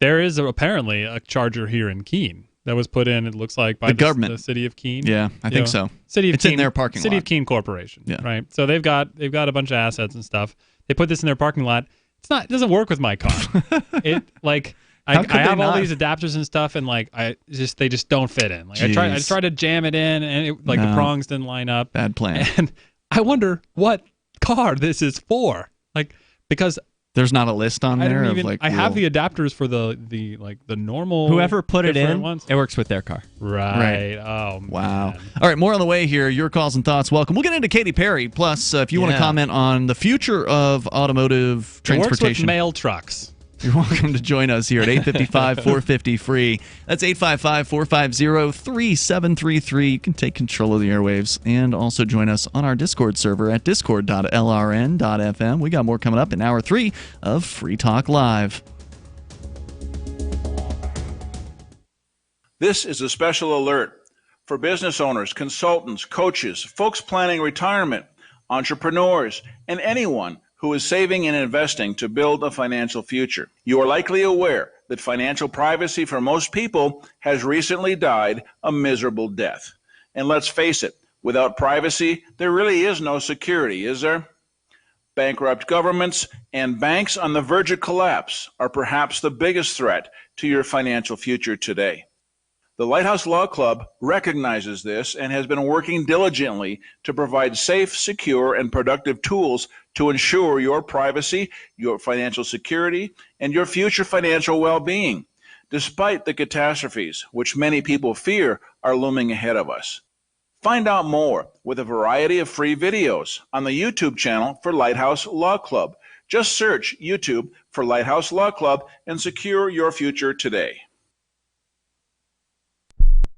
there is apparently a charger here in Keene that was put in, it looks like, by the government, the city of Keene. Yeah, I think so. City of it's Keene, in their parking City lot. of Keene Corporation. Yeah. Right. So they've got a bunch of assets and stuff. They put this in their parking lot. It doesn't work with my car. I have all these adapters and stuff, and they just don't fit in. Like I tried to jam it in, and the prongs didn't line up. Bad plan. And I wonder what car this is for. Because there's not a list on there I have the adapters for the normal. Whoever put it in, ones. it works with their car. Right. Oh, wow. All right, more on the way here. Your calls and thoughts. Welcome. We'll get into Katy Perry. Plus, if you want to comment on the future of automotive transportation. It works with mail trucks. You're welcome to join us here at 855-450-FREE. That's 855-450-3733. You can take control of the airwaves and also join us on our Discord server at discord.lrn.fm. We got more coming up in Hour 3 of Free Talk Live. This is a special alert for business owners, consultants, coaches, folks planning retirement, entrepreneurs, and anyone who is saving and investing to build a financial future. You are likely aware that financial privacy for most people has recently died a miserable death. And let's face it, without privacy, there really is no security, is there? Bankrupt governments and banks on the verge of collapse are perhaps the biggest threat to your financial future today. The Lighthouse Law Club recognizes this and has been working diligently to provide safe, secure, and productive tools to ensure your privacy, your financial security, and your future financial well-being, despite the catastrophes which many people fear are looming ahead of us. Find out more with a variety of free videos on the YouTube channel for Lighthouse Law Club. Just search YouTube for Lighthouse Law Club and secure your future today.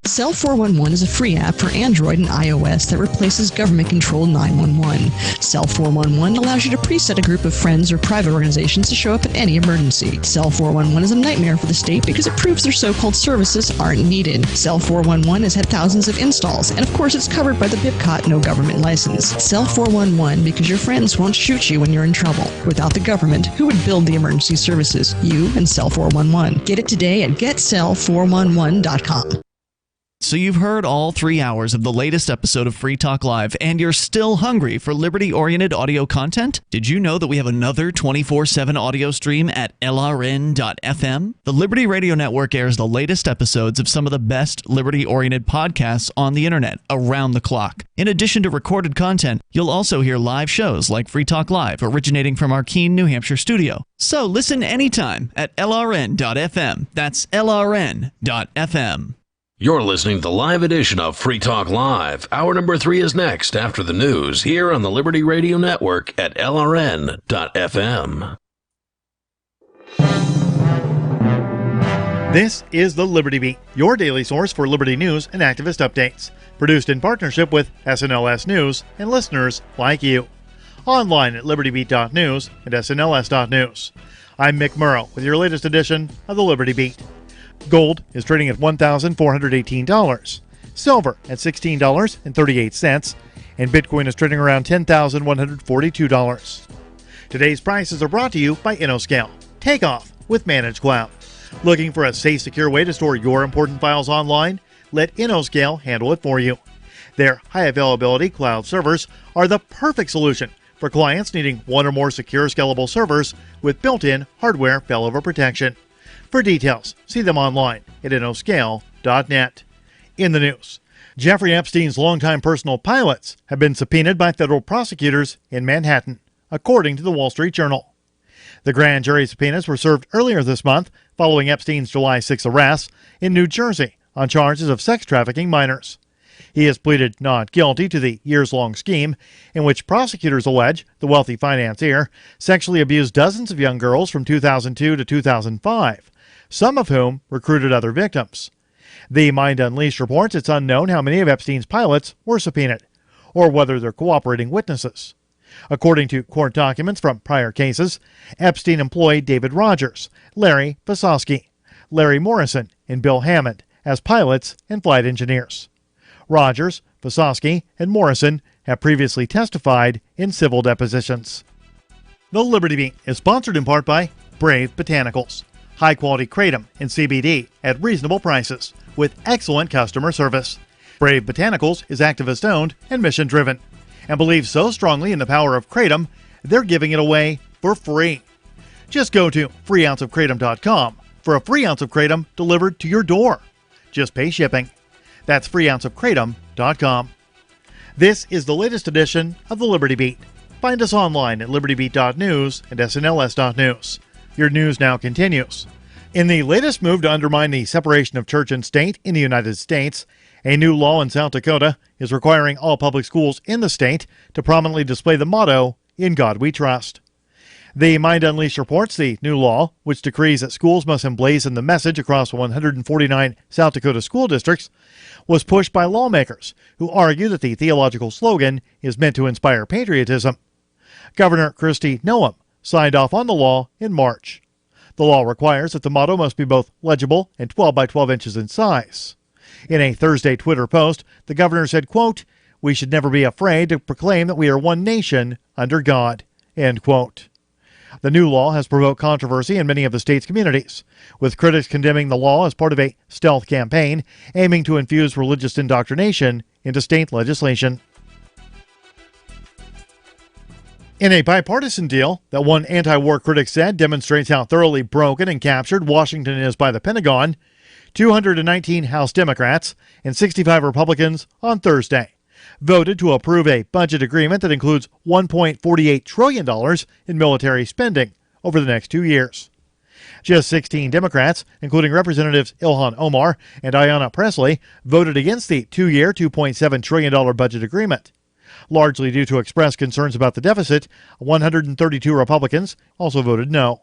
Cell 411 is a free app for Android and iOS that replaces government-controlled 911. Cell 411 allows you to preset a group of friends or private organizations to show up at any emergency. Cell 411 is a nightmare for the state because it proves their so-called services aren't needed. Cell 411 has had thousands of installs, and of course it's covered by the BIPCOT no government license. Cell 411 because your friends won't shoot you when you're in trouble. Without the government, who would build the emergency services? You and Cell 411. Get it today at getcell411.com. So you've heard all 3 hours of the latest episode of Free Talk Live, and you're still hungry for liberty-oriented audio content? Did you know that we have another 24/7 audio stream at LRN.FM? The Liberty Radio Network airs the latest episodes of some of the best liberty-oriented podcasts on the internet around the clock. In addition to recorded content, you'll also hear live shows like Free Talk Live, originating from our Keene, New Hampshire studio. So listen anytime at LRN.FM. That's LRN.FM. You're listening to the live edition of Free Talk Live. Hour number 3 is next after the news here on the Liberty Radio Network at LRN.FM. This is the Liberty Beat, your daily source for Liberty news and activist updates. Produced in partnership with SNLS News and listeners like you. Online at libertybeat.news and snls.news. I'm Mick Murrow with your latest edition of the Liberty Beat. Gold is trading at $1,418, silver at $16.38, and Bitcoin is trading around $10,142. Today's prices are brought to you by InnoScale. Take off with Managed Cloud. Looking for a safe, secure way to store your important files online? Let InnoScale handle it for you. Their high-availability cloud servers are the perfect solution for clients needing one or more secure, scalable servers with built-in hardware failover protection. For details, see them online at innoscale.net. In the news, Jeffrey Epstein's longtime personal pilots have been subpoenaed by federal prosecutors in Manhattan, according to the Wall Street Journal. The grand jury subpoenas were served earlier this month following Epstein's July 6 arrest in New Jersey on charges of sex trafficking minors. He has pleaded not guilty to the years-long scheme in which prosecutors allege the wealthy financier sexually abused dozens of young girls from 2002 to 2005, some of whom recruited other victims. The Mind Unleashed reports it's unknown how many of Epstein's pilots were subpoenaed, or whether they're cooperating witnesses. According to court documents from prior cases, Epstein employed David Rogers, Larry Vasosky, Larry Morrison, and Bill Hammond as pilots and flight engineers. Rogers, Vasosky, and Morrison have previously testified in civil depositions. The Liberty Beat is sponsored in part by Brave Botanicals. High-quality kratom and CBD at reasonable prices with excellent customer service. Brave Botanicals is activist-owned and mission-driven and believes so strongly in the power of kratom, they're giving it away for free. Just go to freeounceofkratom.com for a free ounce of kratom delivered to your door. Just pay shipping. That's freeounceofkratom.com. This is the latest edition of the Liberty Beat. Find us online at libertybeat.news and snls.news. Your news now continues. In the latest move to undermine the separation of church and state in the United States, a new law in South Dakota is requiring all public schools in the state to prominently display the motto, "In God We Trust." The Mind Unleashed reports the new law, which decrees that schools must emblazon the message across 149 South Dakota school districts, was pushed by lawmakers who argue that the theological slogan is meant to inspire patriotism. Governor Kristi Noem signed off on the law in March. The law requires that the motto must be both legible and 12 by 12 inches in size. In a Thursday Twitter post, the governor said, quote, "We should never be afraid to proclaim that we are one nation under God," end quote. The new law has provoked controversy in many of the state's communities, with critics condemning the law as part of a stealth campaign aiming to infuse religious indoctrination into state legislation. In a bipartisan deal that one anti-war critic said demonstrates how thoroughly broken and captured Washington is by the Pentagon, 219 House Democrats and 65 Republicans on Thursday voted to approve a budget agreement that includes $1.48 trillion in military spending over the next 2 years. Just 16 Democrats, including Representatives Ilhan Omar and Ayanna Pressley, voted against the 2-year, $2.7 trillion budget agreement. Largely due to expressed concerns about the deficit, 132 Republicans also voted no.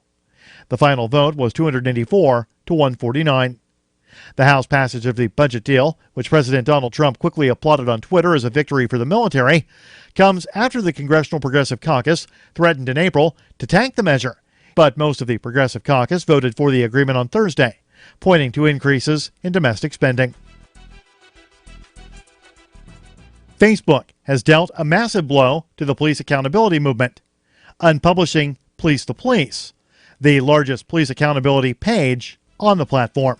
The final vote was 284 to 149. The House passage of the budget deal, which President Donald Trump quickly applauded on Twitter as a victory for the military, comes after the Congressional Progressive Caucus threatened in April to tank the measure. But most of the Progressive Caucus voted for the agreement on Thursday, pointing to increases in domestic spending. Facebook has dealt a massive blow to the police accountability movement, unpublishing Police to Police, the largest police accountability page on the platform.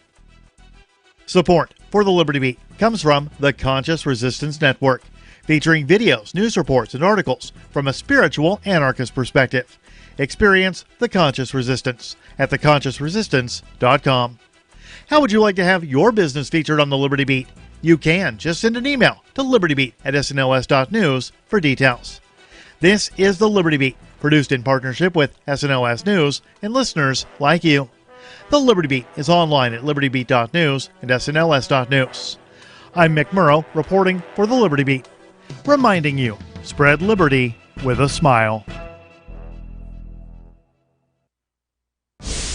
Support for the Liberty Beat comes from the Conscious Resistance Network, featuring videos, news reports, and articles from a spiritual anarchist perspective. Experience the Conscious Resistance at theconsciousresistance.com. How would you like to have your business featured on the Liberty Beat? You can. Just send an email to libertybeat@snls.news for details. This is the Liberty Beat, produced in partnership with SNLS News and listeners like you. The Liberty Beat is online at libertybeat.news and snls.news. I'm Mick Murrow, reporting for the Liberty Beat, reminding you, spread liberty with a smile.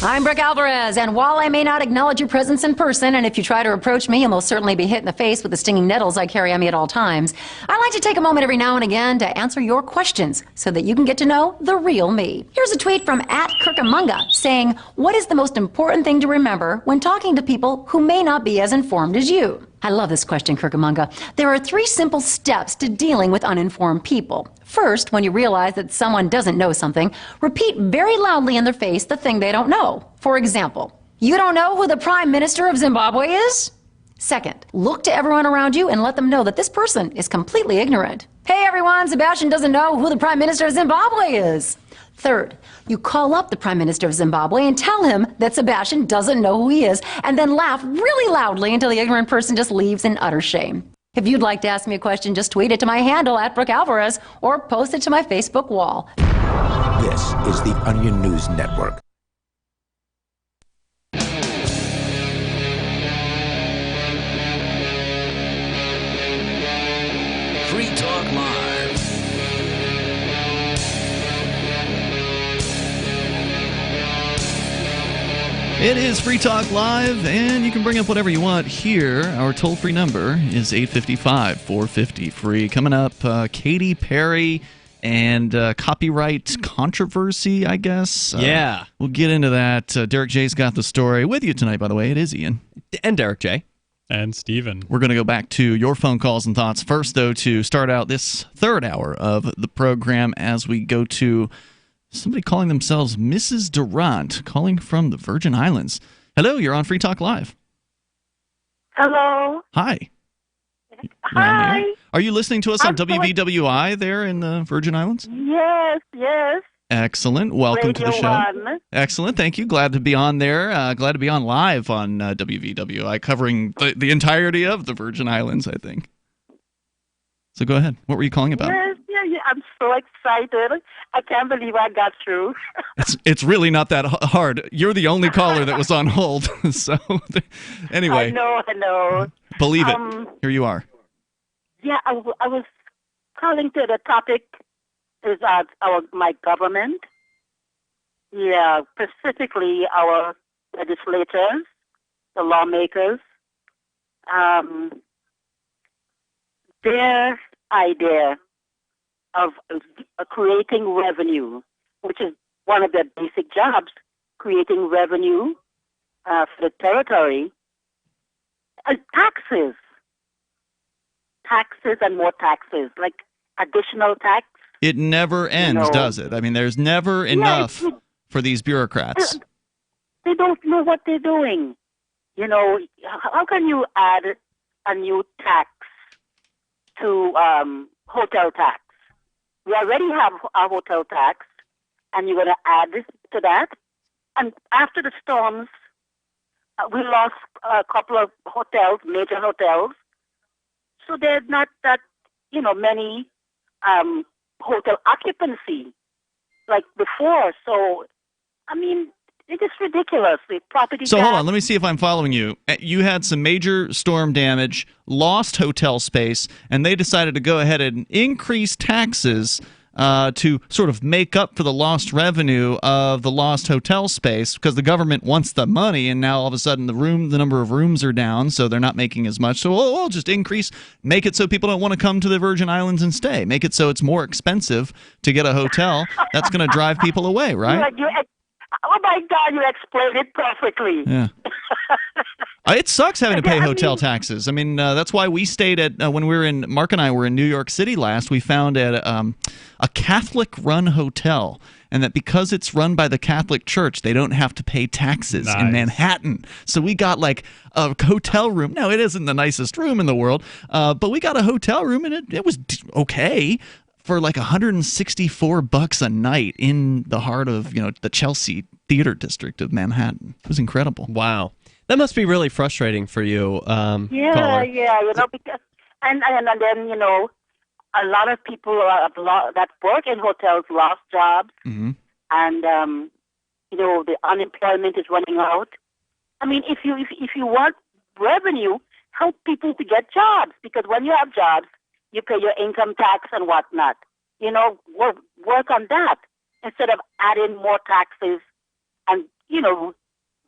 I'm Brooke Alvarez, and while I may not acknowledge your presence in person, and if you try to approach me, you'll most certainly be hit in the face with the stinging nettles I carry on me at all times, I like to take a moment every now and again to answer your questions so that you can get to know the real me. Here's a tweet from @Kirkamunga saying, "What is the most important thing to remember when talking to people who may not be as informed as you?" I love this question, Kirkamunga. There are 3 simple steps to dealing with uninformed people. First, when you realize that someone doesn't know something, repeat very loudly in their face the thing they don't know. For example, "You don't know who the Prime Minister of Zimbabwe is?" Second, look to everyone around you and let them know that this person is completely ignorant. "Hey everyone, Sebastian doesn't know who the Prime Minister of Zimbabwe is." Third, you call up the Prime Minister of Zimbabwe and tell him that Sebastian doesn't know who he is, and then laugh really loudly until the ignorant person just leaves in utter shame. If you'd like to ask me a question, just tweet it to my handle @BrookeAlvarez or post it to my Facebook wall. This is the Onion News Network. Free Talk Live. It is Free Talk Live, and you can bring up whatever you want here. Our toll-free number is 855-450-FREE. Coming up, Katy Perry and copyright controversy, I guess. Yeah. We'll get into that. Derek J's got the story. With you tonight, by the way, it is Ian. And Derek J. And Steven. We're going to go back to your phone calls and thoughts first, though, to start out this third hour of the program as we go to somebody calling themselves Mrs. Durant, calling from the Virgin Islands. Hello, you're on Free Talk Live. Hello. Hi. Hi. Are you listening to us on WVWI there in the Virgin Islands? Yes, yes. Excellent. Welcome to the Radio show. 1. Excellent. Thank you. Glad to be on there. Glad to be on live on WVWI, covering the entirety of the Virgin Islands, I think. So go ahead. What were you calling about? Yes, yeah. I'm so excited. I can't believe I got through. It's really not that hard. You're the only caller that was on hold. So anyway. I know. Believe it. Here you are. Yeah, I was calling to the topic is my government. Yeah, specifically our legislators, the lawmakers. Their idea of creating revenue, which is one of their basic jobs, creating revenue for the territory, taxes and more taxes, like additional tax. It never ends, does it? I mean, there's never enough for these bureaucrats. They don't know what they're doing. How can you add a new tax to hotel tax? We already have a hotel tax, and you're going to add to that. And after the storms, we lost a couple of hotels, major hotels. So there's not that, many hotel occupancy like before. So, I mean, it is ridiculous. The property So tax, hold on, let me see if I'm following you. You had some major storm damage, lost hotel space, and they decided to go ahead and increase taxes to sort of make up for the lost revenue of the lost hotel space because the government wants the money, and now all of a sudden the number of rooms are down, so they're not making as much. So we'll just increase, make it so people don't want to come to the Virgin Islands and stay. Make it so it's more expensive to get a hotel. That's going to drive people away, right? Oh my God, you explained it perfectly. Yeah. It sucks having to pay hotel taxes. I mean, that's why we stayed at, when we were Mark and I were in New York City last, we found at a Catholic-run hotel, and that because it's run by the Catholic Church, they don't have to pay taxes in Manhattan. So we got like a hotel room. Now, it isn't the nicest room in the world, but we got a hotel room, and it was okay for like $164 a night in the heart of, the Chelsea Theater District of Manhattan. It was incredible. Wow. That must be really frustrating for you, caller. Because and then a lot of people that work in hotels lost jobs, and the unemployment is running out. I mean, if you want revenue, help people to get jobs, because when you have jobs, you pay your income tax and whatnot. Work on that instead of adding more taxes and,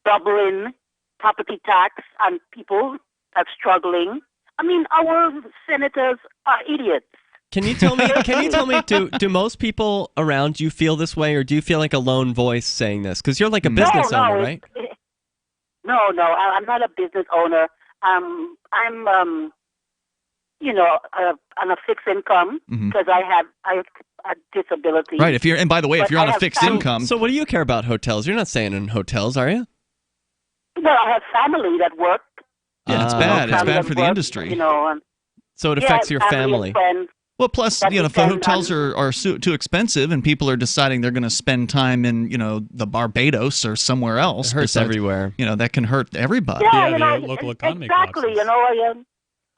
doubling property tax on people that are struggling. I mean, our senators are idiots. Can you tell me, do most people around you feel this way, or do you feel like a lone voice saying this? Because you're like a business owner, right? No, I'm not a business owner. I'm on a fixed income because I have a disability. Right. And by the way, if you're on a fixed income. So what do you care about hotels? You're not staying in hotels, are you? Well, I have family that work. Yeah, it's bad. It's bad for the industry. So it affects your family. Well, plus, if the hotels are too expensive and people are deciding they're going to spend time in, the Barbados or somewhere else. It hurts everywhere. That can hurt everybody. Yeah, the local economy exactly.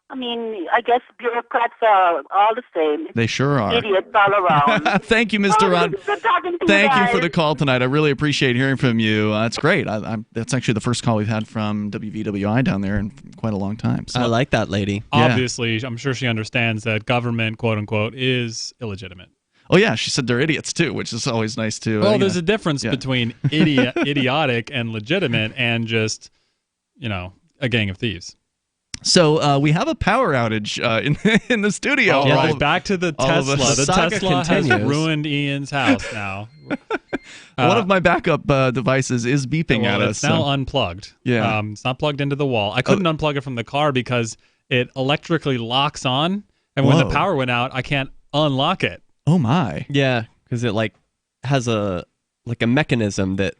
I mean, I guess bureaucrats are all the same. They sure are. Idiots all around. Thank you, Mr. Ron. Good talking to Thank you guys. for the call tonight. I really appreciate hearing from you. That's great. That's actually the first call we've had from WVWI down there in quite a long time. So, I like that lady. Obviously, I'm sure she understands that government, quote unquote, is illegitimate. Oh, yeah. She said they're idiots, too, which is always nice, too. Well, there's a difference between idiotic and legitimate and just, a gang of thieves. So we have a power outage in the studio. All right, back to the Tesla. The Tesla has ruined Ian's house now. One of my backup devices is beeping at us. It's now unplugged. Yeah. It's not plugged into the wall. I couldn't unplug it from the car because it electrically locks on, and when the power went out, I can't unlock it. Oh, my. Yeah, because it has a mechanism that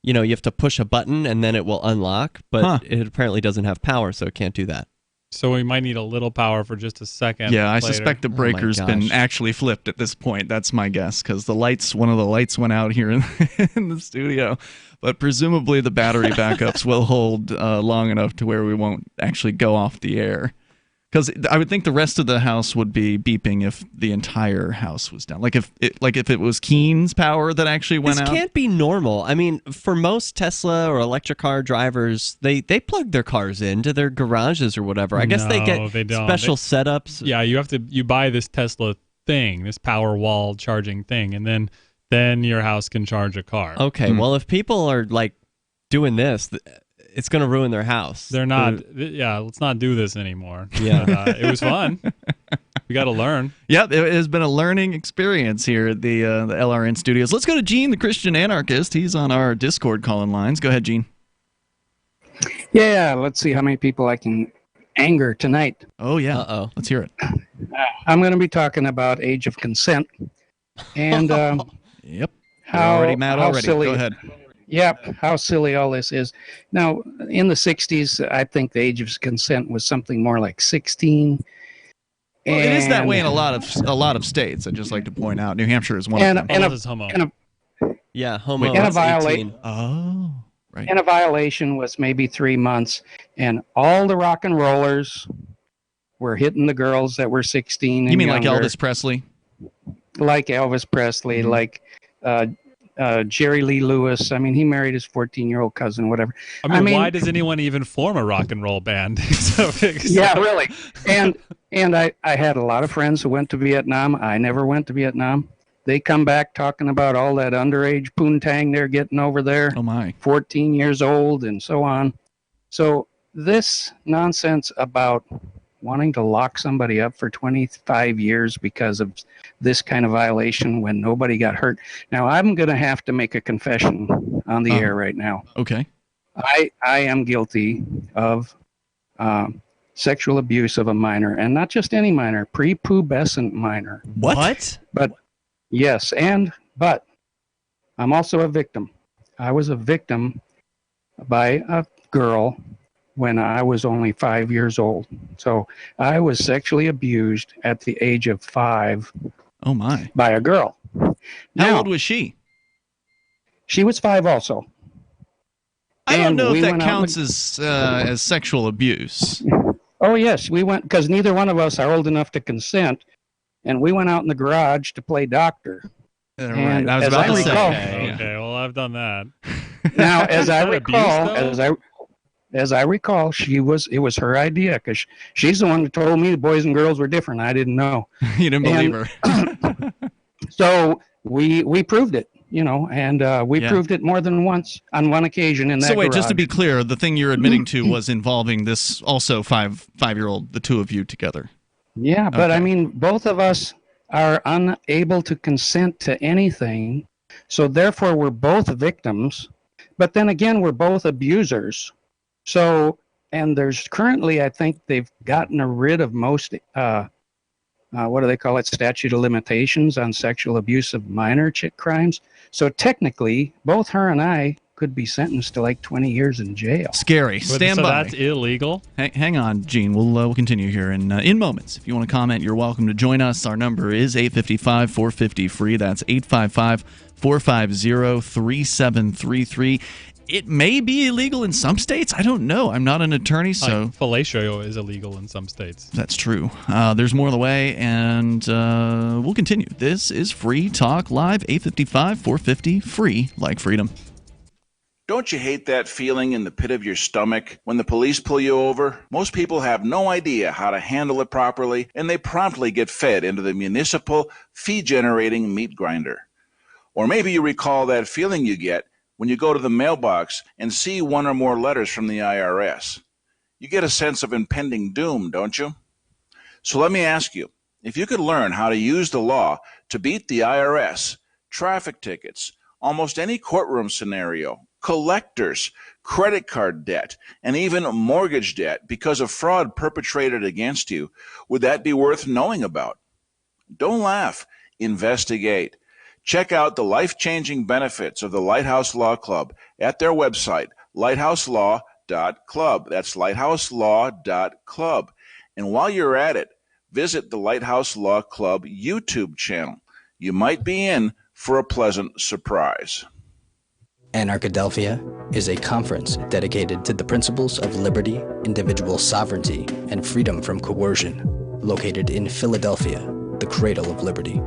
you have to push a button and then it will unlock, but it apparently doesn't have power, so it can't do that. So we might need a little power for just a second. Yeah, I later. suspect the breaker's been actually flipped at this point. That's my guess, because one of the lights went out here in the studio. But presumably the battery backups will hold long enough to where we won't actually go off the air. Because I would think the rest of the house would be beeping if the entire house was down. Like if it was Keen's power that actually went out. This can't be normal. I mean, for most Tesla or electric car drivers, they plug their cars into their garages or whatever. I guess they get special setups. Yeah, you buy this Tesla thing, this power wall charging thing, and then your house can charge a car. Okay, well, if people are doing this, it's going to ruin their house. They're not. Let's not do this anymore. Yeah. It was fun. We got to learn. Yep, it has been a learning experience here at the LRN studios. Let's go to Gene, the Christian anarchist. He's on our Discord calling lines. Go ahead, Gene. Yeah, let's see how many people I can anger tonight. Oh, yeah. Uh-oh. Let's hear it. I'm going to be talking about age of consent. And yep. You're already mad already. Silly, go ahead. Yep, how silly all this is. Now, in the 60s, I think the age of consent was something more like 16. Well, it is that way in a lot of states. I'd just like to point out, New Hampshire is one of them. And homo. Homo. And a violation. Oh, right. And a violation was maybe 3 months, and all the rock and rollers were hitting the girls that were 16. You mean younger. Like Elvis Presley? Like Elvis Presley, like Jerry Lee Lewis. I mean, he married his 14-year-old cousin, whatever. I mean, why does anyone even form a rock and roll band? Yeah, really. And I had a lot of friends who went to Vietnam. I never went to Vietnam. They come back talking about all that underage poontang they're getting over there. Oh, my. 14 years old and so on. So this nonsense about wanting to lock somebody up for 25 years because of this kind of violation when nobody got hurt. Now, I'm going to have to make a confession on the air right now. Okay. I am guilty of sexual abuse of a minor, and not just any minor, prepubescent minor. What? But yes, but I'm also a victim. I was a victim by a girl when I was only 5 years old. So I was sexually abused at the age of 5. Oh, my. By a girl. How old was she? She was 5 also. I don't know if that counts as sexual abuse. Oh, yes. We went, because neither one of us are old enough to consent, and we went out in the garage to play doctor. Right. I was about to say. Okay, well, I've done that. Now, as I that recall, as I recall, it was her idea because she's the one who told me the boys and girls were different. I didn't know. You didn't believe her. So we proved it, and we proved it more than once on one occasion in that So wait, garage. just to be clear, the thing you're admitting to was involving this also five-year-old, the two of you together. Yeah, but Okay. I mean, both of us are unable to consent to anything, so therefore we're both victims. But then again, we're both abusers. So, and there's currently, I think they've gotten rid of most, what do they call it, statute of limitations on sexual abuse of minor crimes. So technically, both her and I could be sentenced to like 20 years in jail. Scary. Stand by. That's illegal? Hang on, Gene. We'll continue here in moments. If you want to comment, you're welcome to join us. Our number is 855-450-FREE. That's 855-450-3733. It may be illegal in some states. I don't know. I'm not an attorney, so... fellatio is illegal in some states. That's true. There's more on the way, and we'll continue. This is Free Talk Live, 855-450-FREE, like freedom. Don't you hate that feeling in the pit of your stomach when the police pull you over? Most people have no idea how to handle it properly, and they promptly get fed into the municipal fee-generating meat grinder. Or maybe you recall that feeling you get when you go to the mailbox and see one or more letters from the IRS. You get a sense of impending doom, don't you? So let me ask you, if you could learn how to use the law to beat the IRS, traffic tickets, almost any courtroom scenario, collectors, credit card debt, and even mortgage debt because of fraud perpetrated against you, would that be worth knowing about? Don't laugh. Investigate. Check out the life-changing benefits of the Lighthouse Law Club at their website, lighthouselaw.club. That's lighthouselaw.club. And while you're at it, visit the Lighthouse Law Club YouTube channel. You might be in for a pleasant surprise. Anarchadelphia is a conference dedicated to the principles of liberty, individual sovereignty, and freedom from coercion, located in Philadelphia, the cradle of liberty.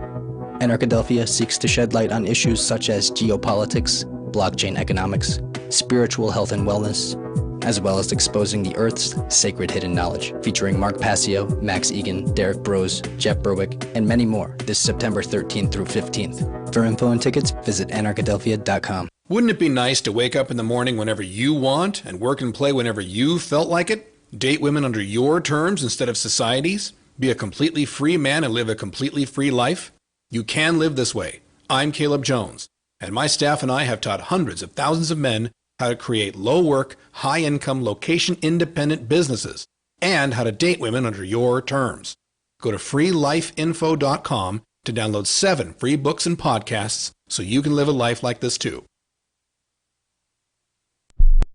Anarchadelphia seeks to shed light on issues such as geopolitics, blockchain economics, spiritual health and wellness, as well as exposing the Earth's sacred hidden knowledge, featuring Mark Passio, Max Egan, Derek Brose, Jeff Berwick, and many more this September 13th through 15th. For info and tickets, visit anarchadelphia.com. Wouldn't it be nice to wake up in the morning whenever you want and work and play whenever you felt like it? Date women under your terms instead of society's? Be a completely free man and live a completely free life? You can live this way. I'm Caleb Jones, and my staff and I have taught hundreds of thousands of men how to create low-work, high-income, location-independent businesses, and how to date women under your terms. Go to freelifeinfo.com to download 7 free books and podcasts so you can live a life like this too.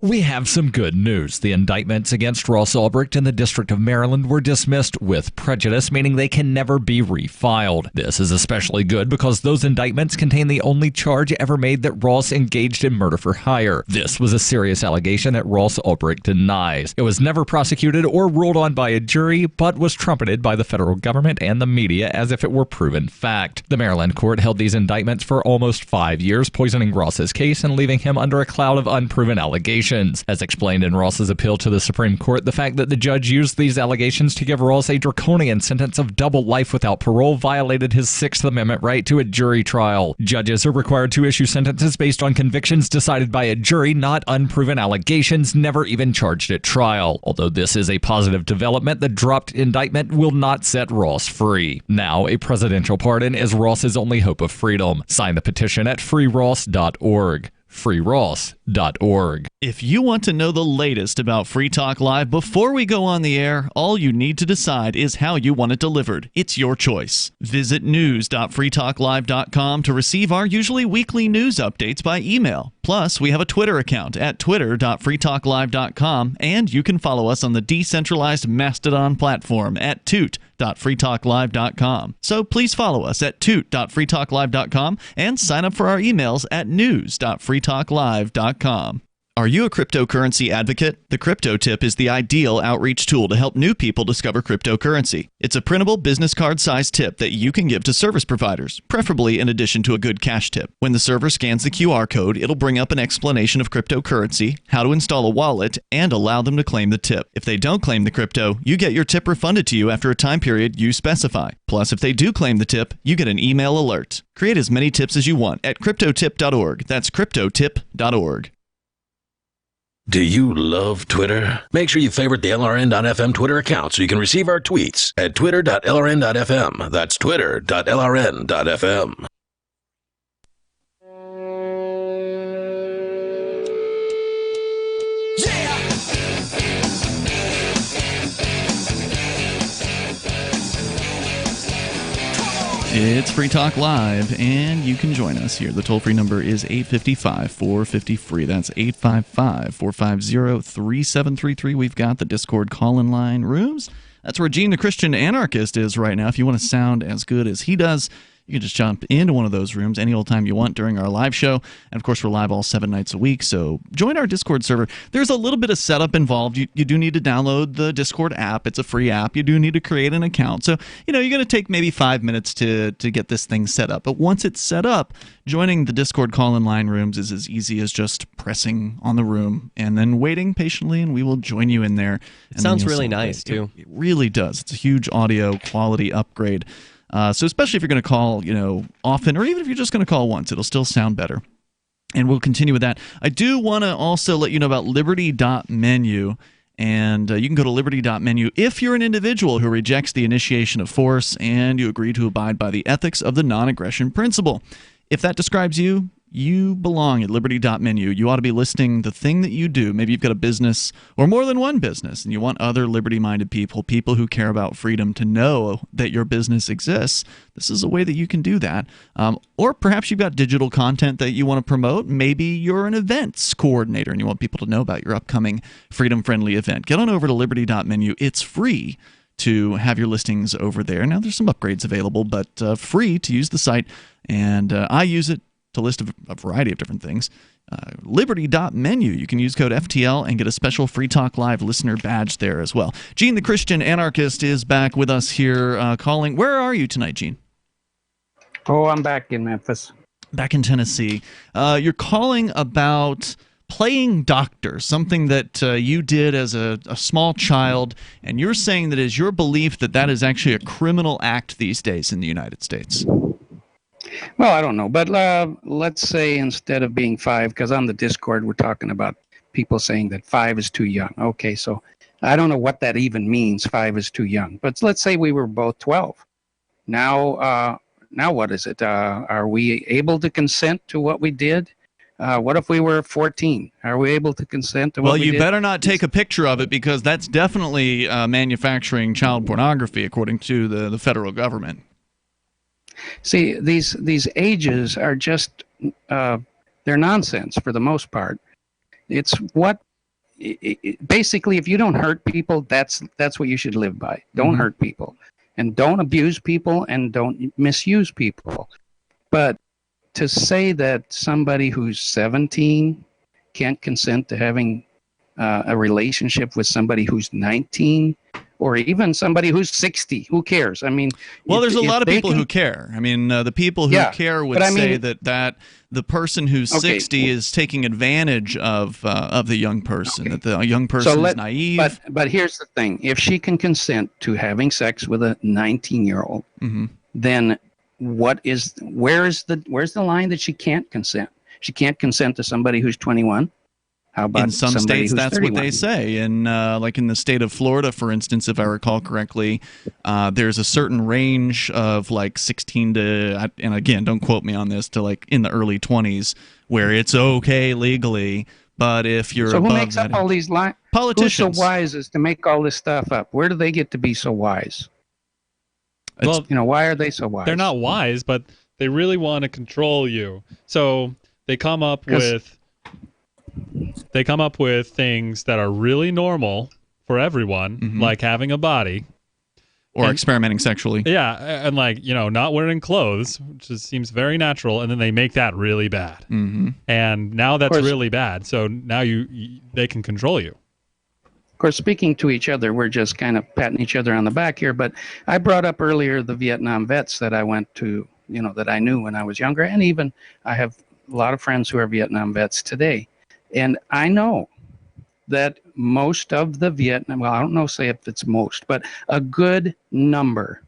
We have some good news. The indictments against Ross Ulbricht in the District of Maryland were dismissed with prejudice, meaning they can never be refiled. This is especially good because those indictments contain the only charge ever made that Ross engaged in murder for hire. This was a serious allegation that Ross Ulbricht denies. It was never prosecuted or ruled on by a jury, but was trumpeted by the federal government and the media as if it were proven fact. The Maryland court held these indictments for almost 5 years, poisoning Ross's case and leaving him under a cloud of unproven allegations. As explained in Ross's appeal to the Supreme Court, the fact that the judge used these allegations to give Ross a draconian sentence of double life without parole violated his Sixth Amendment right to a jury trial. Judges are required to issue sentences based on convictions decided by a jury, not unproven allegations never even charged at trial. Although this is a positive development, the dropped indictment will not set Ross free. Now, a presidential pardon is Ross's only hope of freedom. Sign the petition at freeross.org. freeross.org. If you want to know the latest about Free Talk Live before we go on the air, all you need to decide is how you want it delivered. It's your choice. Visit news.freetalklive.com to receive our usually weekly news updates by email. Plus, we have a Twitter account at twitter.freetalklive.com, and you can follow us on the decentralized Mastodon platform at toot.freetalklive.com. So please follow us at toot.freetalklive.com and sign up for our emails at news.freetalklive.com. Are you a cryptocurrency advocate? The Crypto Tip is the ideal outreach tool to help new people discover cryptocurrency. It's a printable business card-sized tip that you can give to service providers, preferably in addition to a good cash tip. When the server scans the QR code, it'll bring up an explanation of cryptocurrency, how to install a wallet, and allow them to claim the tip. If they don't claim the crypto, you get your tip refunded to you after a time period you specify. Plus, if they do claim the tip, you get an email alert. Create as many tips as you want at cryptotip.org. That's cryptotip.org. Do you love Twitter? Make sure you favorite the LRN.FM Twitter account so you can receive our tweets at twitter.lrn.fm. That's twitter.lrn.fm. It's Free Talk Live, and you can join us here. The toll-free number is 855-450-FREE. That's 855-450-3733. We've got the Discord call-in line rooms. That's where Gene the Christian Anarchist is right now. If you want to sound as good as he does, you can just jump into one of those rooms any old time you want during our live show. And, of course, we're live all 7 nights a week, so join our Discord server. There's a little bit of setup involved. You do need to download the Discord app. It's a free app. You do need to create an account. So, you're going to take maybe 5 minutes to get this thing set up. But once it's set up, joining the Discord call-in line rooms is as easy as just pressing on the room and then waiting patiently, and we will join you in there. It sounds really nice, too. It really does. It's a huge audio quality upgrade. So especially if you're going to call, often, or even if you're just going to call once, it'll still sound better. And we'll continue with that. I do want to also let you know about Liberty.menu. And you can go to Liberty.menu if you're an individual who rejects the initiation of force and you agree to abide by the ethics of the non-aggression principle. If that describes you, you belong at Liberty.menu. You ought to be listing the thing that you do. Maybe you've got a business or more than one business, and you want other liberty-minded people who care about freedom, to know that your business exists. This is a way that you can do that. Or perhaps you've got digital content that you want to promote. Maybe you're an events coordinator and you want people to know about your upcoming freedom-friendly event. Get on over to Liberty.menu. It's free to have your listings over there. Now, there's some upgrades available, but free to use the site, and I use it to list a variety of different things. Liberty.menu. You can use code FTL and get a special Free Talk Live listener badge there as well. Gene the Christian Anarchist is back with us here calling. Where are you tonight, Gene? Oh, I'm back in Memphis. Back in Tennessee. You're calling about playing doctor, something that you did as a small child, and you're saying that is your belief that is actually a criminal act these days in the United States. Well, I don't know, but let's say instead of being 5, because on the Discord we're talking about people saying that 5 is too young. Okay, so I don't know what that even means, 5 is too young. But let's say we were both 12. Now what is it? Are we able to consent to what we did? What if we were 14? Are we able to consent to what we did? Well, you better not take a picture of it, because that's definitely manufacturing child pornography, according to the federal government. See, these ages are just they're nonsense for the most part. It's basically, if you don't hurt people, that's what you should live by. Don't hurt people, and don't abuse people, and don't misuse people. But to say that somebody who's 17 can't consent to having a relationship with somebody who's 19, or even somebody who's 60, who cares? I mean, well, there's a lot of people who care. I mean, the people who care would say that the person who's 60 is taking advantage of the young person, that the young person is naive. But here's the thing: if she can consent to having sex with a 19-year-old, then where's the line that she can't consent? She can't consent to somebody who's 21. How about in some states, that's 31? what they say. And like in the state of Florida, for instance, if I recall correctly, there's a certain range of like 16 to, and again, don't quote me on this, to like in the early 20s, where it's okay legally. But if you're above who makes up all these lines? Politicians. Who's so wise as to make all this stuff up? Where do they get to be so wise? Well, why are they so wise? They're not wise, but they really want to control you. So they come up with things that are really normal for everyone, like having a body, Or experimenting sexually. Yeah, and like, not wearing clothes, which just seems very natural, and then they make that really bad. Mm-hmm. And now that's really bad. So now they can control you. Of course, speaking to each other, we're just kind of patting each other on the back here. But I brought up earlier the Vietnam vets that I went to, that I knew when I was younger. And even I have a lot of friends who are Vietnam vets today. And I know that most of the I don't know, say if it's most, but a good number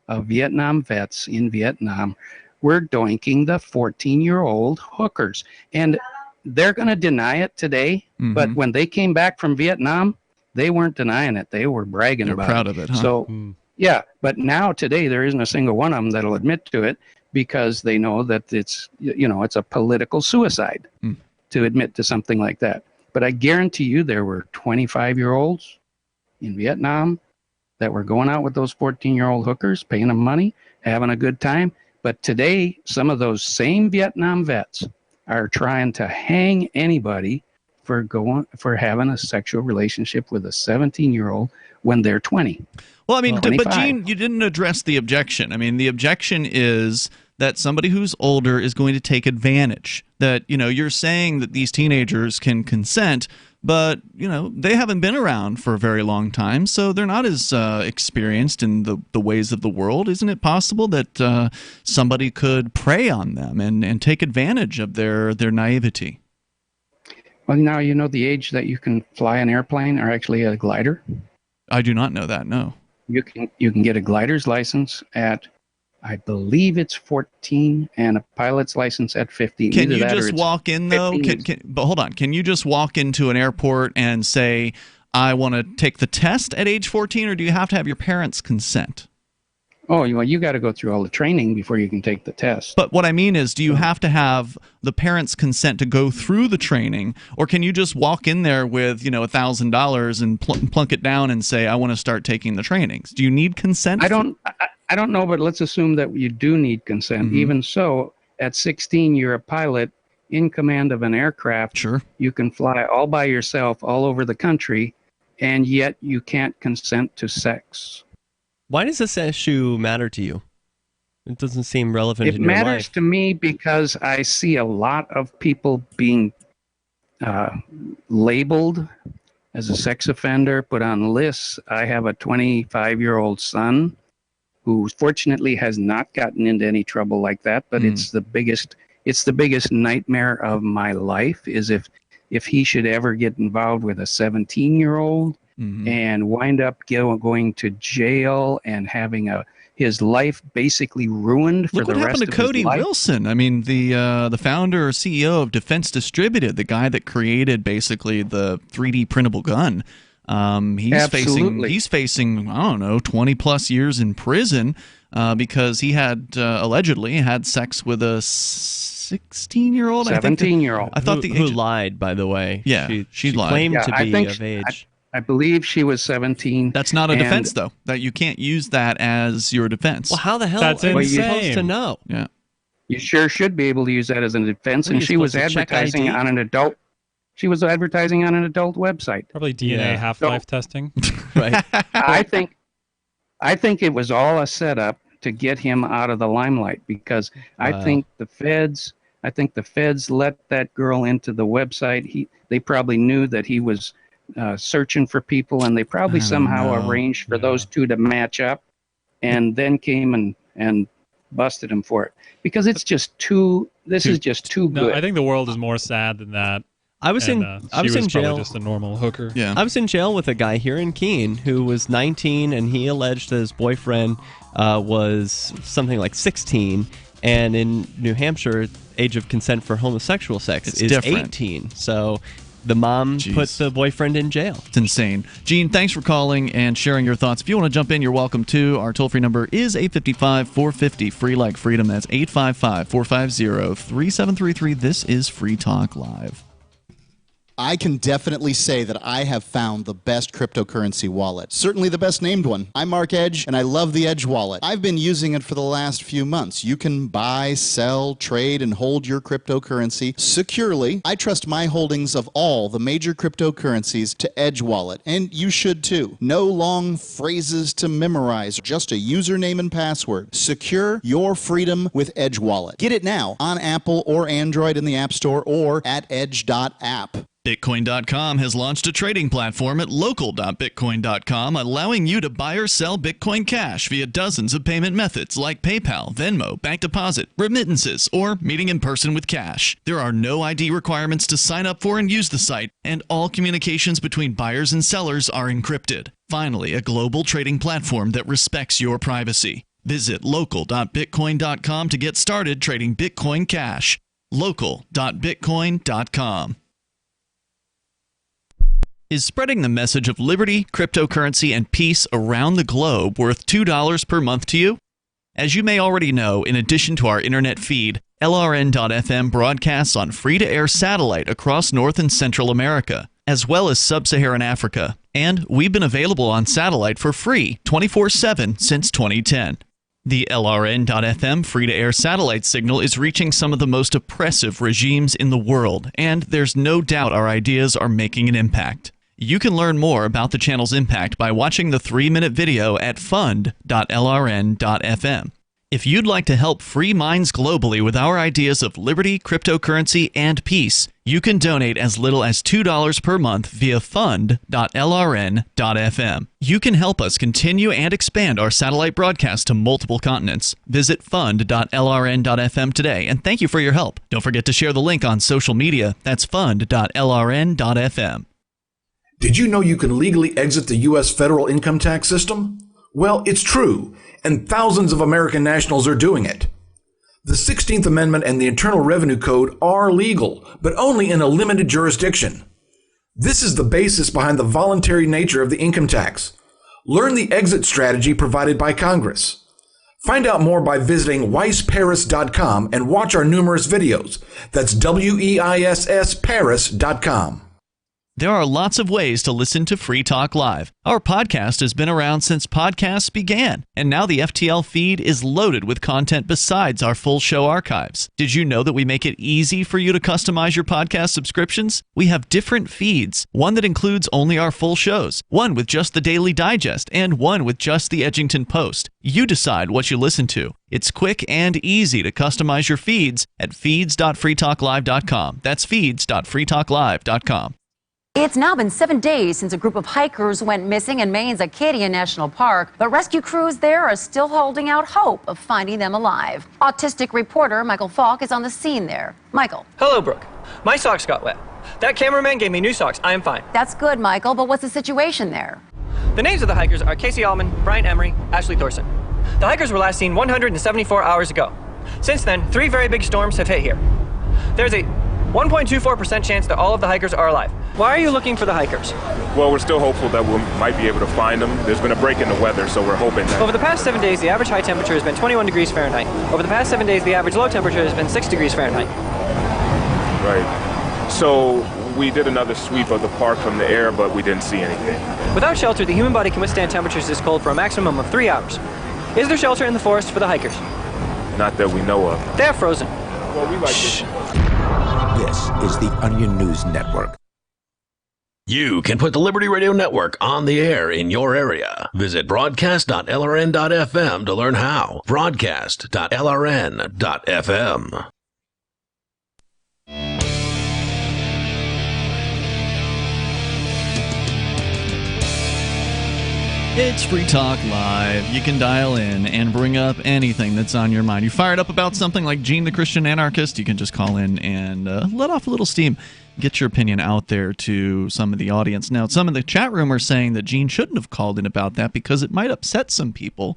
of Vietnam vets in Vietnam were doinking the 14-year-old hookers. And they're going to deny it today, but when they came back from Vietnam, they weren't denying it. They were bragging about it. They're proud of it, huh? So, yeah, but now today there isn't a single one of them that'll admit to it because they know that it's a political suicide to admit to something like that. But I guarantee you there were 25-year-olds in Vietnam that were going out with those 14-year-old hookers, paying them money, having a good time. But today, some of those same Vietnam vets are trying to hang anybody for having a sexual relationship with a 17-year-old when they're 20. Well, I mean, 25. but Gene, you didn't address the objection. I mean, the objection is that somebody who's older is going to take advantage. That, you're saying that these teenagers can consent, but, they haven't been around for a very long time, so they're not as experienced in the ways of the world. Isn't it possible that somebody could prey on them and take advantage of their naivety? Well, now you know the age that you can fly an airplane or actually a glider? I do not know that, no. You can get a glider's license at, I believe it's 14, and a pilot's license at 15. Can you just walk in, though? But hold on. Can you just walk into an airport and say, I want to take the test at age 14, or do you have to have your parents' consent? Oh, well, you got to go through all the training before you can take the test. But what I mean is, do you have to have the parents' consent to go through the training, or can you just walk in there with, $1,000 and plunk it down and say, I want to start taking the trainings? Do you need consent? I don't know, but let's assume that you do need consent. Mm-hmm. Even so, at 16, you're a pilot in command of an aircraft. Sure. You can fly all by yourself all over the country, and yet you can't consent to sex. Why does this issue matter to you? It doesn't seem relevant in your life. It matters to me because I see a lot of people being labeled as a sex offender, put on lists. I have a 25-year-old son who fortunately has not gotten into any trouble like that, but it's the biggest nightmare of my life is if he should ever get involved with a 17-year-old and wind up going to jail and having his life basically ruined for the rest of his life. Look what happened to Cody Wilson. I mean, the founder or CEO of Defense Distributed, the guy that created basically the 3D printable gun. He's facing I don't know 20+ years in prison because he had allegedly had sex with a 16-year-old, 17-year-old. I thought who lied, by the way. Yeah, she lied. Claimed to be of age. I believe she was 17. That's not a defense, though. That you can't use that as your defense. Well, how the hell are you supposed to know? Yeah, you sure should be able to use that as a defense. And she was advertising on an adult. She was advertising on an adult website. Probably DNA half-life testing. Right. I think it was all a setup to get him out of the limelight because I think the feds let that girl into the website. They probably knew that he was searching for people, and they probably somehow arranged for those two to match up, and then came and busted him for it because it's just too. This is just too good. No, I think the world is more sad than that. I was in jail. Just a normal hooker. Yeah. I was in jail with a guy here in Keene who was 19, and he alleged that his boyfriend was something like 16. And in New Hampshire, age of consent for homosexual sex is different. 18. So the mom put the boyfriend in jail. It's insane. Gene, thanks for calling and sharing your thoughts. If you want to jump in, you're welcome to. Our toll-free number is 855-450, free like freedom. That's 855-450-3733. This is Free Talk Live. I can definitely say that I have found the best cryptocurrency wallet. Certainly the best named one. I'm Mark Edge, and I love the Edge wallet. I've been using it for the last few months. You can buy, sell, trade, and hold your cryptocurrency securely. I trust my holdings of all the major cryptocurrencies to Edge wallet, and you should too. No long phrases to memorize, just a username and password. Secure your freedom with Edge wallet. Get it now on Apple or Android in the App Store or at edge.app. Bitcoin.com has launched a trading platform at local.bitcoin.com, allowing you to buy or sell Bitcoin Cash via dozens of payment methods like PayPal, Venmo, bank deposit, remittances, or meeting in person with cash. There are no ID requirements to sign up for and use the site, and all communications between buyers and sellers are encrypted. Finally, a global trading platform that respects your privacy. Visit local.bitcoin.com to get started trading Bitcoin Cash. local.bitcoin.com. Is spreading the message of liberty, cryptocurrency, and peace around the globe worth $2 per month to you? As you may already know, in addition to our internet feed, LRN.FM broadcasts on free-to-air satellite across North and Central America, as well as Sub-Saharan Africa. And we've been available on satellite for free 24/7 since 2010. The LRN.FM free-to-air satellite signal is reaching some of the most oppressive regimes in the world, and there's no doubt our ideas are making an impact. You can learn more about the channel's impact by watching the 3-minute video at fund.lrn.fm. If you'd like to help free minds globally with our ideas of liberty, cryptocurrency, and peace, you can donate as little as $2 per month via fund.lrn.fm. You can help us continue and expand our satellite broadcast to multiple continents. Visit fund.lrn.fm today, and thank you for your help. Don't forget to share the link on social media. That's fund.lrn.fm. Did you know you can legally exit the U.S. federal income tax system? Well, it's true, and thousands of American nationals are doing it. The 16th Amendment and the Internal Revenue Code are legal, but only in a limited jurisdiction. This is the basis behind the voluntary nature of the income tax. Learn the exit strategy provided by Congress. Find out more by visiting weissparis.com and watch our numerous videos. That's WEISSparis.com. There are lots of ways to listen to Free Talk Live. Our podcast has been around since podcasts began, and now the FTL feed is loaded with content besides our full show archives. Did you know that we make it easy for you to customize your podcast subscriptions? We have different feeds, one that includes only our full shows, one with just the Daily Digest, and one with just the Edgington Post. You decide what you listen to. It's quick and easy to customize your feeds at feeds.freetalklive.com. That's feeds.freetalklive.com. It's now been 7 days since a group of hikers went missing in Maine's Acadia National Park, but rescue crews there are still holding out hope of finding them alive. Autistic reporter Michael Falk is on the scene there. Michael. Hello, Brooke. My socks got wet. That cameraman gave me new socks. I am fine. That's good, Michael, but what's the situation there? The names of the hikers are Casey Allman, Brian Emery, Ashley Thorson. The hikers were last seen 174 hours ago. Since then, 3 very big storms have hit here. There's a 1.24% chance that all of the hikers are alive. Why are you looking for the hikers? Well, we're still hopeful that we might be able to find them. There's been a break in the weather, so we're hoping that... Over the past 7 days, the average high temperature has been 21 degrees Fahrenheit. Over the past 7 days, the average low temperature has been 6 degrees Fahrenheit. Right. So we did another sweep of the park from the air, but we didn't see anything. Without shelter, the human body can withstand temperatures this cold for a maximum of 3 hours. Is there shelter in the forest for the hikers? Not that we know of. They're frozen. Well, we like this. This is the Onion News Network. You can put the Liberty Radio Network on the air in your area. Visit broadcast.lrn.fm to learn how. Broadcast.lrn.fm. It's Free Talk Live. You can dial in and bring up anything that's on your mind. You fired up about something like Gene the Christian Anarchist, you can just call in and let off a little steam. Get your opinion out there to some of the audience. Now, some of the chat room are saying that Gene shouldn't have called in about that because it might upset some people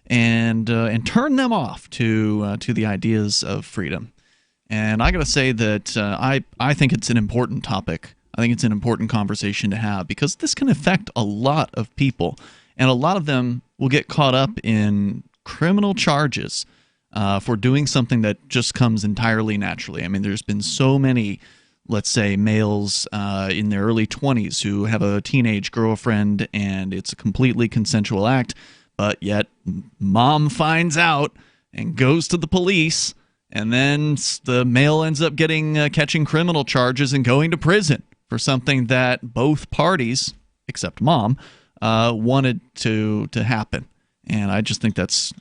and turn them off to the ideas of freedom. And I got to say that I think it's an important topic. I think it's an important conversation to have because this can affect a lot of people. And a lot of them will get caught up in criminal charges for doing something that just comes entirely naturally. I mean, there's been so many let's say, males in their early 20s who have a teenage girlfriend and it's a completely consensual act, but yet mom finds out and goes to the police, and then the male ends up catching criminal charges and going to prison for something that both parties, except mom, wanted to happen. And I just think that's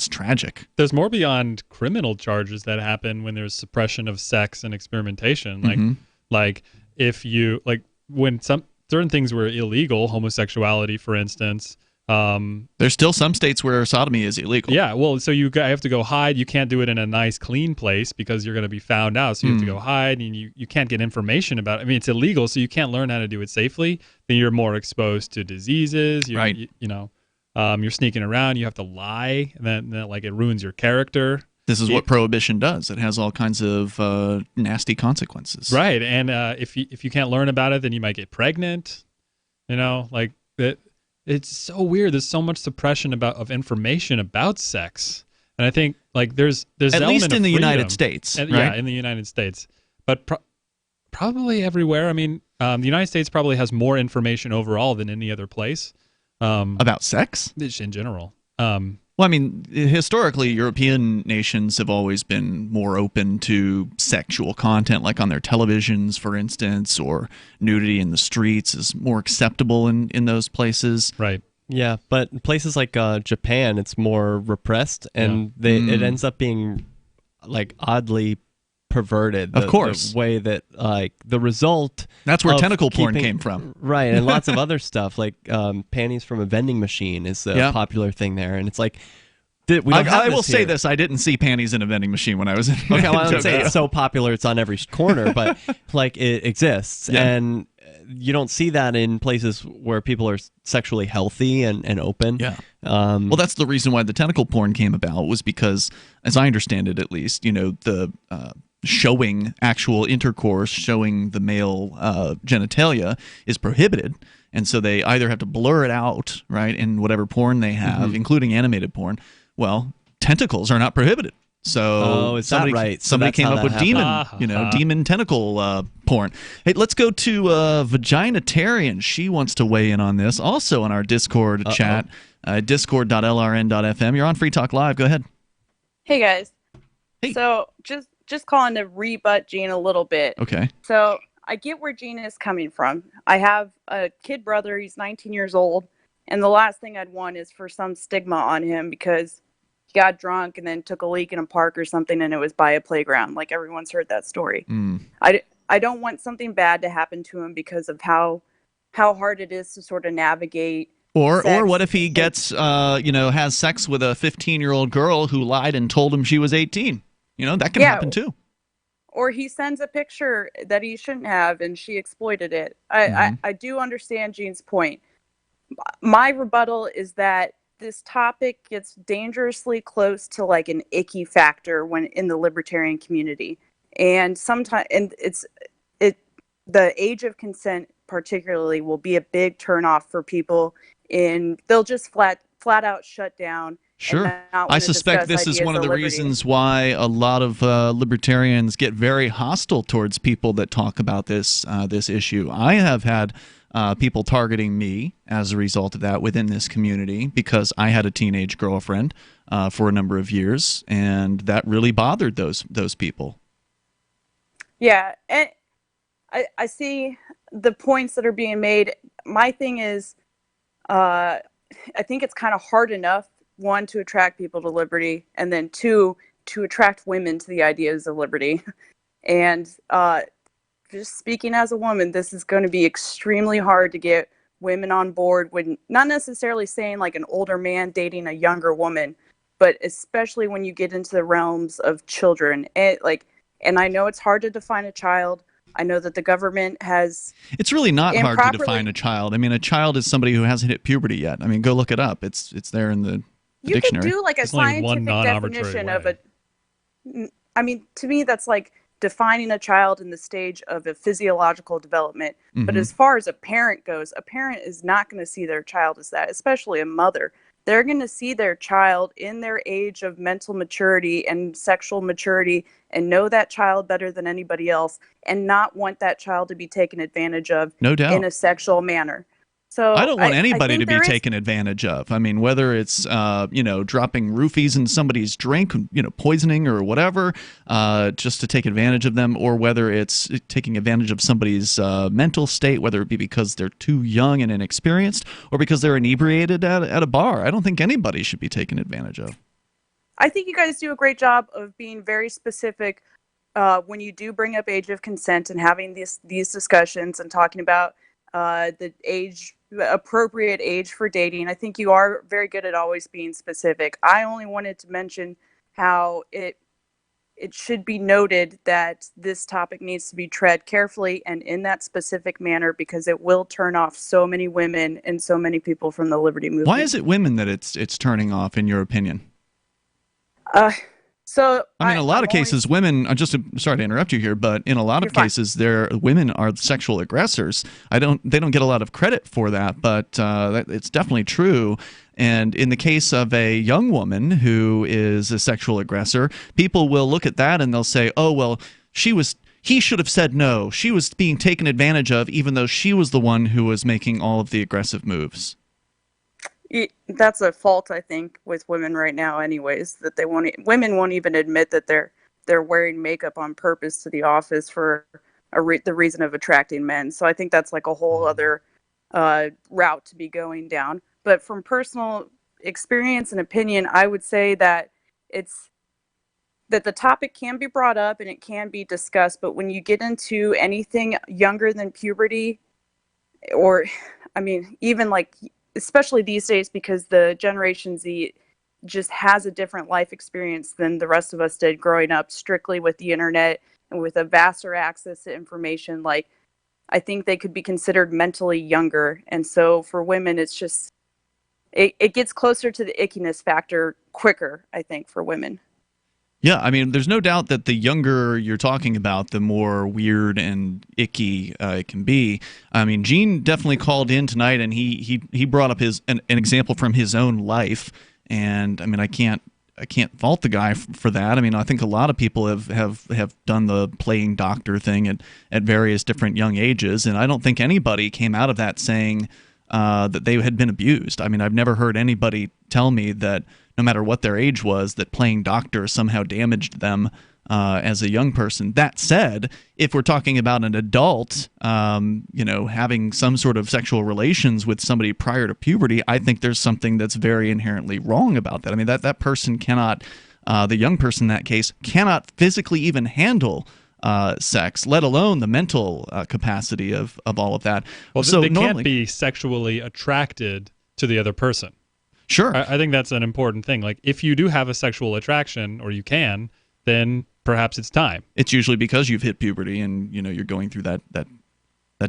tragic. There's more beyond criminal charges that happen when there's suppression of sex and experimentation. Like if you when certain things were illegal, homosexuality, for instance. There's still some states where sodomy is illegal. Yeah, well, so you have to go hide. You can't do it in a nice, clean place because you're going to be found out. So you have to go hide, and you can't get information about it. I mean, it's illegal, so you can't learn how to do it safely. Then you're more exposed to diseases. You're sneaking around. You have to lie, and then it ruins your character. This is what prohibition does. It has all kinds of nasty consequences. Right, and if you can't learn about it, then you might get pregnant. It's so weird. There's so much suppression of information about sex, and I think there's at least in the freedom. United States, right? Yeah, in the United States, but probably everywhere. I mean, the United States probably has more information overall than any other place about sex, just in general. Well, I mean, historically, European nations have always been more open to sexual content, like on their televisions, for instance, or nudity in the streets is more acceptable in those places. Right. Yeah, but in places like Japan, it's more repressed, and it ends up being oddly perverted. Of course. The way that the result. That's where tentacle porn came from. Right, and lots of other stuff like panties from a vending machine is a popular thing there, and it's like. I will say this: I didn't see panties in a vending machine when I was in. Okay, well, I would say it's so popular it's on every corner, but it exists, and you don't see that in places where people are sexually healthy and open. Yeah. Well, that's the reason why the tentacle porn came about, was because, as I understand it, at least, the showing actual intercourse, showing the male genitalia is prohibited. And so they either have to blur it out, right, in whatever porn they have, including animated porn. Well, tentacles are not prohibited. So somebody came up with demon tentacle porn. Hey, let's go to Vaginatarian. She wants to weigh in on this. Also on our Discord chat, discord.lrn.fm. You're on Free Talk Live. Go ahead. Hey, guys. Hey. So just calling to rebut Gene a little bit. Okay. So I get where Gene is coming from. I have a kid brother. He's 19 years old. And the last thing I'd want is for some stigma on him because he got drunk and then took a leak in a park or something, and it was by a playground. Like, everyone's heard that story. I don't want something bad to happen to him because of how hard it is to sort of navigate. Or what if he gets has sex with a 15-year-old girl who lied and told him she was 18? That can happen too. Or he sends a picture that he shouldn't have and she exploited it. I do understand Gene's point. My rebuttal is that this topic gets dangerously close to an icky factor when in the libertarian community. And sometimes, the age of consent particularly will be a big turnoff for people, and they'll just flat out shut down. Sure. I suspect this is one of the reasons why a lot of libertarians get very hostile towards people that talk about this issue. I have had people targeting me as a result of that within this community because I had a teenage girlfriend for a number of years, and that really bothered those people. Yeah, and I see the points that are being made. My thing is, I think it's kind of hard enough, one, to attract people to liberty, and then two, to attract women to the ideas of liberty. And just speaking as a woman, this is going to be extremely hard to get women on board, when not necessarily saying an older man dating a younger woman, but especially when you get into the realms of children. And I know it's hard to define a child. I know that the government has... It's really not hard to define a child. I mean, a child is somebody who hasn't hit puberty yet. I mean, go look it up. It's there in the dictionary. You could do a scientific definition of a... I mean, to me, that's defining a child in the stage of a physiological development. But as far as a parent goes, a parent is not going to see their child as that, especially a mother. they're going to see their child in their age of mental maturity and sexual maturity and know that child better than anybody else and not want that child to be taken advantage of No doubt. in a sexual manner. So I don't want anybody think to be there is- taken advantage of. I mean, whether it's dropping roofies in somebody's drink, poisoning or whatever, just to take advantage of them, or whether it's taking advantage of somebody's mental state, whether it be because they're too young and inexperienced, or because they're inebriated at a bar. I don't think anybody should be taken advantage of. I think you guys do a great job of being very specific when you do bring up age of consent and having these discussions and talking about the appropriate age for dating. I think you are very good at always being specific. I only wanted to mention how it should be noted that this topic needs to be tread carefully and in that specific manner, because it will turn off so many women and so many people from the liberty movement. Why is it women that it's turning off, in your opinion? So I mean, a lot of cases, women. Sorry to interrupt you here, but in a lot of cases, women are sexual aggressors. They don't get a lot of credit for that, but it's definitely true. And in the case of a young woman who is a sexual aggressor, people will look at that and they'll say, "Oh, well, he should have said no. She was being taken advantage of, even though she was the one who was making all of the aggressive moves." That's a fault, I think, with women right now anyways, that women won't even admit that they're wearing makeup on purpose to the office for the reason of attracting men. So I think that's like a whole other route to be going down. But from personal experience and opinion, I would say that that the topic can be brought up and it can be discussed, but when you get into anything younger than puberty, or I mean, even like, especially these days, because the Generation Z just has a different life experience than the rest of us did growing up strictly with the internet and with a vaster access to information. Like, I think they could be considered mentally younger. And so for women, it's just, it gets closer to the ickiness factor quicker, I think, for women. Yeah, I mean, there's no doubt that the younger you're talking about, the more weird and icky it can be. I mean, Gene definitely called in tonight, and he brought up an example from his own life, and I mean, I can't fault the guy for that. I mean, I think a lot of people have done the playing doctor thing at various different young ages, and I don't think anybody came out of that saying that they had been abused. I mean, I've never heard anybody tell me that, no matter what their age was, that playing doctor somehow damaged them as a young person. That said, if we're talking about an adult, having some sort of sexual relations with somebody prior to puberty, I think there's something that's very inherently wrong about that. I mean, that person cannot, the young person in that case, cannot physically even handle sex, let alone the mental capacity of all of that. Well, so they normally, can't be sexually attracted to the other person. Sure. I think that's an important thing. Like, if you do have a sexual attraction, or you can, then perhaps it's time. It's usually because you've hit puberty and you're going through that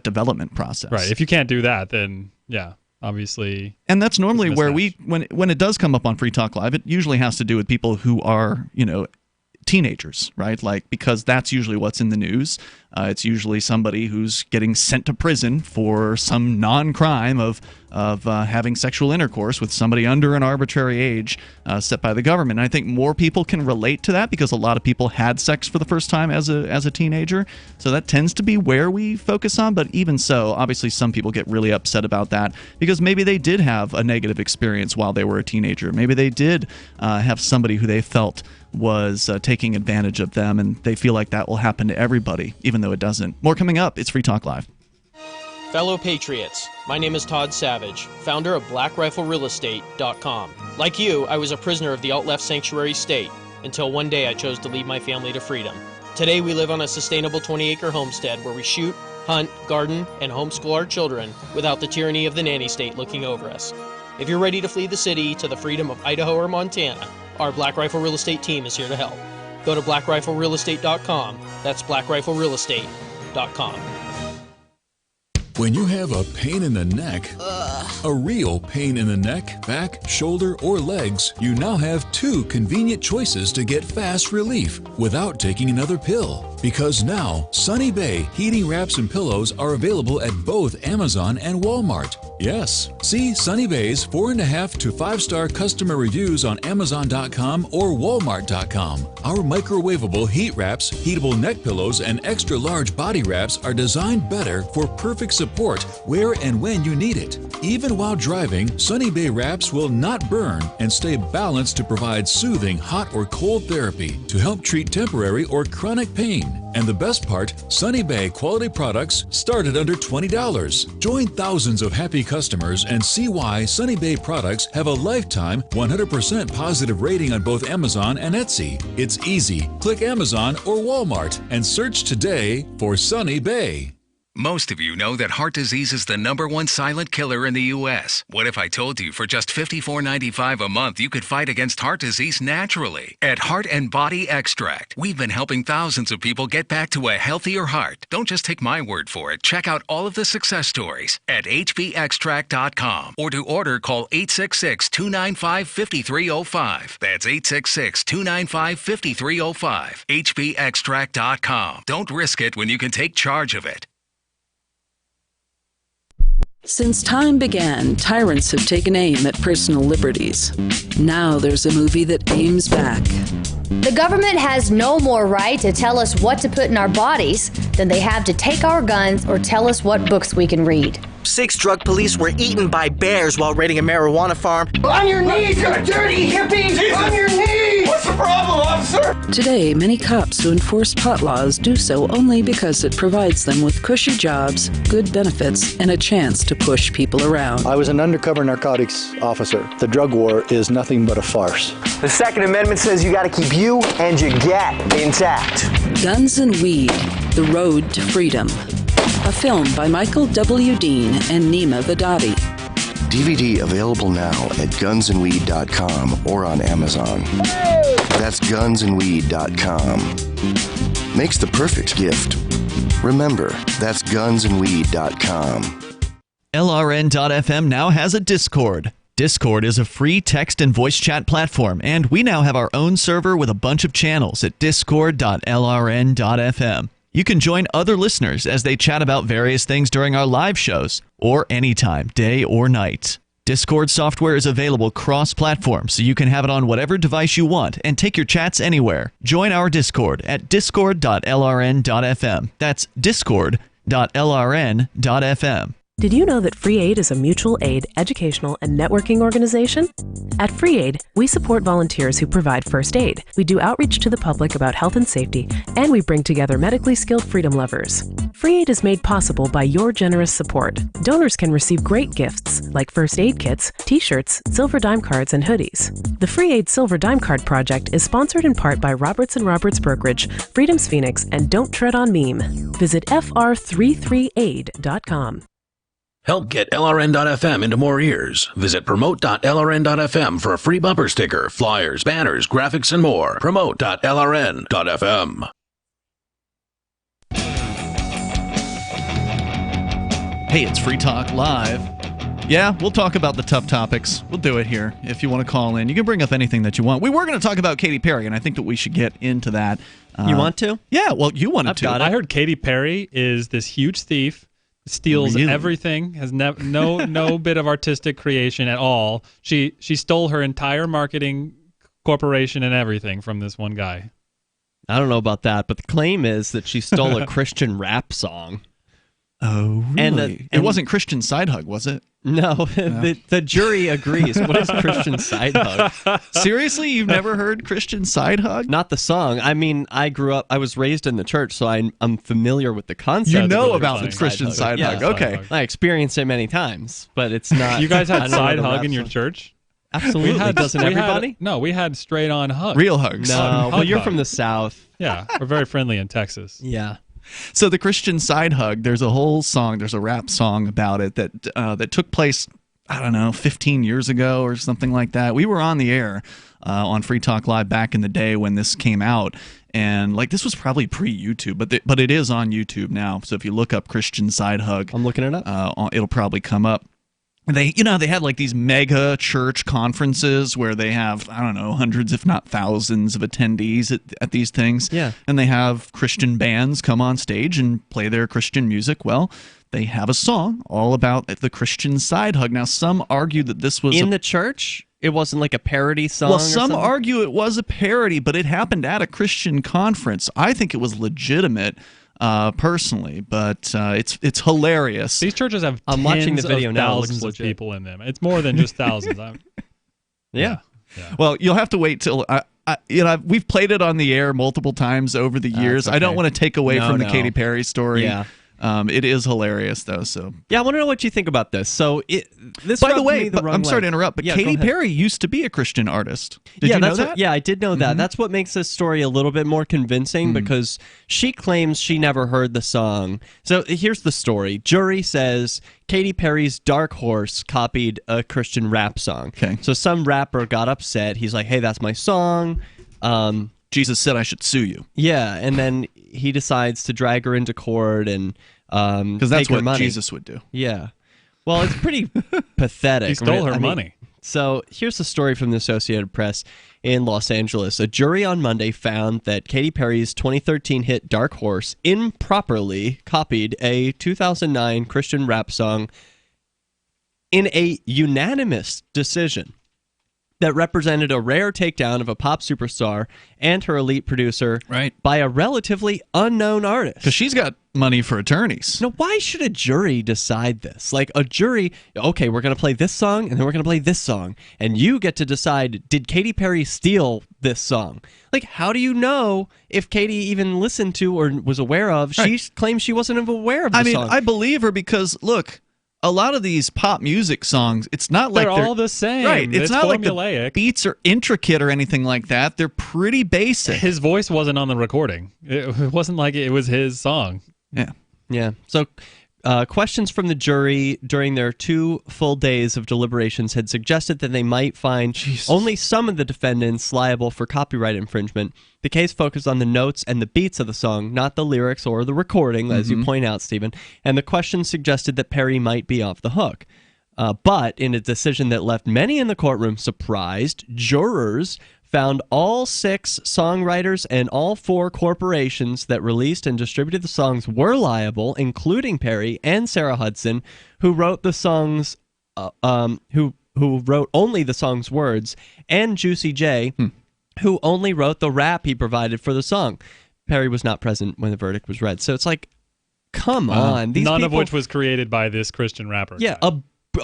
development process. Right. If you can't do that, then yeah, obviously. And that's normally where when it does come up on Free Talk Live, it usually has to do with people who are teenagers, right? Like, because that's usually what's in the news. It's usually somebody who's getting sent to prison for some non-crime of having sexual intercourse with somebody under an arbitrary age set by the government. And I think more people can relate to that because a lot of people had sex for the first time as a teenager. So that tends to be where we focus on. But even so, obviously some people get really upset about that because maybe they did have a negative experience while they were a teenager. Maybe they did have somebody who they felt was taking advantage of them, and they feel like that will happen to everybody, even though it doesn't. More coming up. It's Free Talk Live. Fellow Patriots, my name is Todd Savage, founder of BlackRifleRealEstate.com. Like you, I was a prisoner of the alt-left sanctuary state until one day I chose to lead my family to freedom. Today we live on a sustainable 20-acre homestead where we shoot, hunt, garden, and homeschool our children without the tyranny of the nanny state looking over us. If you're ready to flee the city to the freedom of Idaho or Montana, our Black Rifle Real Estate team is here to help. Go to BlackRifleRealEstate.com. That's BlackRifleRealEstate.com. When you have a pain in the neck, a real pain in the neck, back, shoulder, or legs, you now have 2 convenient choices to get fast relief without taking another pill. Because now, Sunny Bay heating wraps and pillows are available at both Amazon and Walmart. Yes. See Sunny Bay's 4.5 to 5-star customer reviews on Amazon.com or Walmart.com. Our microwavable heat wraps, heatable neck pillows, and extra large body wraps are designed better for perfect support where and when you need it. Even while driving, Sunny Bay wraps will not burn and stay balanced to provide soothing hot or cold therapy to help treat temporary or chronic pain. And the best part, Sunny Bay quality products start at under $20. Join thousands of happy customers and see why Sunny Bay products have a lifetime 100% positive rating on both Amazon and Etsy. It's easy. Click Amazon or Walmart and search today for Sunny Bay. Most of you know that heart disease is the #1 silent killer in the U.S. What if I told you for just $54.95 a month you could fight against heart disease naturally? At Heart and Body Extract, we've been helping thousands of people get back to a healthier heart. Don't just take my word for it. Check out all of the success stories at hbextract.com, or to order, call 866-295-5305. That's 866-295-5305. hbextract.com. Don't risk it when you can take charge of it. Since time began, tyrants have taken aim at personal liberties. Now there's a movie that aims back. The government has no more right to tell us what to put in our bodies than they have to take our guns or tell us what books we can read. 6 drug police were eaten by bears while raiding a marijuana farm. On your knees, you dirty hippies! Jesus. On your knees! What's the problem, officer? Today, many cops who enforce pot laws do so only because it provides them with cushy jobs, good benefits, and a chance to push people around. I was an undercover narcotics officer. The drug war is nothing but a farce. The Second Amendment says you gotta keep you and your gat intact. Guns and Weed, The Road to Freedom. A film by Michael W. Dean and Nima Vadadi. DVD available now at gunsandweed.com or on Amazon. That's gunsandweed.com. Makes the perfect gift. Remember, that's gunsandweed.com. LRN.FM now has a Discord. Discord is a free text and voice chat platform, and we now have our own server with a bunch of channels at discord.lrn.fm. You can join other listeners as they chat about various things during our live shows, or anytime, day or night. Discord software is available cross-platform, so you can have it on whatever device you want and take your chats anywhere. Join our Discord at discord.lrn.fm. That's discord.lrn.fm. Did you know that Free Aid is a mutual aid, educational, and networking organization? At Free Aid, we support volunteers who provide first aid. We do outreach to the public about health and safety, and we bring together medically skilled freedom lovers. Free Aid is made possible by your generous support. Donors can receive great gifts like first aid kits, t-shirts, silver dime cards, and hoodies. The Free Aid Silver Dime Card Project is sponsored in part by Roberts & Roberts Brokerage, Freedom's Phoenix, and Don't Tread on Meme. Visit fr33aid.com. Help get LRN.FM into more ears. Visit promote.lrn.fm for a free bumper sticker, flyers, banners, graphics, and more. Promote.lrn.fm. Hey, it's Free Talk Live. Yeah, we'll talk about the tough topics. We'll do it here. If you want to call in, you can bring up anything that you want. We were going to talk about Katy Perry, and I think that we should get into that. You want to? Yeah, well, you wanted to. I heard Katy Perry is this huge thief. Steals everything, has no bit of artistic creation at all. She stole her entire marketing corporation and everything from this one guy. I don't know about that, but the claim is that she stole a Christian rap song. Oh, really? And it wasn't Christian Side Hug, was it? No, the jury agrees. What is Christian Side Hug? Seriously, you've never heard Christian Side Hug? Not the song. I mean, I was raised in the church, so I'm familiar with the concept. You know about the Christian Side Hug. Okay. I experienced it many times, but it's not. You guys had Side Hug in your church? Absolutely. Doesn't everybody? We had straight on hugs. Real hugs. No, well, you're from the South. Yeah, we're very friendly in Texas. Yeah. So the Christian Side Hug, there's a whole song, there's a rap song about it that took place, I don't know, 15 years ago or something like that. We were on the air on Free Talk Live back in the day when this came out, and like this was probably pre-YouTube, but it is on YouTube now. So if you look up Christian Side Hug, I'm looking it up. It'll probably come up. They had like these mega church conferences where they have, I don't know, hundreds if not thousands of attendees at these things. Yeah. And they have Christian bands come on stage and play their Christian music. Well, they have a song all about the Christian side hug. Now, some argue that this was in the church. It wasn't like a parody song. Well, some argue it was a parody, but it happened at a Christian conference. I think it was legitimate, personally, but it's hilarious. These churches have I'm watching the video of now. thousands of people in them. It's more than just thousands. Yeah. Well, you'll have to wait till we've played it on the air multiple times over the years. okay. I don't want to take away from the No. Katy Perry story. Yeah. It is hilarious though. So Yeah, I want to know what you think about this. So this. by the rubbed way, me the wrong I'm sorry way. to interrupt, but Yeah, go Katy ahead. Perry used to be a Christian artist. Did yeah, you know that's that? What, yeah, I did know that. That's what makes this story a little bit more convincing because she claims she never heard the song. So here's the story. Jury says Katy Perry's Dark Horse copied a Christian rap song. Okay. So some rapper got upset. He's like, hey, that's my song. Jesus said I should sue you. Yeah, and then he decides to drag her into court and Because that's take her what money. Jesus would do. Yeah. Well, it's pretty pathetic. He stole her I mean, money. So here's the story from the Associated Press in Los Angeles. A jury on Monday found that Katy Perry's 2013 hit Dark Horse improperly copied a 2009 Christian rap song in a unanimous decision that represented a rare takedown of a pop superstar and her elite producer by a relatively unknown artist. Because she's got money for attorneys. Now, why should a jury decide this? Like a jury, okay, we're going to play this song and then we're going to play this song. And you get to decide, did Katy Perry steal this song? Like, how do you know if Katy even listened to or was aware of? She claims she wasn't even aware of the song. I believe her because, look, a lot of these pop music songs, it's not like They're all the same. Right. It's not like the formulaic. beats are intricate or anything like that. They're pretty basic. His voice wasn't on the recording. It wasn't like it was his song. Yeah. Yeah. So questions from the jury during their 2 full days of deliberations had suggested that they might find only some of the defendants liable for copyright infringement. The case focused on the notes and the beats of the song, not the lyrics or the recording, as you point out, Stephen. And the questions suggested that Perry might be off the hook. But in a decision that left many in the courtroom surprised, jurors found all 6 songwriters and all 4 corporations that released and distributed the songs were liable, including Perry and Sarah Hudson, who wrote the songs, who wrote only the song's words, and Juicy J, who only wrote the rap he provided for the song. Perry was not present when the verdict was read. So it's like, come on. These None of people, which was created by this Christian rapper. yeah,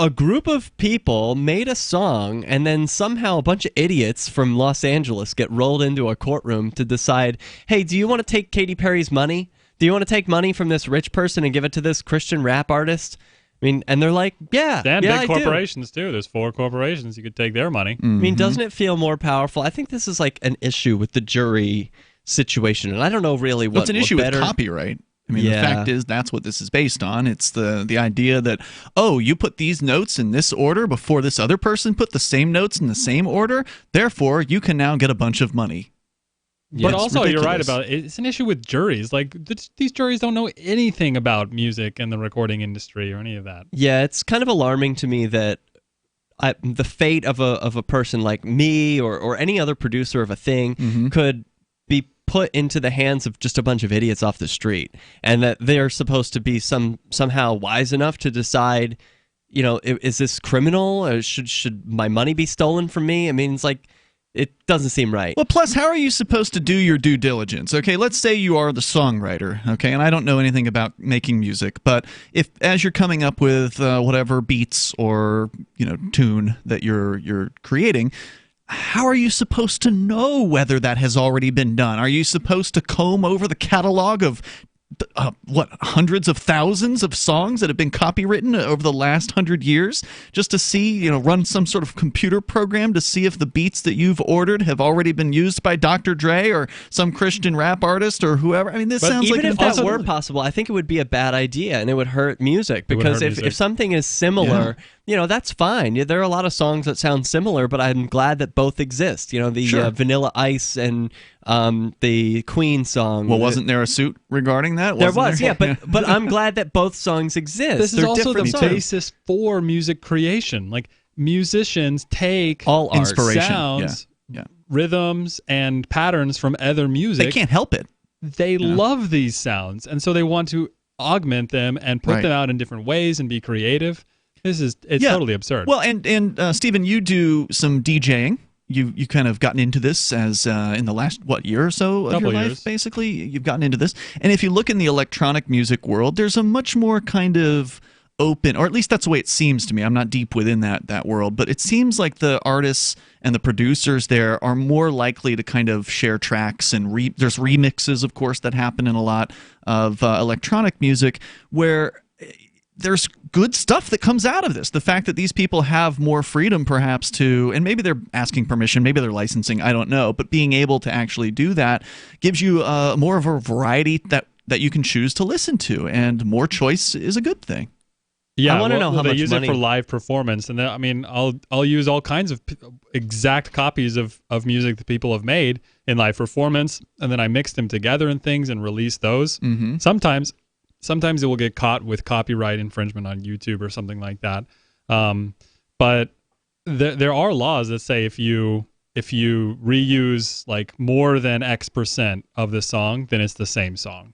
a group of people made a song, and then somehow a bunch of idiots from Los Angeles get rolled into a courtroom to decide, hey, do you want to take Katy Perry's money? Do you want to take money from this rich person and give it to this Christian rap artist? I mean, and they're like, yeah, And yeah, big I do. corporations, too. There's 4 corporations. You could take their money. I mean, doesn't it feel more powerful? I think this is like an issue with the jury situation, and I don't know really what. Well, it's an issue better. with copyright. I mean, Yeah. the fact is that's what this is based on. It's the idea that, oh, you put these notes in this order before this other person put the same notes in the same order, therefore you can now get a bunch of money. But It's also, you're right ridiculous. about it. It's an issue with juries. Like, these juries don't know anything about music and the recording industry or any of that. Yeah, it's kind of alarming to me that the fate of a person like me or any other producer of a thing could be put into the hands of just a bunch of idiots off the street, and that they're supposed to be somehow wise enough to decide, you know, is this criminal? Or should my money be stolen from me? I mean, it's like, it doesn't seem right. Well, plus, how are you supposed to do your due diligence? Okay, let's say you are the songwriter, okay, and I don't know anything about making music, but if as you're coming up with whatever beats or tune that you're creating, how are you supposed to know whether that has already been done? Are you supposed to comb over the catalog of hundreds of thousands of songs that have been copywritten over the last 100 years just to see, run some sort of computer program to see if the beats that you've ordered have already been used by Dr. Dre or some Christian rap artist or whoever? I mean, this sounds even like if that were possible, I think it would be a bad idea and it would hurt music, It would because hurt if music. something is similar, that's fine. Yeah, there are a lot of songs that sound similar, but I'm glad that both exist. The Vanilla Ice and the Queen song. Well, wasn't there a suit regarding that? There Wasn't was, yeah, but I'm glad that both songs exist. This is They're also the different songs. basis for music creation. Like, musicians take all art. Inspiration. sounds, Yeah. rhythms, and patterns from other music. They can't help it. They love these sounds, and so they want to augment them and put Right. them out in different ways and be creative. It's Yeah. totally absurd. Well, and Stephen, you do some DJing. You kind of gotten into this as in the last year or so of Couple your life, years. basically. You've gotten into this, and if you look in the electronic music world, there's a much more kind of open, or at least that's the way it seems to me. I'm not deep within that world, but it seems like the artists and the producers there are more likely to kind of share tracks, and there's remixes, of course, that happen in a lot of electronic music where there's good stuff that comes out of this. The fact that these people have more freedom perhaps to, and maybe they're asking permission, maybe they're licensing, I don't know, but being able to actually do that gives you more of a variety that you can choose to listen to, and more choice is a good thing. Yeah, I want to know how they much use money. it for live performance, and then, I mean, I'll use all kinds of exact copies of music that people have made in live performance, and then I mix them together and things and release those. Mm-hmm. Sometimes it will get caught with copyright infringement on YouTube or something like that. But there are laws that say if you reuse like more than X% of the song, then it's the same song.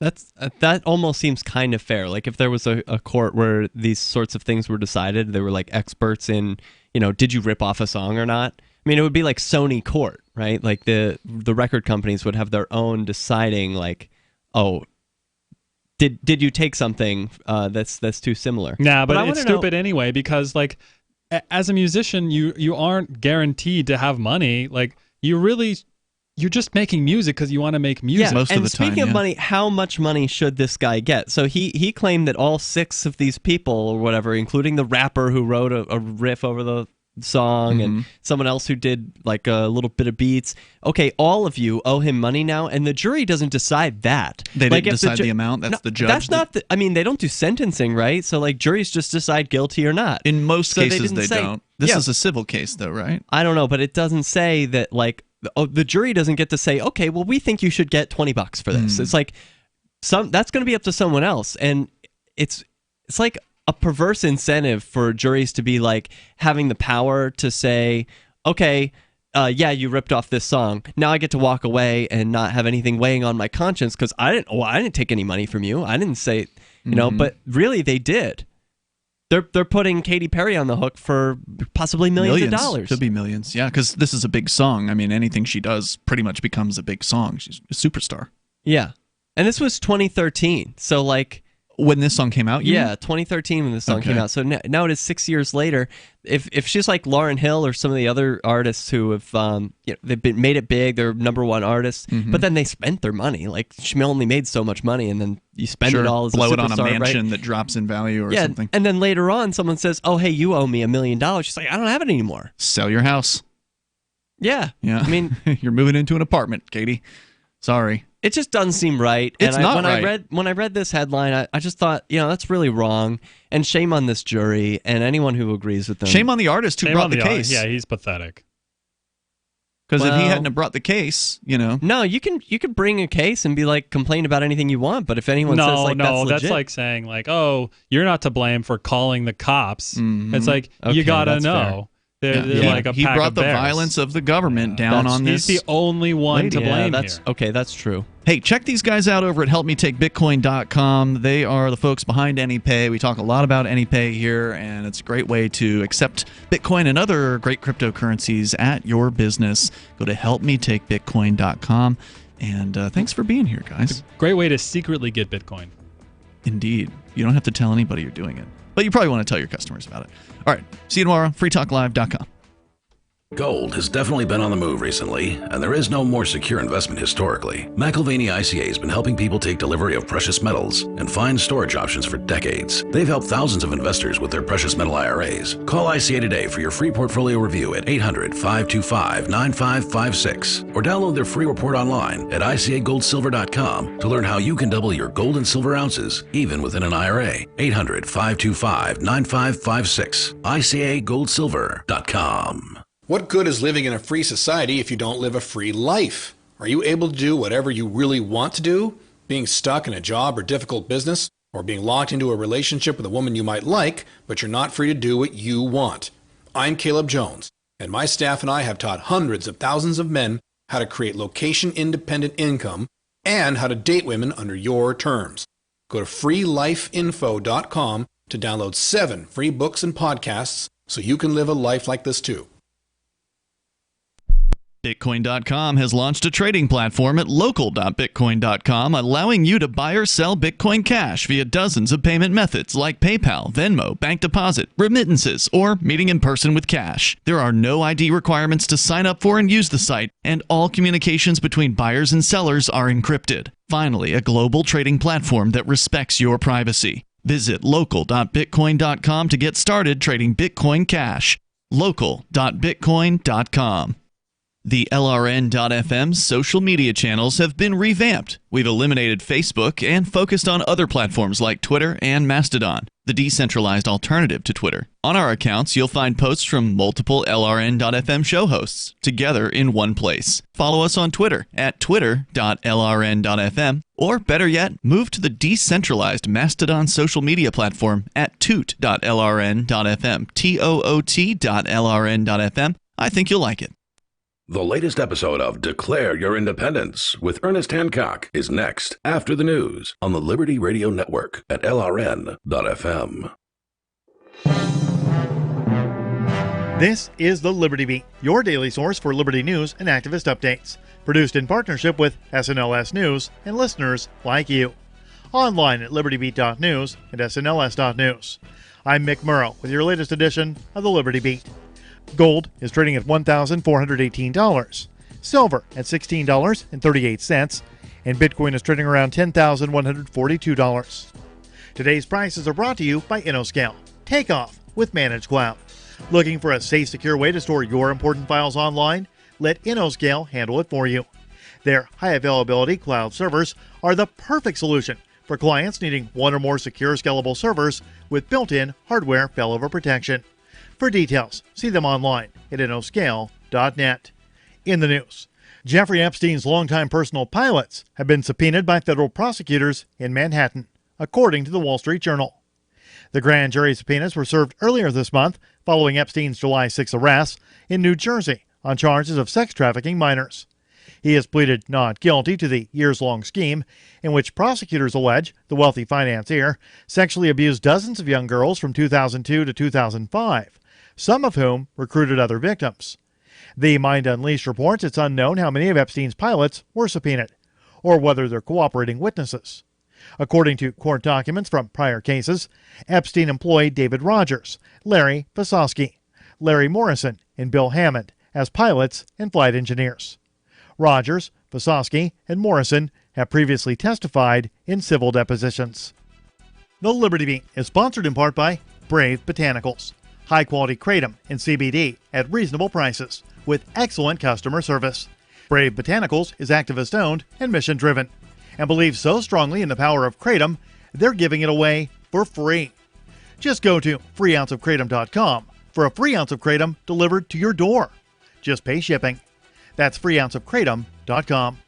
That almost seems kind of fair. Like if there was a court where these sorts of things were decided, they were like experts in, did you rip off a song or not? I mean, it would be like Sony court, right? Like the record companies would have their own deciding, like, oh, did you take something that's too similar? Nah, but I it's wanna know- stupid anyway, because like as a musician, you aren't guaranteed to have money. Like you're just making music because you want to make music. Yeah, and speaking of money, how much money should this guy get? So he claimed that all 6 of these people or whatever, including the rapper who wrote a riff over the song and someone else who did like a little bit of beats. Okay, all of you owe him money now, and the jury doesn't decide that. They Like, didn't if the decide the amount. That's the judge. That's not. I mean, they don't do sentencing, right? So like juries just decide guilty or not. In most So cases, didn't they say- don't. This Yeah. is a civil case, though, right? I don't know, but it doesn't say that like the jury doesn't get to say, okay, well, we think you should get $20 for this. It's like that's going to be up to someone else, and it's like a perverse incentive for juries to be like having the power to say, okay, yeah, you ripped off this song. Now I get to walk away and not have anything weighing on my conscience because I didn't take any money from you. I didn't say, but really they did. They're putting Katy Perry on the hook for possibly millions of dollars. Could be millions, yeah, because this is a big song. I mean, anything she does pretty much becomes a big song. She's a superstar. Yeah, and this was 2013, so like when this song came out. You Yeah, mean? 2013 when this song Okay. came out. So now it is 6 years later. If she's like Lauryn Hill or some of the other artists who have they've made it big, they're number one artists, but then they spent their money. Like she only made so much money, and then you spend Sure. it all as blow a it on a superstar, mansion right? that drops in value or Yeah, something. and then later on, someone says, "Oh, hey, you owe me $1 million." She's like, "I don't have it anymore." Sell your house. Yeah, Yeah, I mean, you're moving into an apartment, Katie. Sorry. it just doesn't seem right. It's and not when right. When I read this headline, I just thought, that's really wrong. And shame on this jury and anyone who agrees with them. Shame on the artist who Shame brought on the artist. case. Yeah, he's pathetic. Because if he Well- hadn't have brought the case, No, you can bring a case and be like, complain about anything you want. But if anyone says like that's legit, like saying like, oh, you're not to blame for calling the cops. Mhm. It's like Okay, you gotta that's know. They're Yeah. like a he pack brought of the bears. violence of the government down on this. He's the only one to lady. blame that's here. okay. That's true. Hey, check these guys out over at helpmetakebitcoin.com. They are the folks behind AnyPay. We talk a lot about AnyPay here, and it's a great way to accept Bitcoin and other great cryptocurrencies at your business. Go to helpmetakebitcoin.com. And thanks for being here, guys. Great way to secretly get Bitcoin. Indeed. You don't have to tell anybody you're doing it, but you probably want to tell your customers about it. All right. See you tomorrow. freetalklive.com. Gold has definitely been on the move recently, and there is no more secure investment historically. McIlvaney ICA has been helping people take delivery of precious metals and find storage options for decades. They've helped thousands of investors with their precious metal IRAs. Call ICA today for your free portfolio review at 800-525-9556 or download their free report online at ICAGoldSilver.com to learn how you can double your gold and silver ounces even within an IRA. 800-525-9556. ICAGoldSilver.com. What good is living in a free society if you don't live a free life? Are you able to do whatever you really want to do? Being stuck in a job or difficult business? Or being locked into a relationship with a woman you might like, but you're not free to do what you want? I'm Caleb Jones, and my staff and I have taught hundreds of thousands of men how to create location-independent income and how to date women under your terms. Go to freelifeinfo.com to download 7 free books and podcasts so you can live a life like this too. Bitcoin.com has launched a trading platform at local.bitcoin.com, allowing you to buy or sell Bitcoin Cash via dozens of payment methods like PayPal, Venmo, bank deposit, remittances, or meeting in person with cash. There are no ID requirements to sign up for and use the site, and all communications between buyers and sellers are encrypted. Finally, a global trading platform that respects your privacy. Visit local.bitcoin.com to get started trading Bitcoin Cash. local.bitcoin.com. The LRN.FM's social media channels have been revamped. We've eliminated Facebook and focused on other platforms like Twitter and Mastodon, the decentralized alternative to Twitter. On our accounts, you'll find posts from multiple LRN.FM show hosts together in one place. Follow us on Twitter at twitter.lrn.fm, or better yet, move to the decentralized Mastodon social media platform at toot.lrn.fm, toot.lrn.fm. I think you'll like it. The latest episode of Declare Your Independence with Ernest Hancock is next after the news on the Liberty Radio Network at LRN.FM. This is the Liberty Beat, your daily source for Liberty news and activist updates. Produced in partnership with SNLS News and listeners like you. Online at libertybeat.news and snls.news. I'm Mick Murrow with your latest edition of the Liberty Beat. Gold is trading at $1,418, silver at $16.38, and Bitcoin is trading around $10,142. Today's prices are brought to you by InnoScale. Take off with Managed Cloud. Looking for a safe, secure way to store your important files online? Let InnoScale handle it for you. Their high-availability cloud servers are the perfect solution for clients needing one or more secure, scalable servers with built-in hardware failover protection. For details, see them online at innoscale.net. In the news, Jeffrey Epstein's longtime personal pilots have been subpoenaed by federal prosecutors in Manhattan, according to the Wall Street Journal. The grand jury subpoenas were served earlier this month following Epstein's July 6 arrests in New Jersey on charges of sex trafficking minors. He has pleaded not guilty to the years-long scheme in which prosecutors allege the wealthy financier sexually abused dozens of young girls from 2002 to 2005. Some of whom recruited other victims. The Mind Unleashed reports it's unknown how many of Epstein's pilots were subpoenaed, or whether they're cooperating witnesses. According to court documents from prior cases, Epstein employed David Rogers, Larry Vasosky, Larry Morrison, and Bill Hammond as pilots and flight engineers. Rogers, Vasosky, and Morrison have previously testified in civil depositions. The Liberty Beat is sponsored in part by Brave Botanicals. High-quality kratom and CBD at reasonable prices with excellent customer service. Brave Botanicals is activist-owned and mission-driven and believes so strongly in the power of kratom, they're giving it away for free. Just go to freeounceofkratom.com for a free ounce of kratom delivered to your door. Just pay shipping. That's freeounceofkratom.com.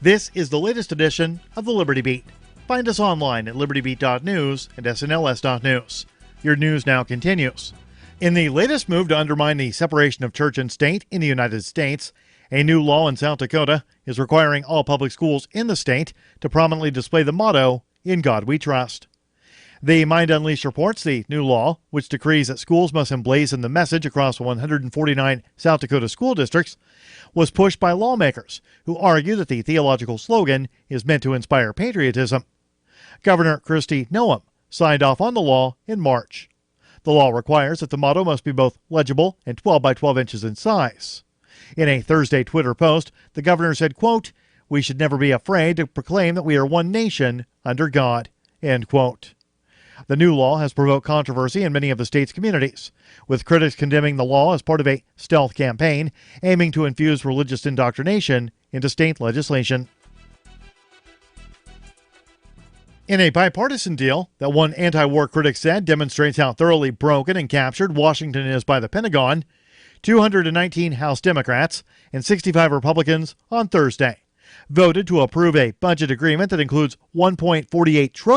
This is the latest edition of the Liberty Beat. Find us online at libertybeat.news and snls.news. Your news now continues. In the latest move to undermine the separation of church and state in the United States, a new law in South Dakota is requiring all public schools in the state to prominently display the motto, "In God We Trust." The Mind Unleashed reports the new law, which decrees that schools must emblazon the message across 149 South Dakota school districts, was pushed by lawmakers who argue that the theological slogan is meant to inspire patriotism. Governor Kristi Noem signed off on the law in March. The law requires that the motto must be both legible and 12 by 12 inches in size. In a Thursday Twitter post, the governor said, quote, "We should never be afraid to proclaim that we are one nation under God," end quote. The new law has provoked controversy in many of the state's communities, with critics condemning the law as part of a stealth campaign aiming to infuse religious indoctrination into state legislation. In a bipartisan deal that one anti-war critic said demonstrates how thoroughly broken and captured Washington is by the Pentagon, 219 House Democrats and 65 Republicans on Thursday voted to approve a budget agreement that includes $1.48 trillion